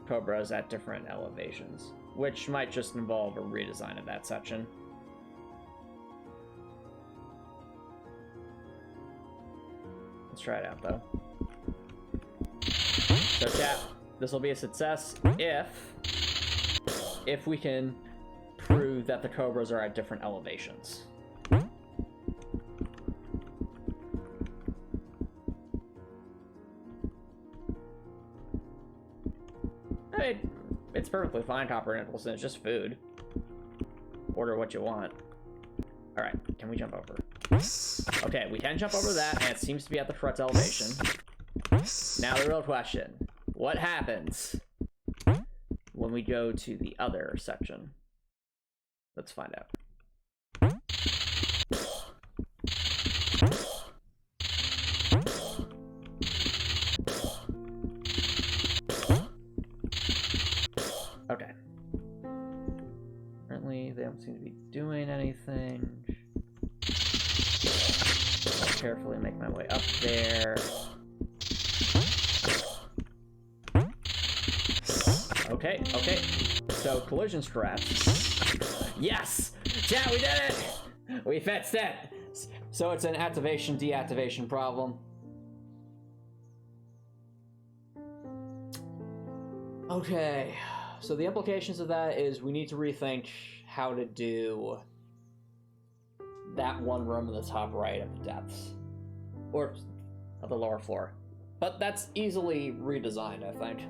Cobras at different elevations, which might just involve a redesign of that section. Let's try it out though. So chat, this will be a success if we can prove that the Cobras are at different elevations. It's perfectly fine, Copper Nicholson. It's just food. Order what you want. Alright, can we jump over? Okay, we can jump over that, and it seems to be at the front elevation. Now the real question. What happens when we go to the other section? Let's find out. Okay. Apparently, they don't seem to be doing anything. I'll carefully make my way up there. Okay, okay. So, collision strats. Yes! Chat, we did it! We fixed it! So it's an activation-deactivation problem. Okay. So the implications of that is we need to rethink how to do that one room in the top right of the depths. Or of the lower floor. But that's easily redesigned, I think.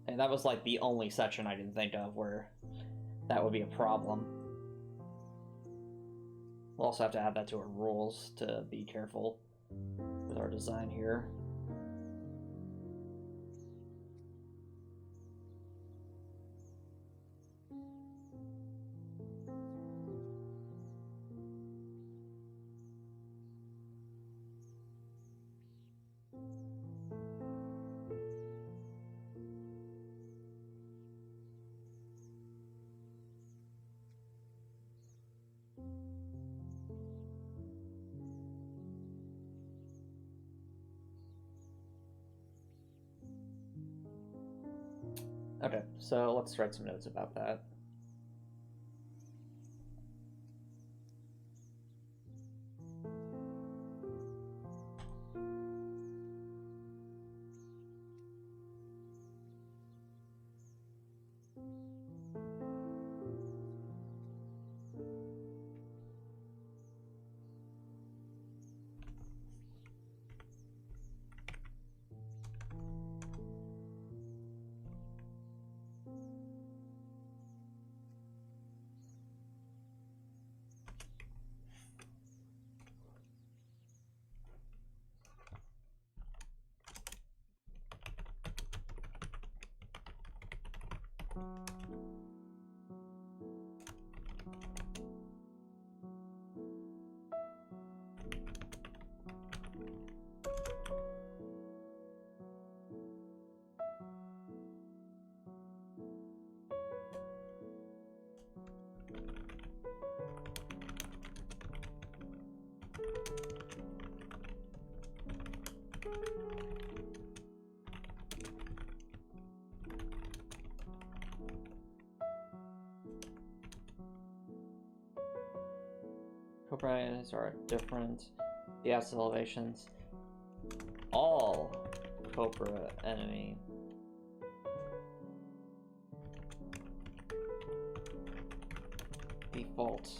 And that was like the only section I didn't think of where that would be a problem. We'll also have to add that to our rules to be careful with our design here. Okay, so let's write some notes about that. Cobras are different. The acid elevations. All Cobra enemy default.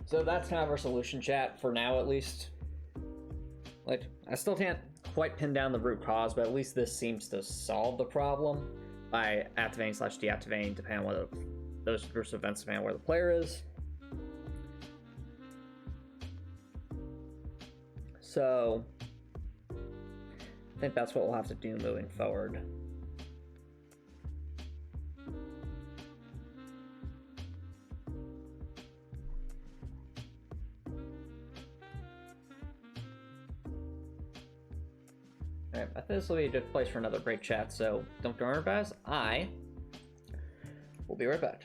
So that's kind of our solution, chat, for now at least. Like, I still can't quite pin down the root cause, but at least this seems to solve the problem by activating / deactivating, depending on what those groups of events depending on where the player is. So I think that's what we'll have to do moving forward. Alright, I think this will be a good place for another break, chat, so don't go anywhere, guys. I will be right back.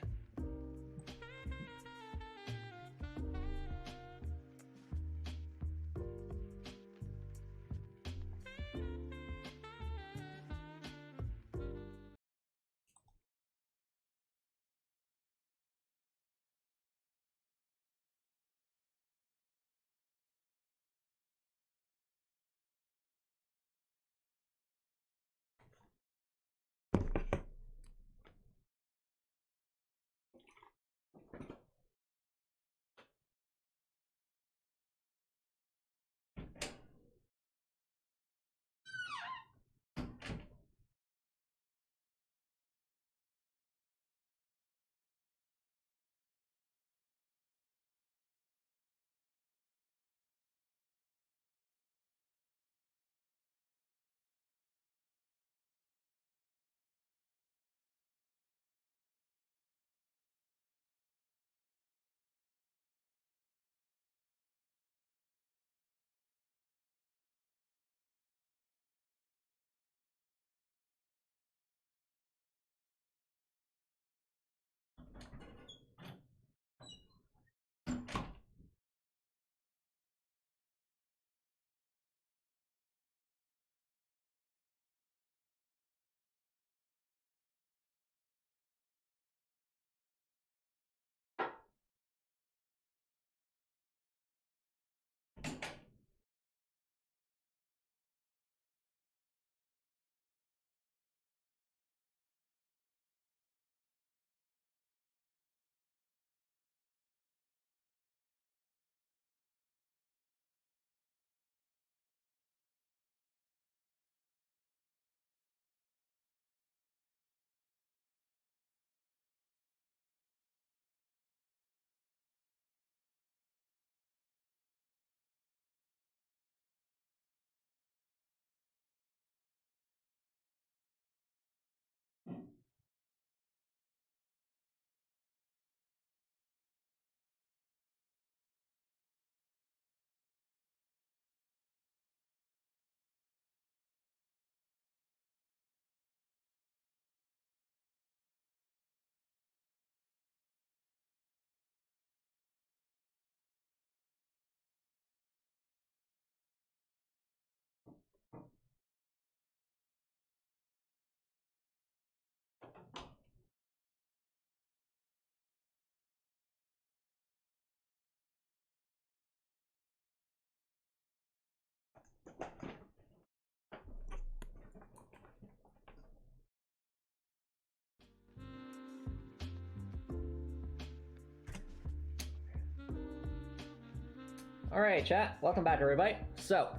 Alright, chat. Welcome back, everybody. So,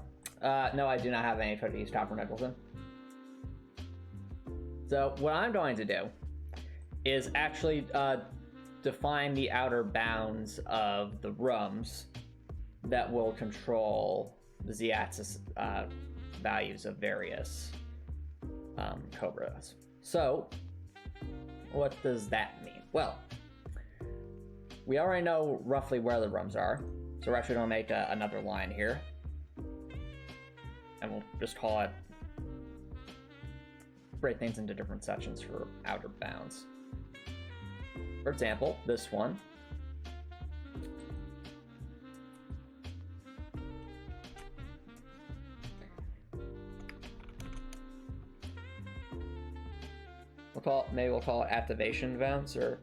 no, I do not have any try to use Copper Nicholson. So, what I'm going to do is actually define the outer bounds of the rooms that will control the z-axis values of various Cobras. So, what does that mean? Well, we already know roughly where the rooms are. So we're actually going to make another line here. And we'll just call it, break things into different sections for outer bounds. For example, this one. We'll call it activation bounds, or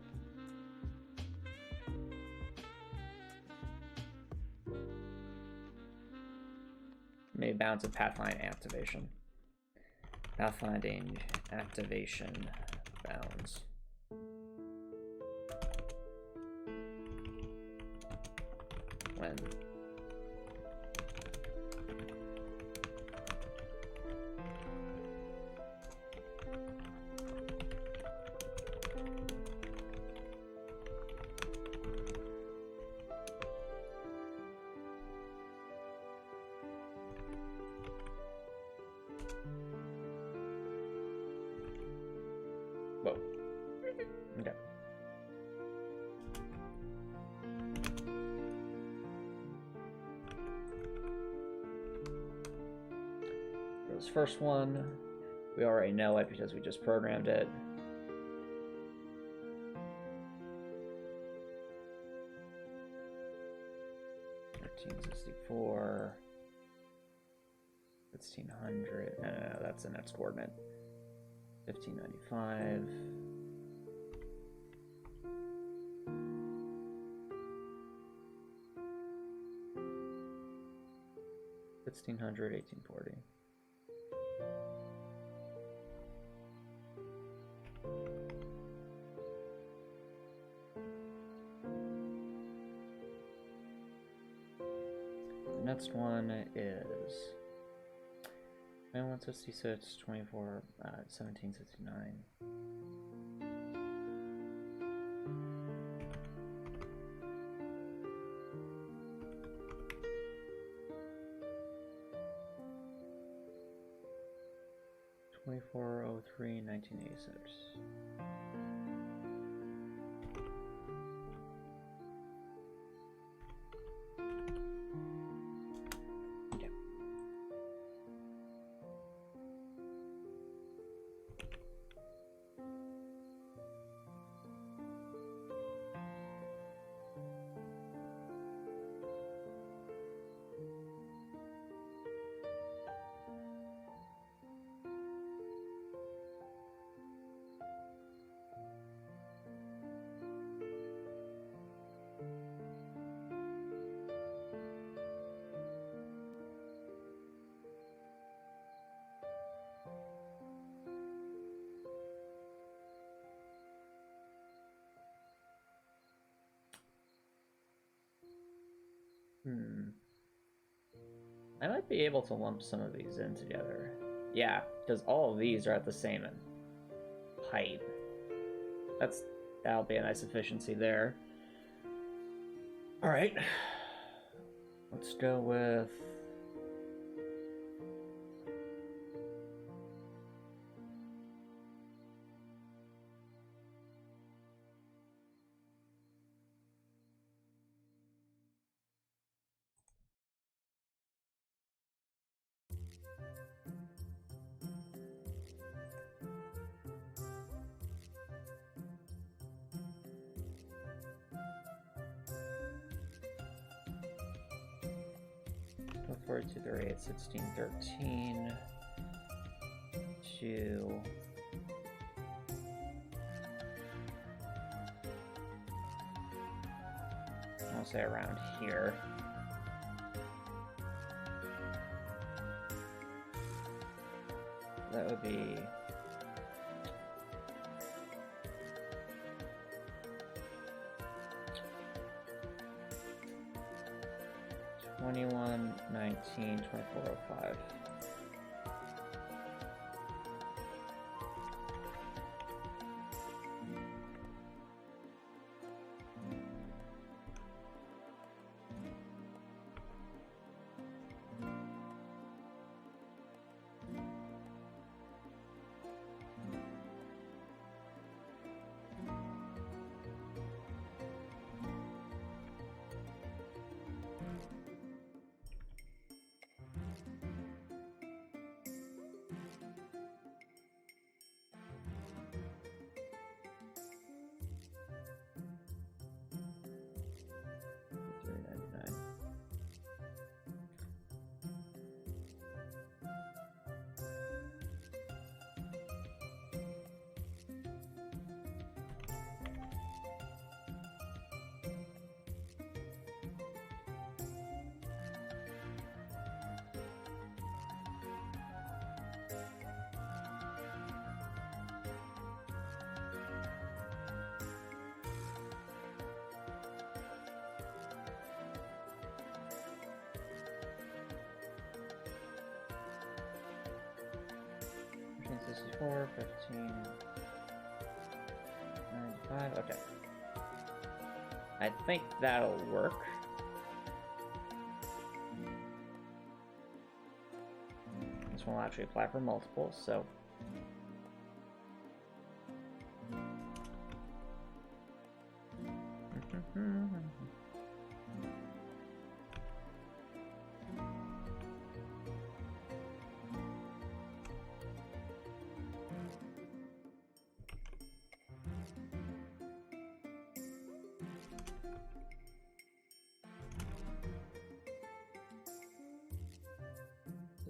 maybe bounds of pathfinding activation. Pathfinding activation bounds. Whoa. Okay. For this first one, we already know it because we just programmed it. $1364, 1600. No, that's the next coordinate. 1595. $1,600, 1840. The next one is 2166, 24, 1769. $2403, 1986. Okay. I might be able to lump some of these in together. Yeah, because all of these are at the same height. That'll be a nice efficiency there. All right, let's go with. Go 4238, 1613 to I'll say around here. That would be $21, 19, 2405. $64, 15, 95. Okay. I think that'll work. This one will actually apply for multiples, so The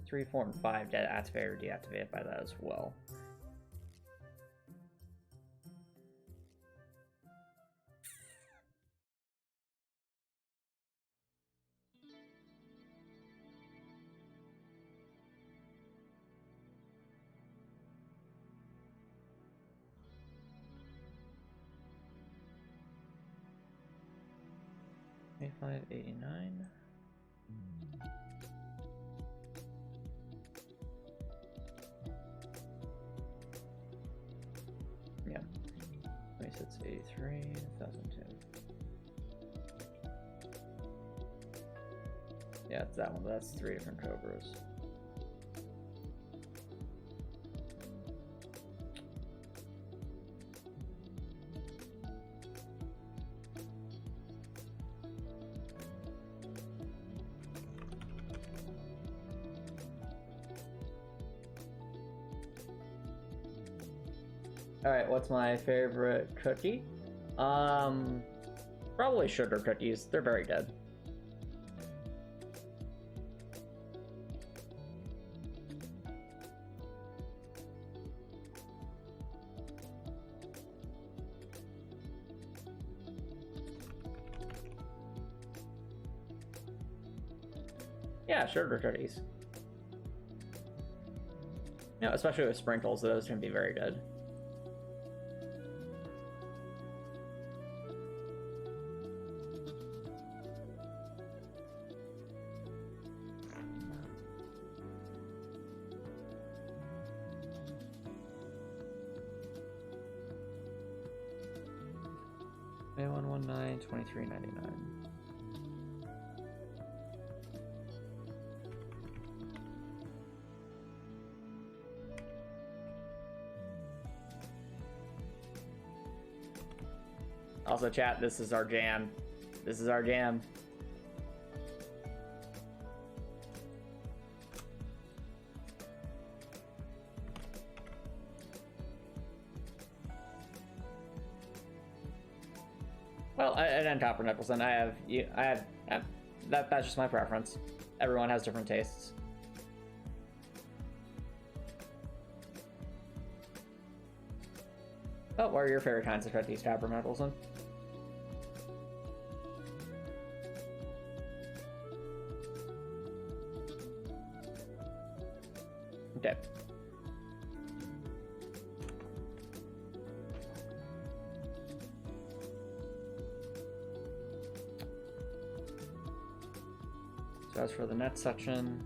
3, 4, and 5 activate or deactivate by that as well. $85.89. Yeah. 2683, 1002. Yeah, it's that one, but that's 3 different Cobras. Alright, what's my favorite cookie? Probably sugar cookies. They're very good. Yeah, sugar cookies. Yeah, especially with sprinkles, those can be very good. $119, $23.99. Also, chat, this is our jam. This is our jam. Well, and Copper Nicholson, that's just my preference. Everyone has different tastes. Oh, what are your favorite kinds of cookies, Copper Nicholson? Okay. So as for the net section,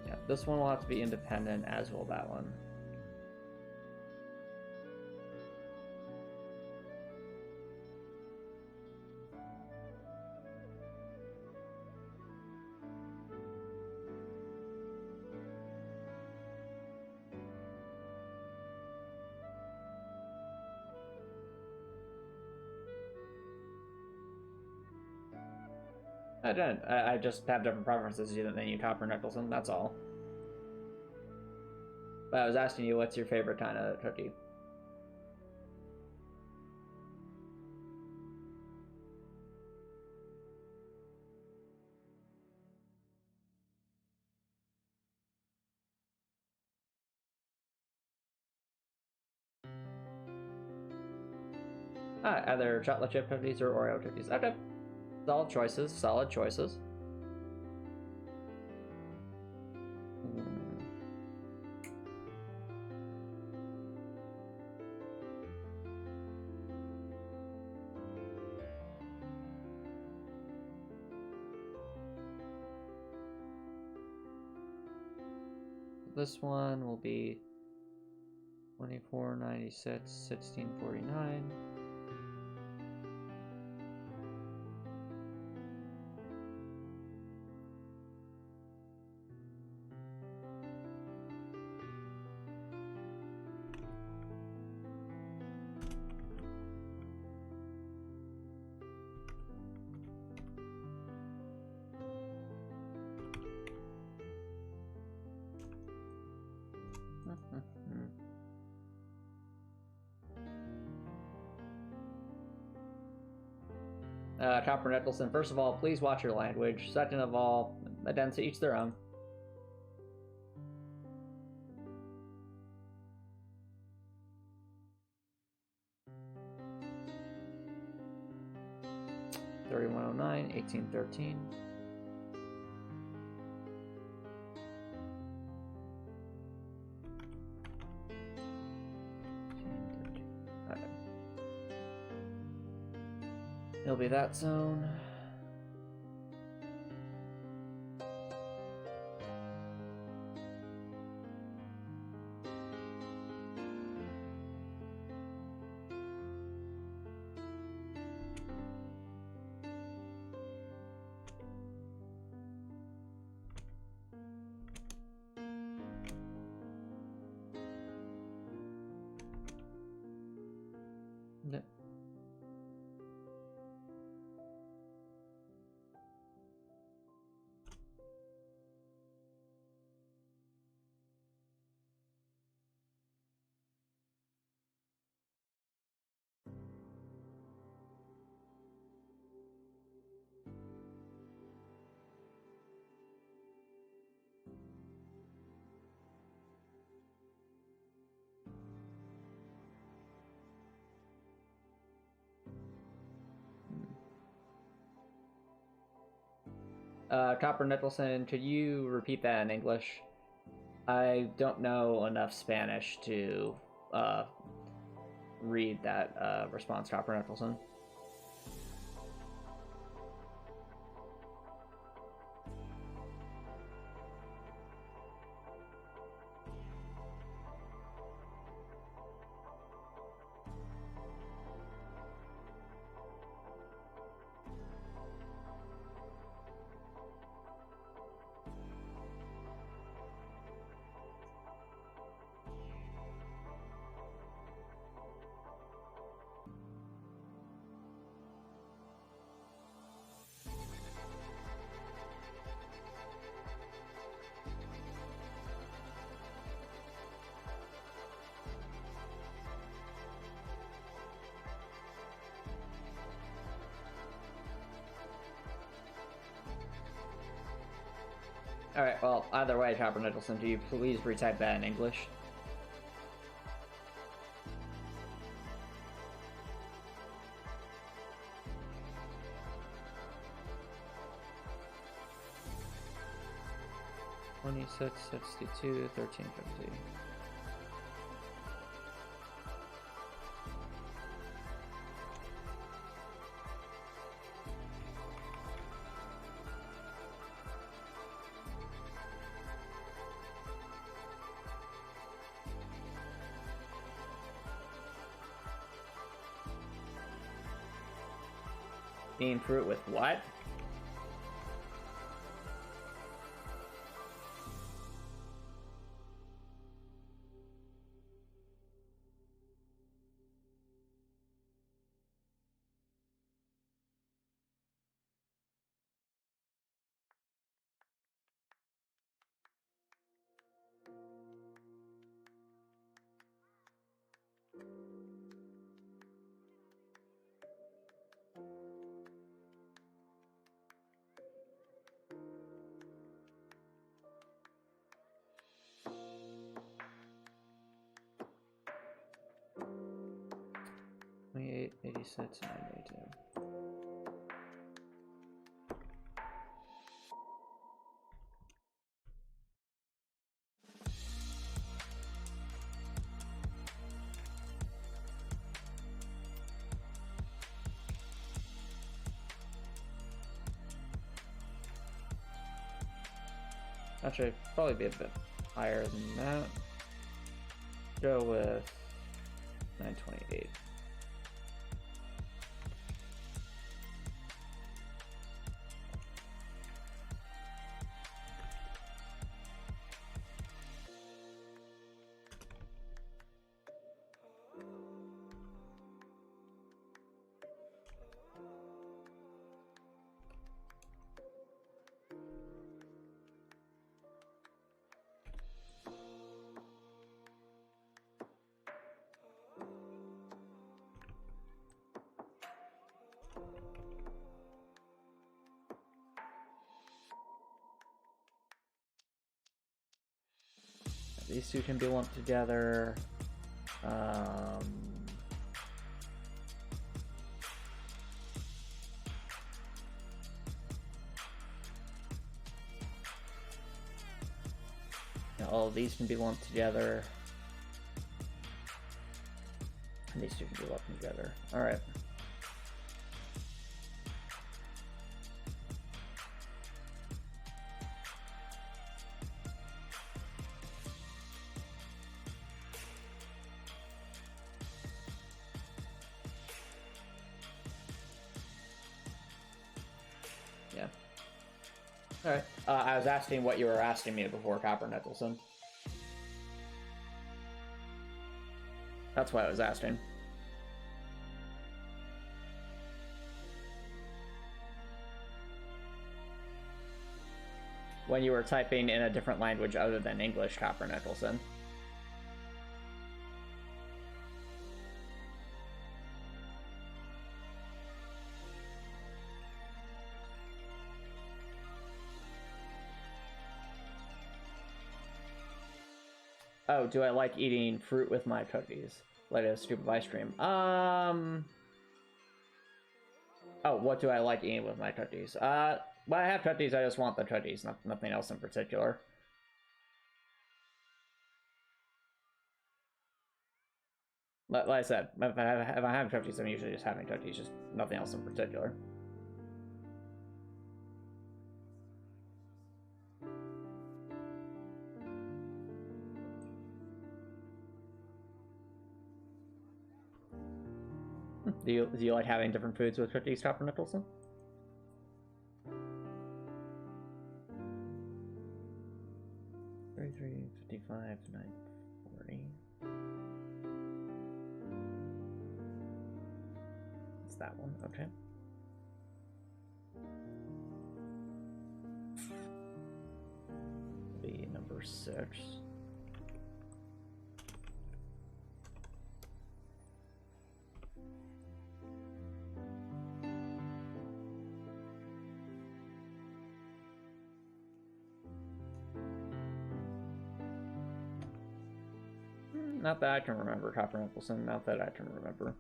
yeah, this one will have to be independent, as will that one. I don't. I just have different preferences than you, Copper Nicholson. That's all. But I was asking you, what's your favorite kind of cookie? Either chocolate chip cookies or Oreo cookies. Okay. Solid choices. Solid choices. This one will be $24.96, $16.49. Copper Nettleson, first of all, please watch your language. Second of all, then to each their own. $3109, 1813. Okay. It'll be that zone. Yep. Copper Nicholson, could you repeat that in English? I don't know enough Spanish to read that response, Copper Nicholson. Alright, well, either way, Copper Nicholson, do you please retype that in English? $26.62, $13.50. Bean fruit with what? $28, $86, $92. Actually, probably be a bit higher than that. Go with 928. These two can be lumped together. Now all of these can be lumped together. And these two can be lumped together. Alright. Yeah. Alright. I was asking what you were asking me before, Copper Nicholson. That's why I was asking. When you were typing in a different language other than English, Copper Nicholson. Oh, do I like eating fruit with my cookies? Like a scoop of ice cream. Oh, what do I like eating with my cookies? When I have cookies, I just want the cookies, nothing else in particular. Like I said, if I have cookies, I'm usually just having cookies, just nothing else in particular. Do you like having different foods with cookies, Copper Nicholson? $33, $55, $9.40. It's that one, okay. Be number 6. Not that I can remember, Copper Nicholson. Not that I can remember.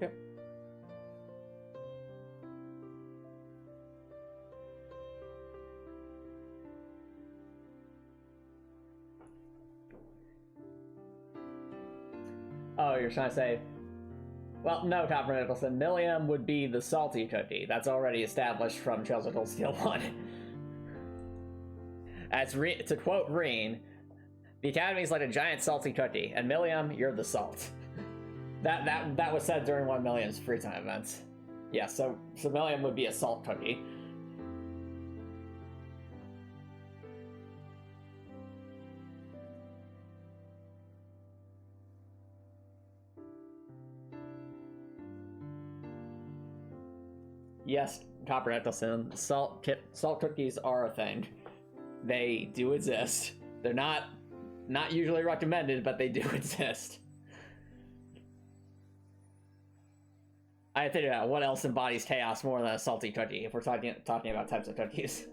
Yep. Oh, you're trying to say... Well, no, Copper Nicholson. Millium would be the salty cookie. That's already established from Trails of Cold Steel 1. To quote Reen, the Academy's like a giant salty cookie, and Millium, you're the salt. That was said during 1 Million's free time events. Yeah, so Millium would be a salt cookie. Yes, Copper Nicholson, salt cookies are a thing. They do exist. They're not usually recommended, but they do exist. I think about what else embodies chaos more than a salty cookie if we're talking about types of cookies.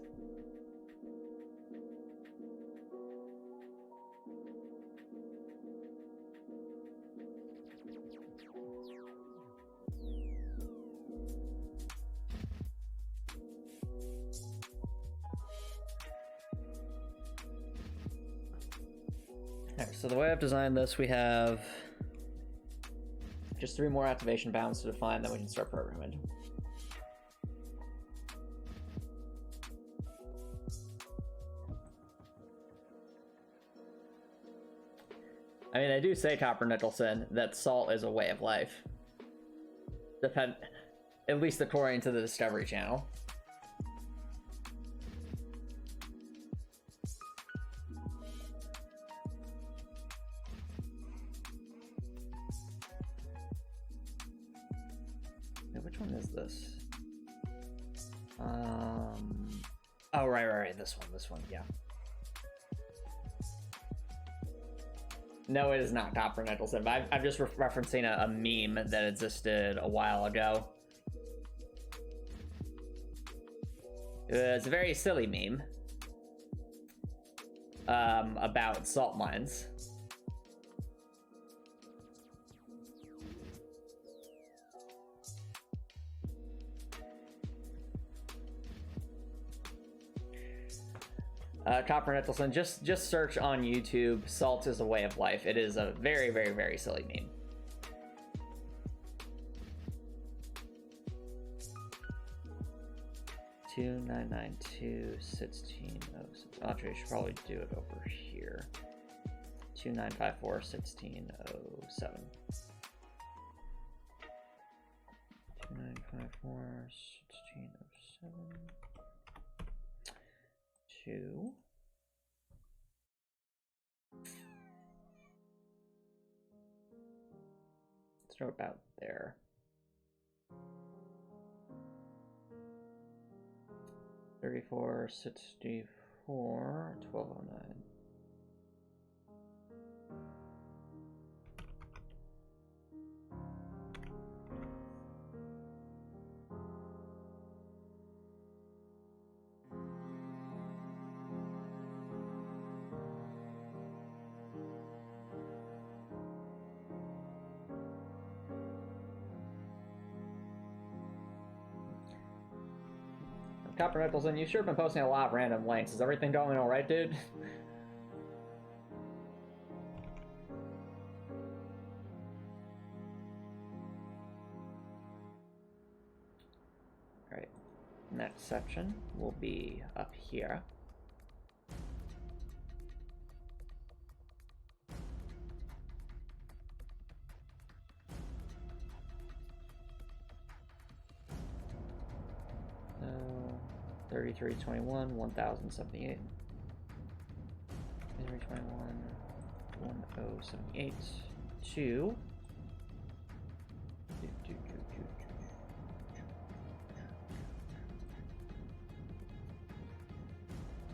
Alright, so the way I've designed this, we have just 3 more activation bounds to define, then we can start programming. I mean, they do say, Copper Nicholson, that salt is a way of life. At least according to the Discovery Channel. Which one is this? Oh, right. This one, yeah. No, it is not Copper Nicholson, but I'm just referencing a meme that existed a while ago. It's a very silly meme about salt mines. Copper Nicholson, just search on YouTube, salt is a way of life. It is a very, very, very silly meme. Andre should probably do it over here. 2954-1607. 2954-1607. 2. Let's throw about there. 3464 1209. Copper Nicholson, you've sure been posting a lot of random links. Is everything going alright, dude? Alright, next section will be up here. So 3321 1078. 3321 1078 2.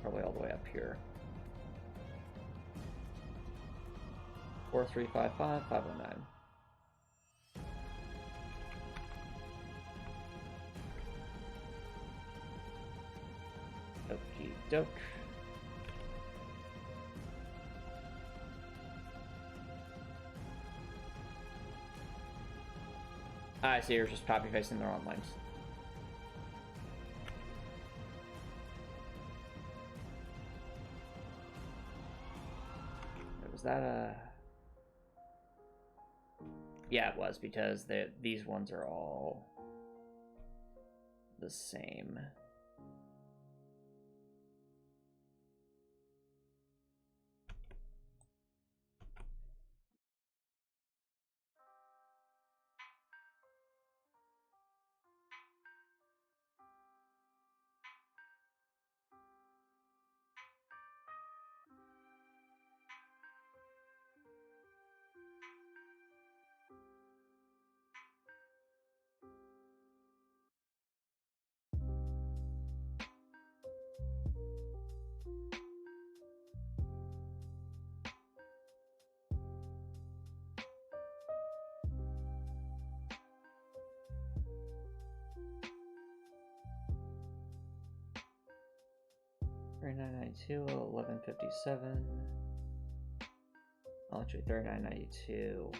Probably all the way up here. 4355 509. Okie doke. I see, you're just copy pasting the wrong links. Was that a... Yeah, it was, because these ones are all the same. 3992, 1157. Oh, actually, 3992,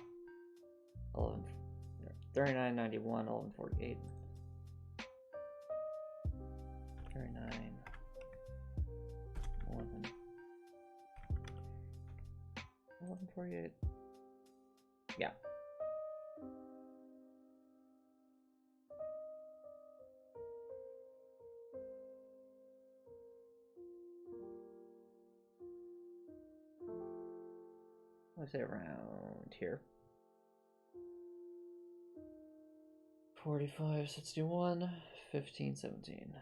11, 3991, 1148. 39, 11, 1148. Yeah. Let's say around here. 45, 61, 15, 17.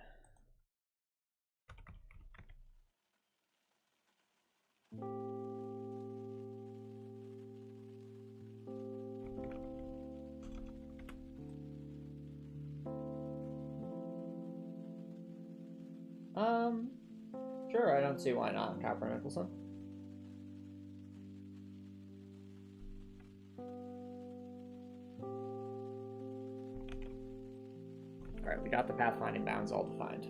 Sure, I don't see why not, Copper Nicholson. Alright, we got the pathfinding bounds all defined.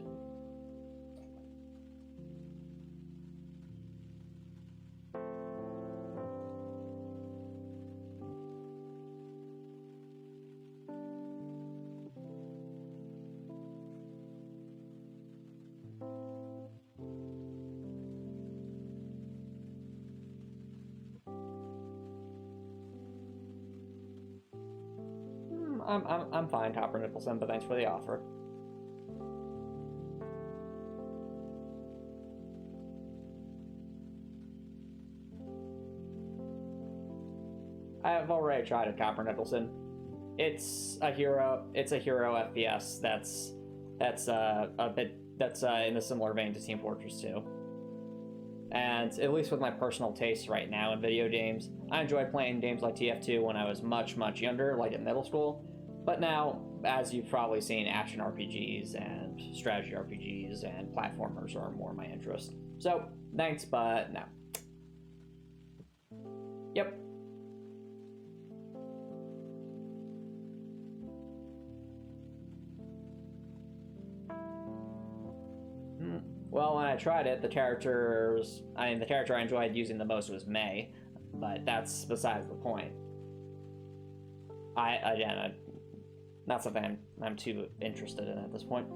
I'm fine, Copper Nicholson, but thanks for the offer. I've already tried it, Copper Nicholson. It's a hero FPS that's a bit in a similar vein to Team Fortress 2. And at least with my personal tastes right now in video games, I enjoyed playing games like TF2 when I was much younger, like in middle school. But now, as you've probably seen, action RPGs and strategy RPGs and platformers are more my interest. So, thanks, but no. Yep. Well, when I tried it, the character I enjoyed using the most was May, but that's besides the point. Not something I'm too interested in at this point.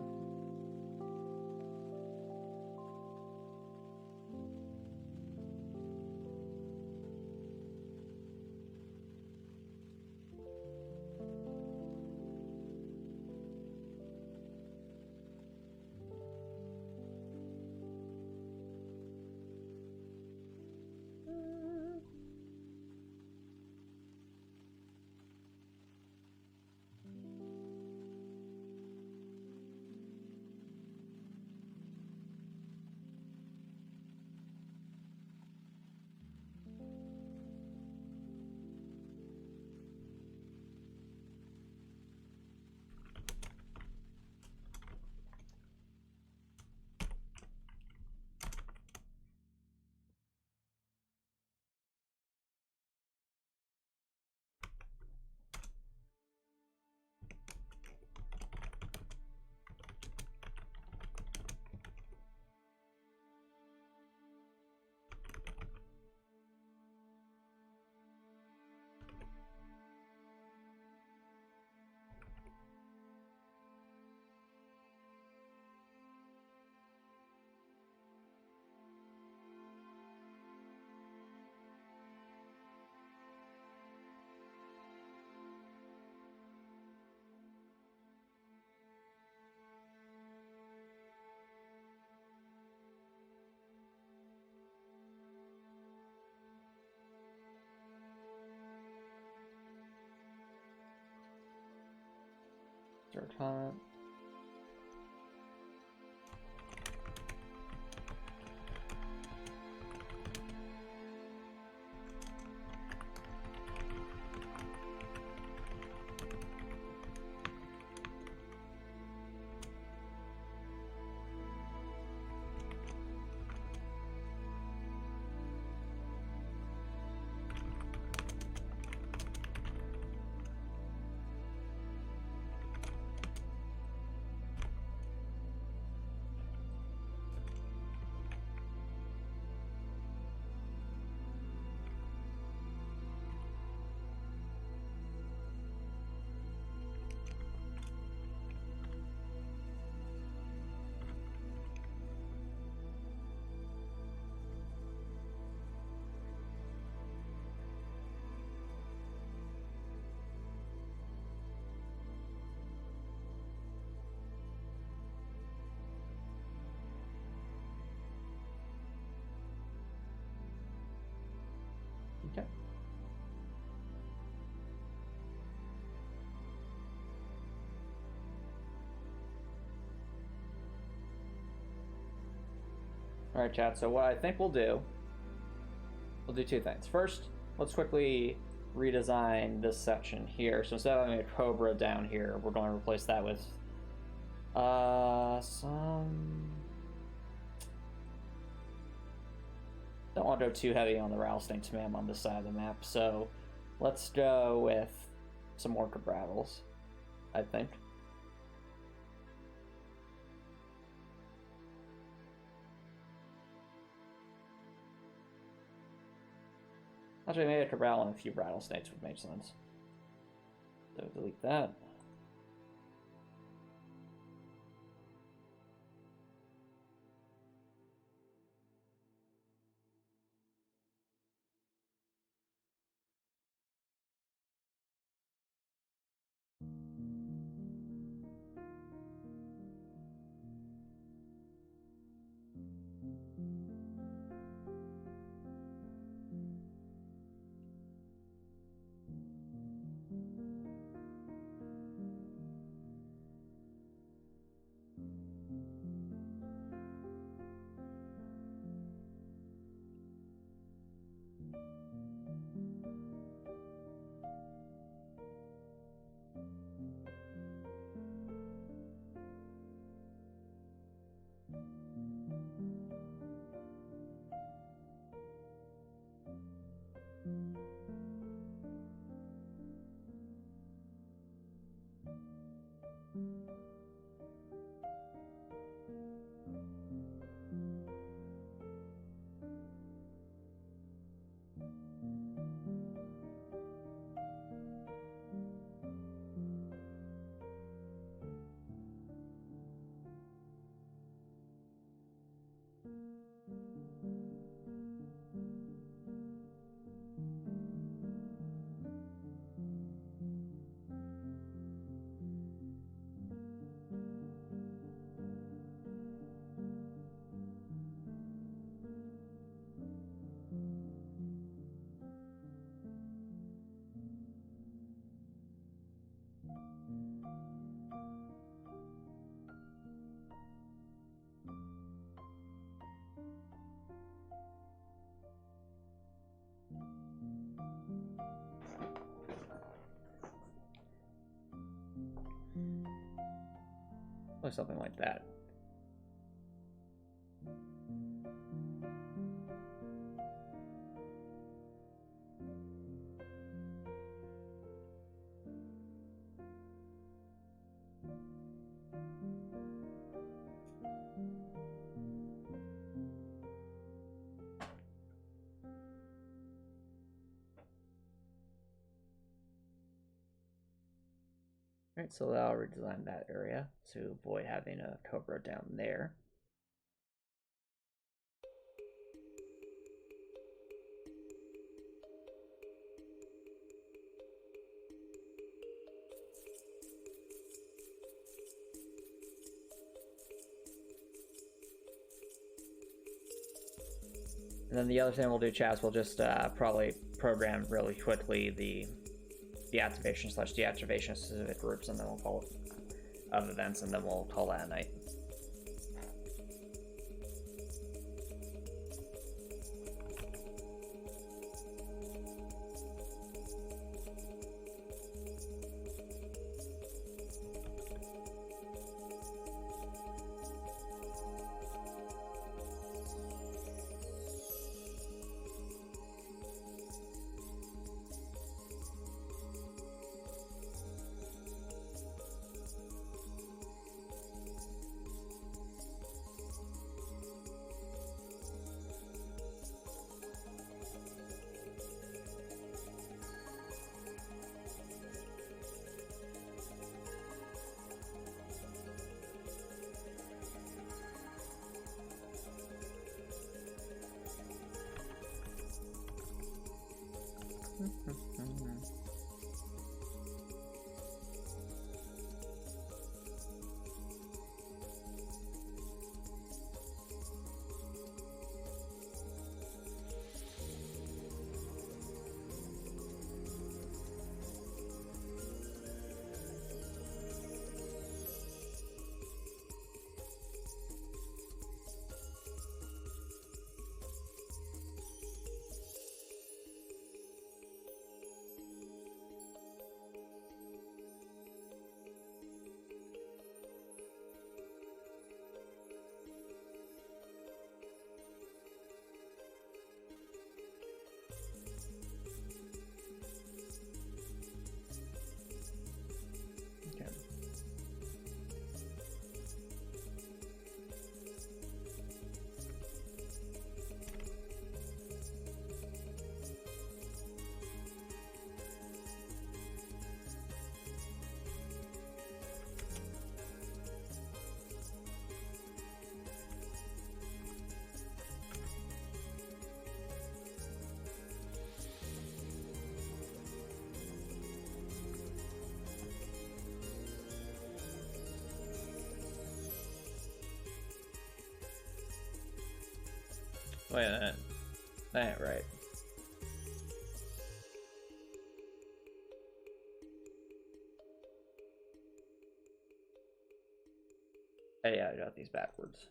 Is there a comment? Alright, chat, so what I think we'll do two things. First, let's quickly redesign this section here. So instead of having a Cobra down here, we're going to replace that with some... Don't want to go too heavy on the rattlesnake spam on this side of the map, so let's go with some orca brattles, I think. Actually, maybe a Cabral and a few rattlesnakes would make sense. So delete that. Or something like that. Alright, so I'll redesign that area to avoid having a Cobra down there. And then the other thing we'll do, Chaz, we'll just probably program really quickly the activation / deactivation specific groups, and then we'll call it of events, and then we'll call that a night. Wait a minute. That ain't right. Oh yeah, I got these backwards.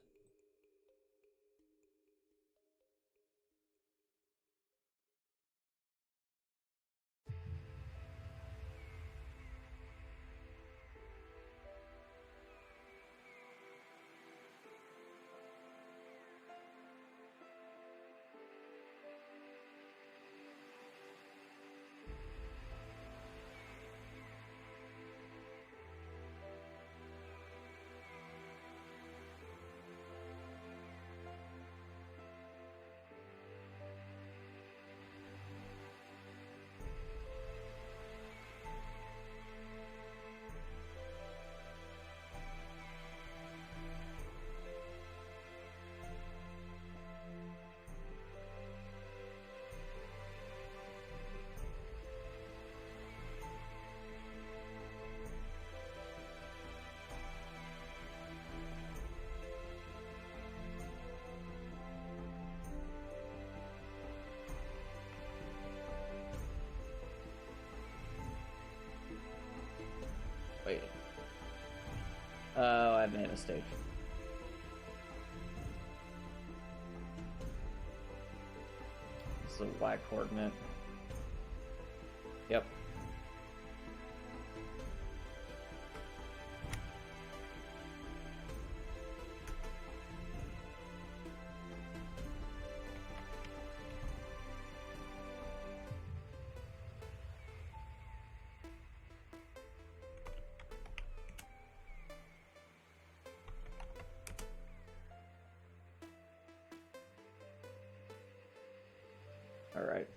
Wait. Oh, I made a mistake. This is a Y coordinate. Yep. All right.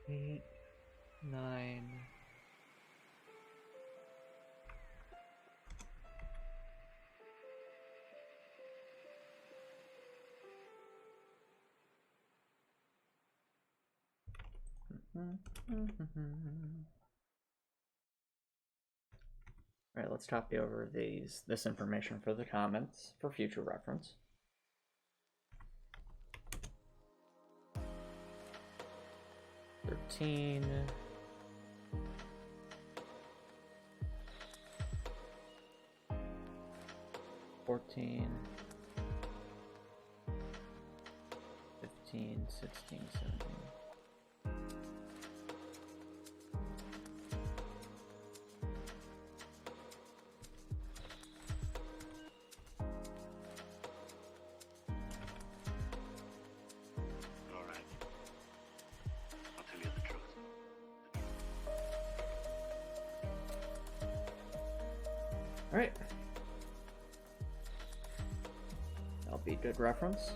Eight, 9. All right, let's copy over this information for the comments for future reference. $13. 14, 15, 16, 17. All right. I'll tell you the truth. All right. That'll be good reference.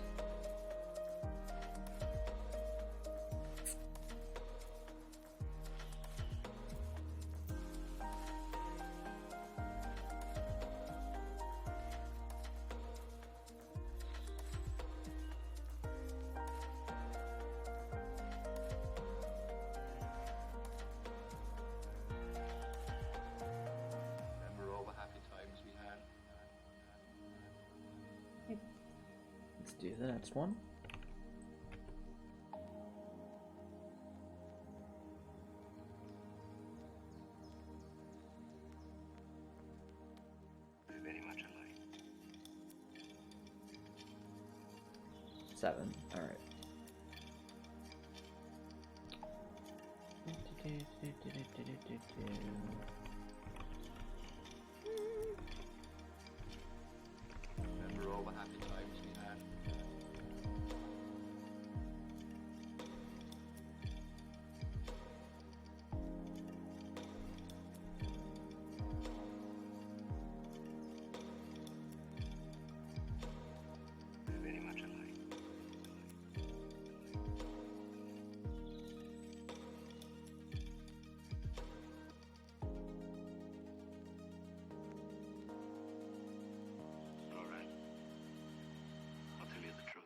Remember all the happy times we had? do the next one. We're very much alike. 7. All right. Remember all the happy times we had? We're very much alike. All right. I'll tell you the truth.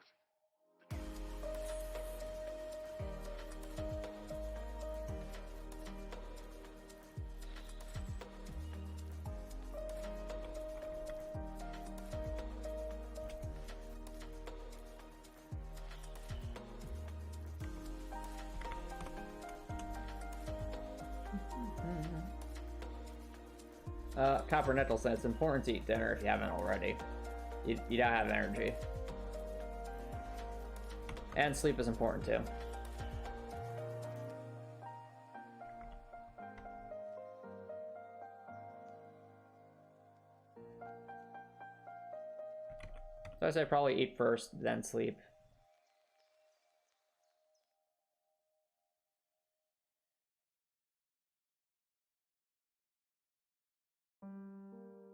Copper Nickel says it's important to eat dinner if you haven't already. You don't have energy. And sleep is important too. So I say probably eat first, then sleep.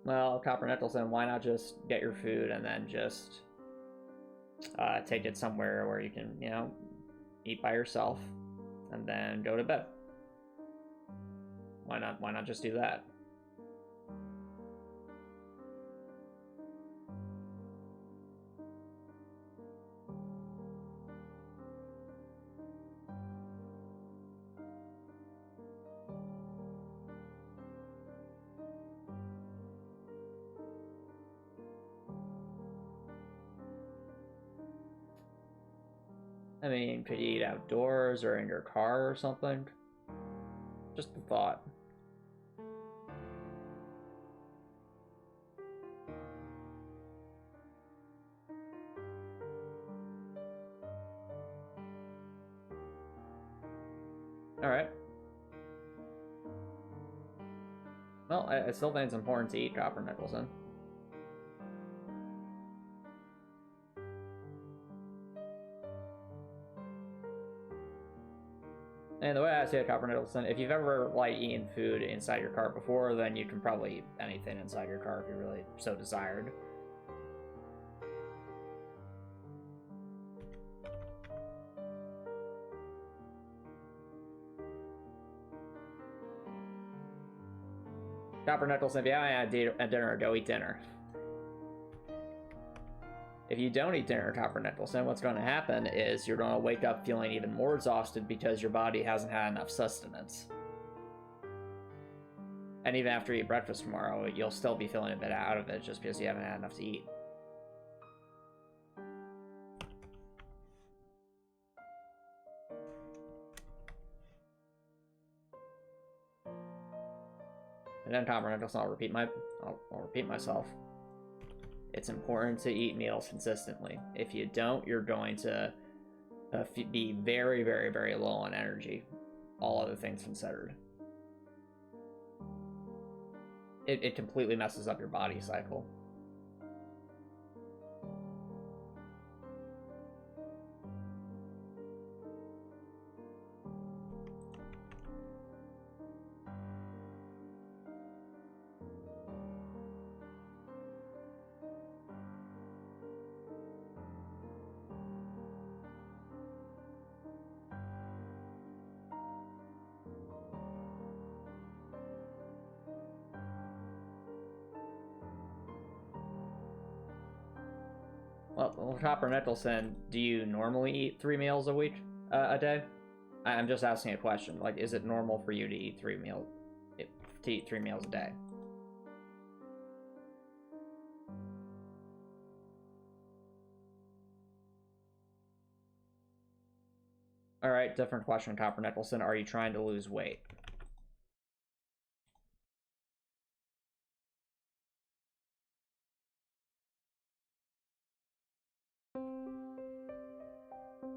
Well, Copper Nicholson, why not just get your food and then just take it somewhere where you can, you know, eat by yourself and then go to bed? Why not just do that? I mean, could you eat outdoors or in your car or something? Just a thought. Alright. Well, I still think it's important to eat, Copper Nicholson. And the way I say it, Copper Nicholson, if you've ever like eaten food inside your car before, then you can probably eat anything inside your car if you really so desired. Copper Nicholson, if you haven't had dinner, go eat dinner. If you don't eat dinner, Copper Nicholson, what's going to happen is you're going to wake up feeling even more exhausted because your body hasn't had enough sustenance. And even after you eat breakfast tomorrow, you'll still be feeling a bit out of it just because you haven't had enough to eat. And then, Copper Nicholson, I'll repeat myself. It's important to eat meals consistently. If you don't, you're going to be very, very, very low on energy, all other things considered. It completely messes up your body cycle. Well, Copper Nicholson, do you normally eat 3 meals a day? I'm just asking a question. Like, is it normal for you to eat 3 meals a day? All right, different question, Copper Nicholson. Are you trying to lose weight?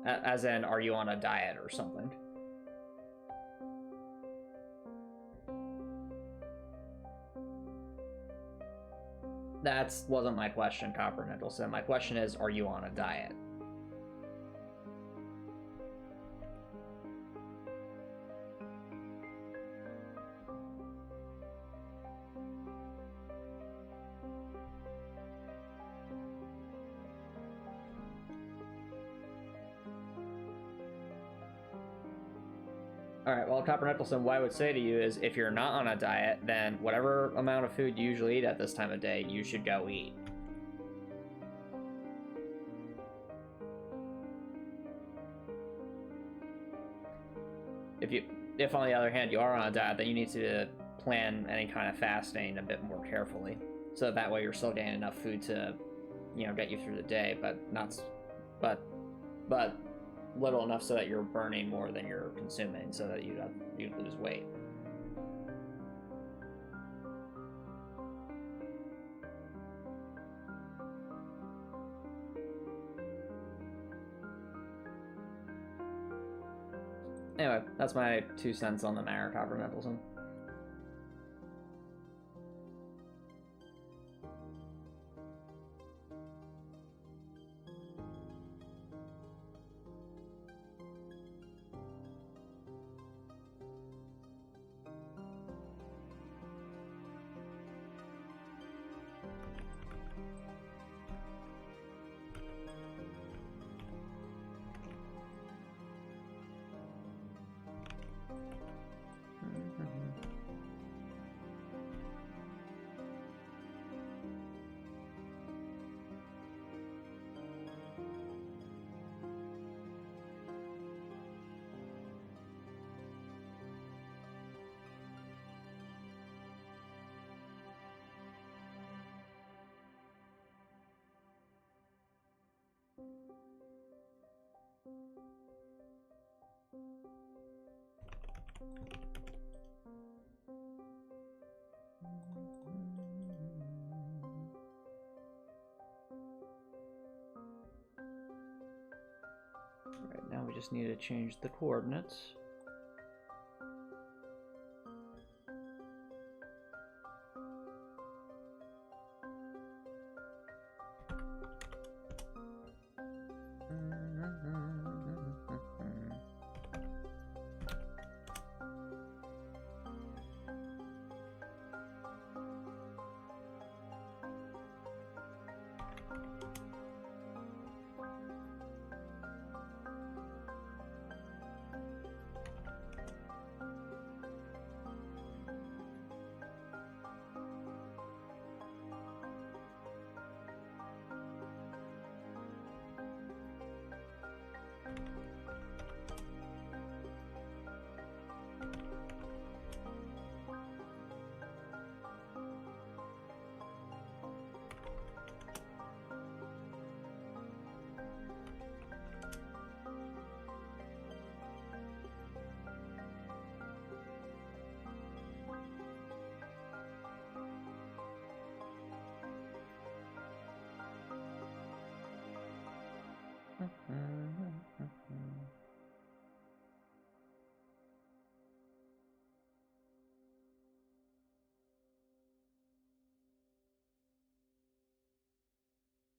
As in, are you on a diet or something? That wasn't my question, Copper Nicholson. My question is, are you on a diet? Alright, well, Copper Nicholson, what I would say to you is if you're not on a diet, then whatever amount of food you usually eat at this time of day, you should go eat. If on the other hand you are on a diet, then you need to plan any kind of fasting a bit more carefully. So that way you're still getting enough food to, you know, get you through the day, but little enough so that you're burning more than you're consuming, so that you lose weight. Anyway, that's my 2 cents on the matter, Copper Nicholson. Alright, now we just need to change the coordinates.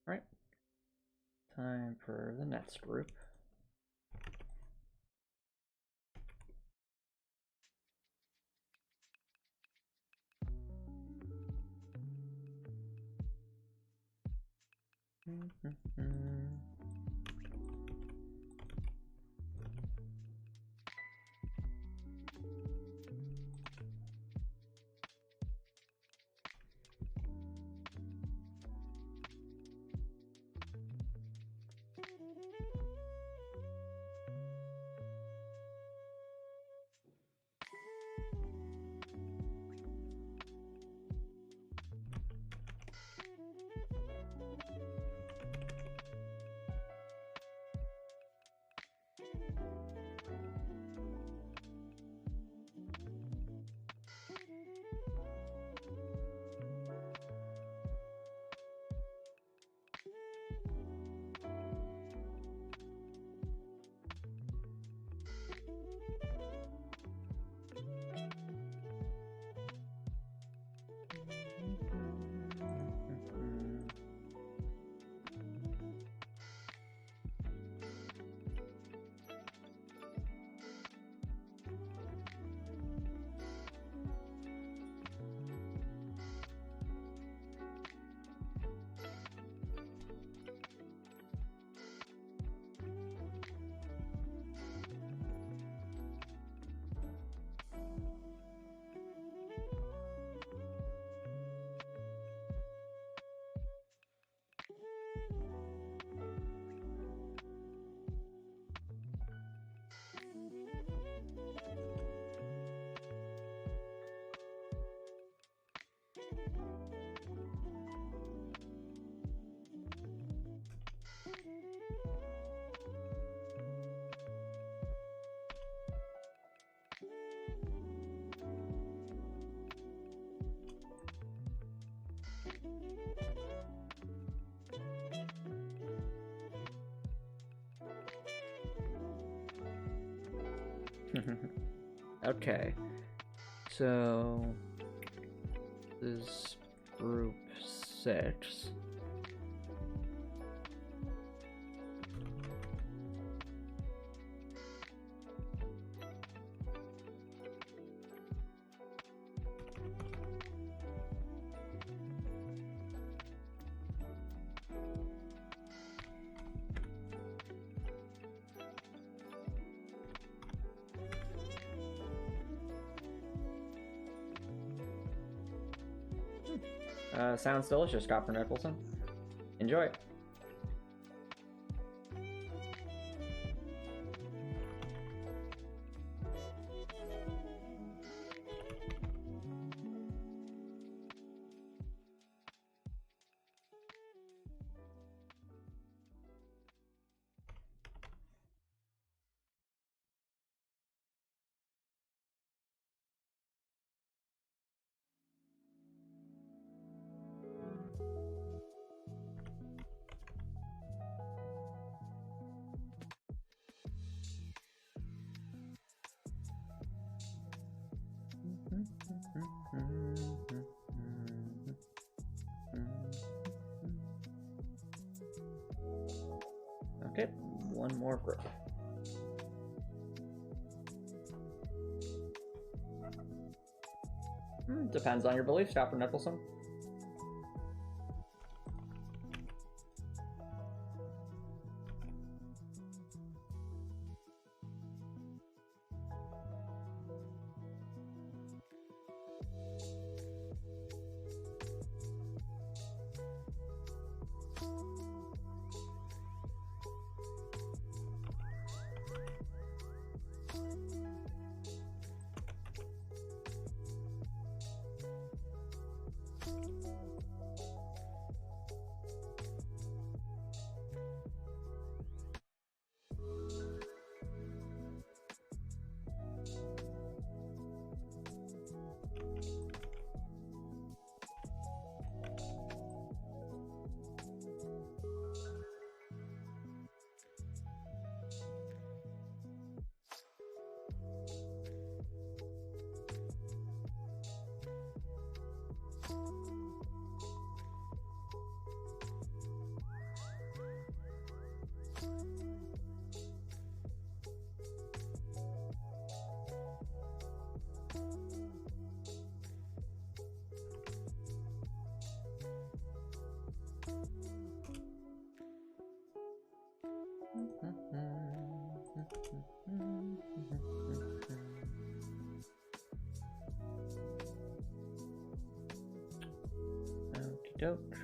Right. Time for the next group. Okay. So this is group 6. Sounds delicious, Copper Nicholson. Enjoy. Okay, one more group. Depends on your beliefs, Dr. Nicholson. Okie doke.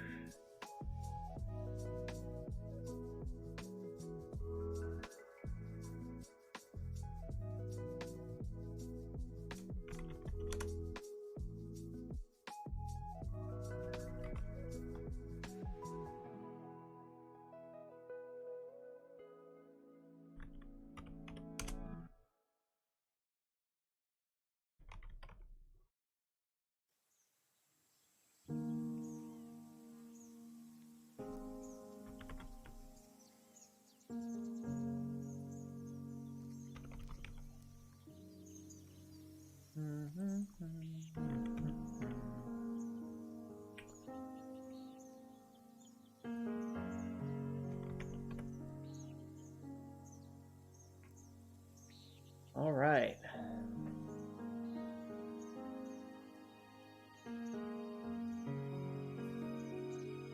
All right.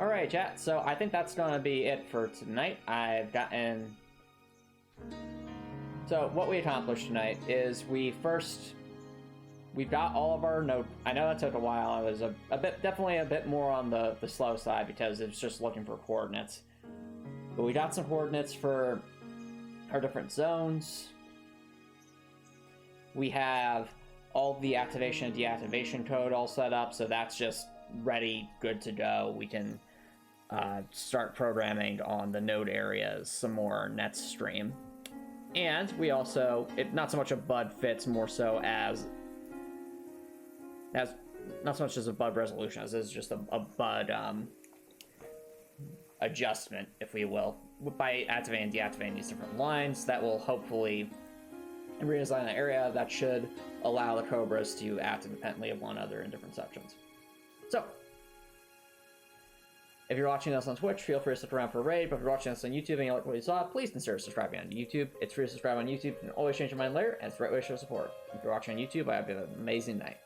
All right, chat. So I think that's gonna be it for tonight. So what we accomplished tonight is we've got all of our node. I know that took a while. I was definitely a bit more on the slow side because it's just looking for coordinates. But we got some coordinates for our different zones. We have all the activation and deactivation code all set up, so that's just ready, good to go. We can start programming on the node areas some more next stream. And we also, not so much a bud fits, more so as not so much as a bud resolution as is just a bud adjustment, if we will, by activating and deactivating these different lines. That will hopefully and redesign the area that should allow the Cobras to act independently of one another in different sections. So, if you're watching us on Twitch, feel free to stick around for a raid, but if you're watching us on YouTube and you like what you saw, please consider subscribing on YouTube. It's free to subscribe on YouTube, you can always change your mind later, and it's the right way to show support. If you're watching on YouTube, I hope you have an amazing night.